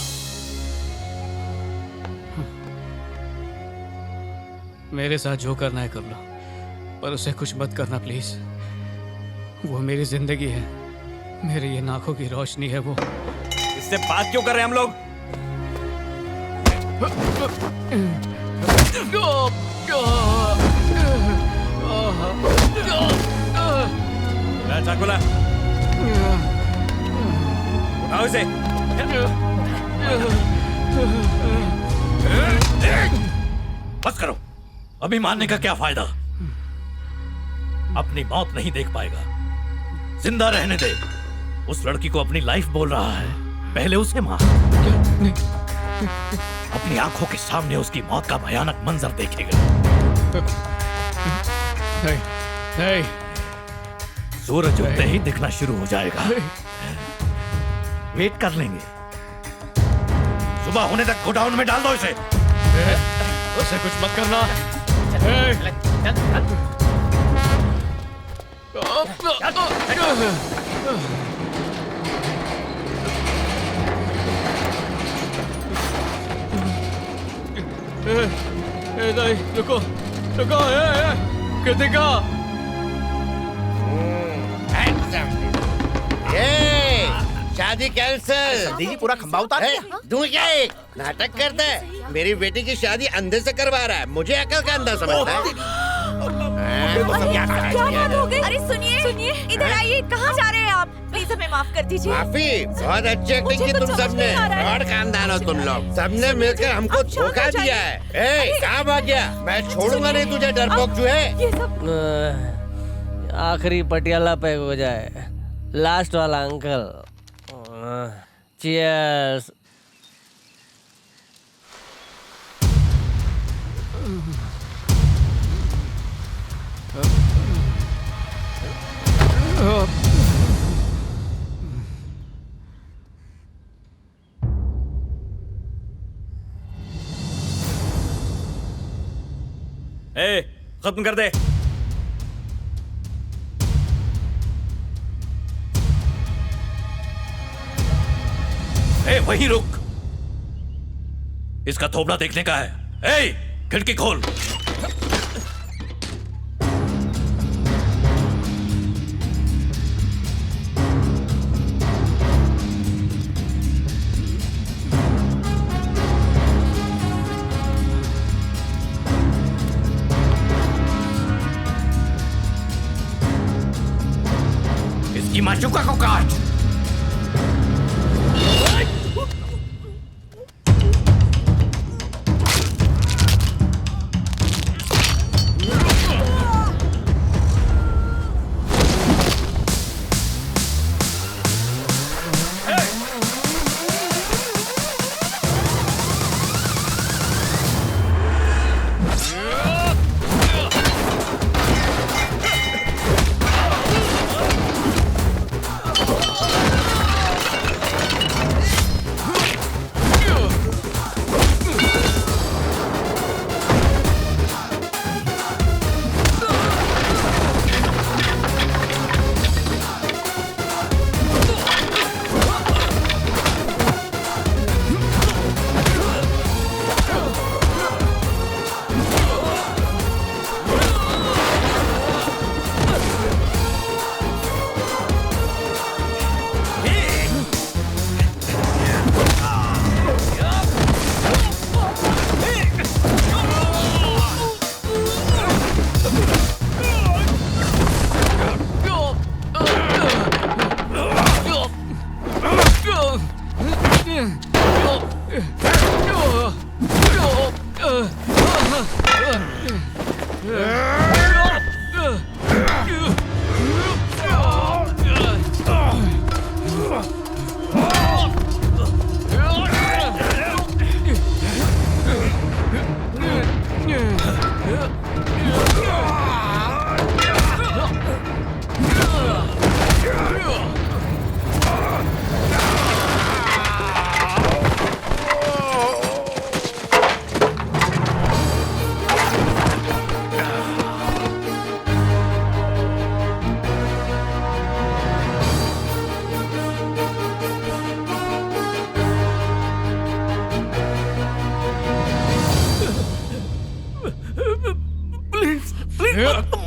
मेरे साथ जो करना है कर लो, पर उसे कुछ मत करना प्लीज। वो मेरी जिंदगी है, मेरी ये आंखों की रोशनी है। वो इससे बात क्यों कर रहे हैं हम लोग? चाकुला उठाओ इसे। बस करो, अभी मारने का क्या फायदा? अपनी मौत नहीं देख पाएगा, जिंदा रहने दे। उस लड़की को अपनी लाइफ बोल रहा है, पहले उसे मार। अपनी आंखों के सामने उसकी मौत का भयानक मंजर देखेगा। नहीं, नहीं। सूरज उगते ही दिखना शुरू हो जाएगा। वेट कर लेंगे, सुबह होने तक गोडाउन में डाल दो इसे। उसे कुछ मत करना। नहीं, रुको, रुको, कृतिका। शादी कैंसिल। दीदी पूरा खंबा उतार दिया। तू क्या एक नाटक करता है? मेरी बेटी की शादी अंधे से करवा रहा है, मुझे अकल का अंधा समझता है। क्या बात हो गई? अरे सुनिए, सुनिए, इधर आइए। कहाँ जा रहे हैं आप? प्लीज हमें माफ कर दीजिए। माफी? बहुत अच्छी एक्टिंग की तुम सबने। और खानदान हो तुम लोग, सबने मिलकर हमको धोखा दिया है। ए, कहाँ भाग गया? मैं छोड़ूंगा नहीं तुझे, डरपोक चूहे। आखिरी पटियाला पैक हो जाए, लास्ट वाला अंकल। चीयर्स। ए, खत्म कर दे। ए, वहीं रुक। इसका थोबड़ा देखने का है। ए, खिड़की खोल। इसकी माशुका को काट।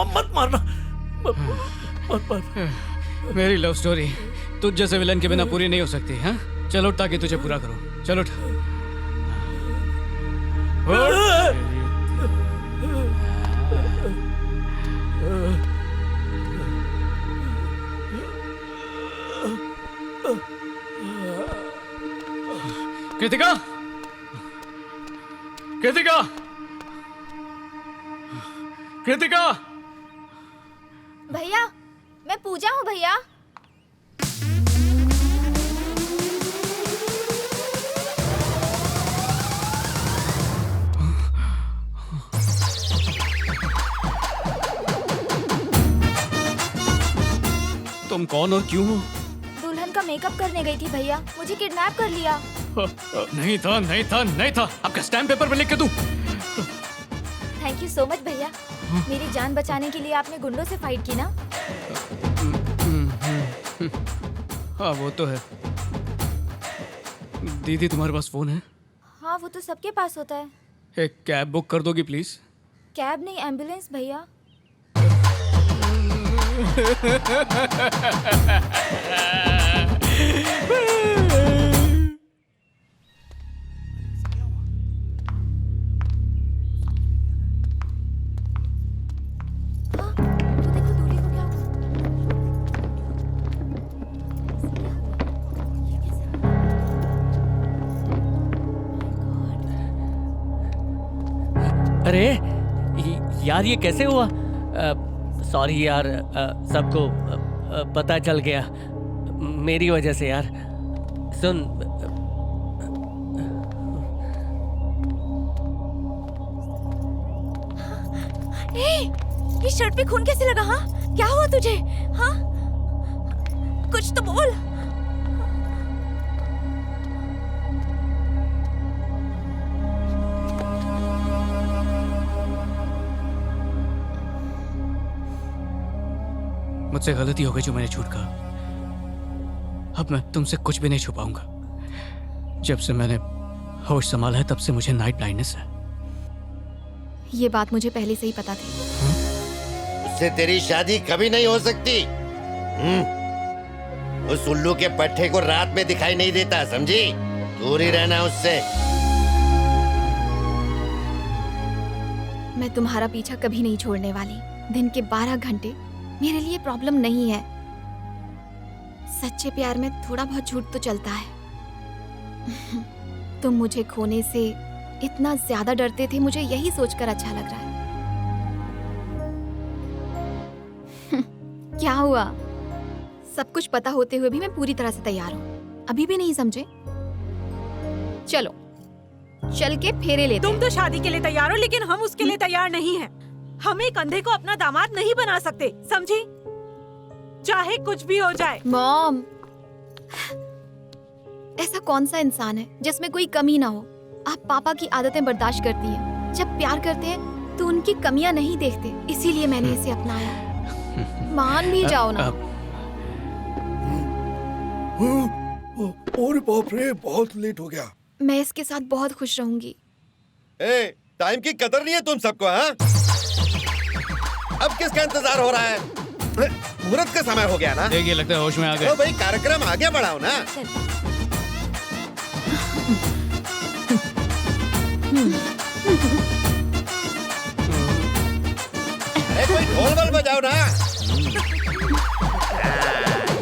मत मारना, मत मार। मेरी लव स्टोरी तुझ जैसे विलन के बिना पूरी नहीं हो सकती। हाँ, चलो ताकि तुझे पूरा करो। चलो कृतिका, कृतिका, कृतिका। भैया, मैं पूजा हूँ भैया। तुम कौन और क्यों हो? दुल्हन का मेकअप करने गई थी भैया, मुझे किडनैप कर लिया। नहीं था, नहीं था, नहीं था। आपका स्टैम्प पेपर पे लिख के दूं। थैंक यू सो मच भैया। मेरी जान बचाने के लिए आपने गुंडों से फाइट की ना? हाँ वो तो है। दीदी तुम्हारे पास फोन है? हाँ वो तो सबके पास होता है। एक कैब बुक कर दोगी प्लीज? कैब नहीं, एम्बुलेंस भैया। अरे यार ये कैसे हुआ? सॉरी यार, सबको पता चल गया मेरी वजह से यार। सुन, ये शर्ट पे खून कैसे लगा? हाँ क्या हुआ तुझे? हाँ कुछ तो बोल। मुझसे गलती हो गई जो मैंने झूठ कहा। अब मैं तुमसे कुछ भी नहीं छुपाऊंगा। जब से मैंने होश संभाला है तब से मुझे नाइट ब्लाइंडनेस है। ये बात मुझे पहले से ही पता थी। उससे तेरी शादी कभी नहीं हो सकती। उस उल्लू के पट्टे को रात में दिखाई नहीं देता, समझी? दूर ही रहना उससे। मैं तुम्हारा पीछा कभी नहीं छोड़ने वाली। दिन के 12 घंटे मेरे लिए प्रॉब्लम नहीं है। सच्चे प्यार में थोड़ा बहुत झूठ तो चलता है। तुम मुझे खोने से इतना ज्यादा डरते थे, मुझे यही सोचकर अच्छा लग रहा है। क्या हुआ? सब कुछ पता होते हुए भी मैं पूरी तरह से तैयार हूँ। अभी भी नहीं समझे? चलो चल के फेरे लेते। तुम तो शादी के लिए तैयार हो, लेकिन हम उसके लिए तैयार नहीं हैं। हम एक अंधे को अपना दामाद नहीं बना सकते, समझी? चाहे कुछ भी हो जाए। मॉम, ऐसा कौन सा इंसान है जिसमें कोई कमी ना हो? आप पापा की आदतें बर्दाश्त करती हैं। जब प्यार करते हैं तो उनकी कमियां नहीं देखते, इसीलिए मैंने इसे अपनाया। मान भी जाओ ना। और बाप रे, बहुत लेट हो गया। मैं इसके साथ बहुत खुश रहूंगी। टाइम की कदर नहीं है तुम सबको, हाँ? अब किसका इंतजार हो रहा है? मुहूर्त का समय हो गया ना। देखिए लगता है होश में आ गए। तो भाई कार्यक्रम आगे बढ़ाओ ना। अरे कोई ढोल बल बजाओ ना।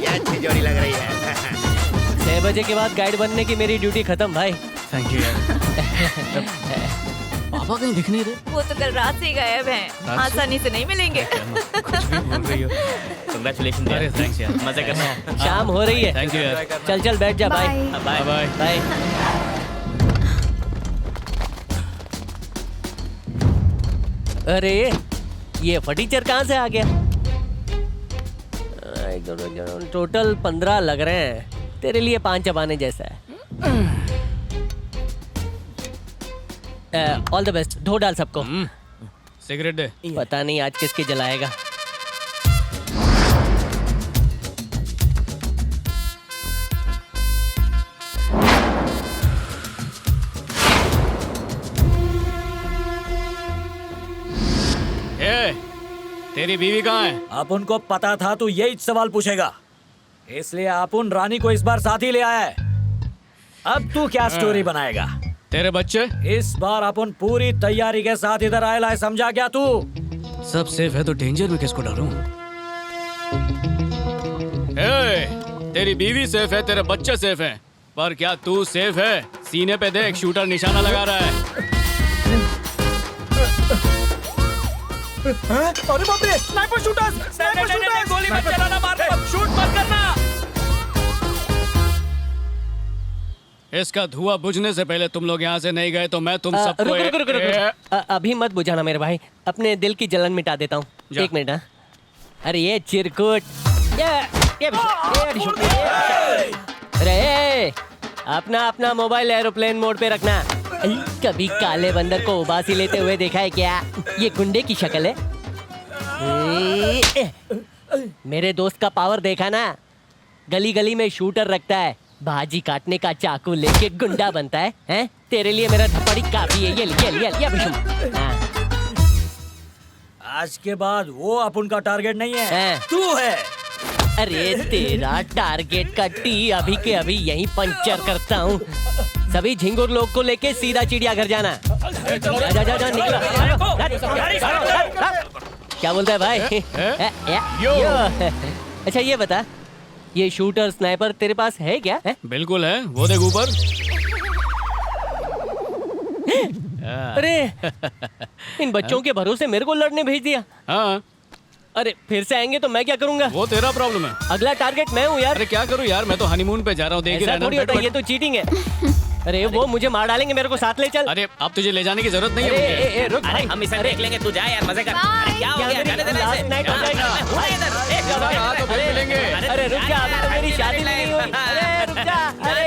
ये अच्छी जोड़ी लग रही है। 6 बजे के बाद गाइड बनने की मेरी ड्यूटी खत्म भाई। थैंक यू यार। पापा कहीं दिख नहीं रहे। वो तो कल रात से ही गायब हैं। आसानी से नहीं मिलेंगे। कुछ भी बोल रही हो। कांग्रेचुलेशन यार। थैंक्स यार। मजे करना। शाम हो रही है। थैंक यू यार। चल चल बैठ जा। Bye bye bye bye. अरे ये फर्नीचर कहाँ से आ गया? टोटल 15 लग रहे हैं। तेरे लिए 5 चबाने जैसा है। All the best. धो डाल सबको। सिगरेट दे। पता नहीं आज किसकी जलाएगा। तेरी बीवी कहाँ है? आप उनको पता था तो यही सवाल पूछेगा, इसलिए आप उन रानी को इस बार साथ ही ले आया है। अब तू क्या स्टोरी बनाएगा? तेरे बच्चे? इस बार अपन पूरी तैयारी के साथ इधर आया है, समझा क्या तू? सब सेफ है तो डेंजर में किसको डालूं? तेरी बीवी सेफ है, तेरे बच्चे सेफ हैं, पर क्या तू सेफ है? सीने पे देख, शूटर निशाना लगा रहा है। अरे बाप रे, स्नाइपर शूटर्स, स्नाइपर शूटर्स, गोली मत चलाना, मार मत, शूट मत करना। इसका धुआं बुझने से पहले तुम लोग यहाँ से नहीं गए तो मैं तुम सबको रुक। अभी मत बुझाना मेरे भाई, अपने दिल की जलन मिटा देता हूँ। 1 मिनट। हाँ, अरे ये चिरकुट, अरे अपना मोबाइल एरोप्लेन मोड पे रखना। कभी काले बंदर को उबासी लेते हुए देखा है क्या? ये गुंडे की शक्ल है। मेरे दोस्त का पावर देखा ना? गली गली में शूटर रखता है, भाजी काटने का चाकू लेके गुंडा बनता है। हैं? तेरे लिए मेरा थप्पड़ी काफी है। ये बिशुम। आज के बाद वो अपन का टारगेट नहीं है, तू है। अरे तेरा टारगेट का टी अभी के अभी यहीं पंचर करता हूँ। सभी झिंगुर लोग को लेके सीधा चिड़ियाघर जाना। जा निकलो। क्या बोलता है भाई? अच्छा ये बता, ये शूटर स्नाइपर तेरे पास है क्या? बिल्कुल है, वो देख ऊपर। अरे इन बच्चों के भरोसे मेरे को लड़ने भेज दिया। हाँ। अरे फिर से आएंगे तो मैं क्या करूंगा? वो तेरा प्रॉब्लम है। अगला टारगेट मैं हूँ यार। अरे क्या करूँ यार, मैं तो हनीमून पे जा रहा हूँ, देख ही ऐसा थोड़ी होता है, ये तो चीटिंग है। अरे वो मुझे मार डालेंगे, मेरे को साथ ले चल। अरे अब तुझे ले जाने की जरूरत नहीं है। रुक हम इसे देख लेंगे, तू जा यार, मजे कर। क्या हो गया? लास्ट नाइट हो जाएगा। बता कहाँ तो फिर मिलेंगे। अरे रुक जा, अभी तो मेरी शादी नहीं हुई। अरे रुक जा, अरे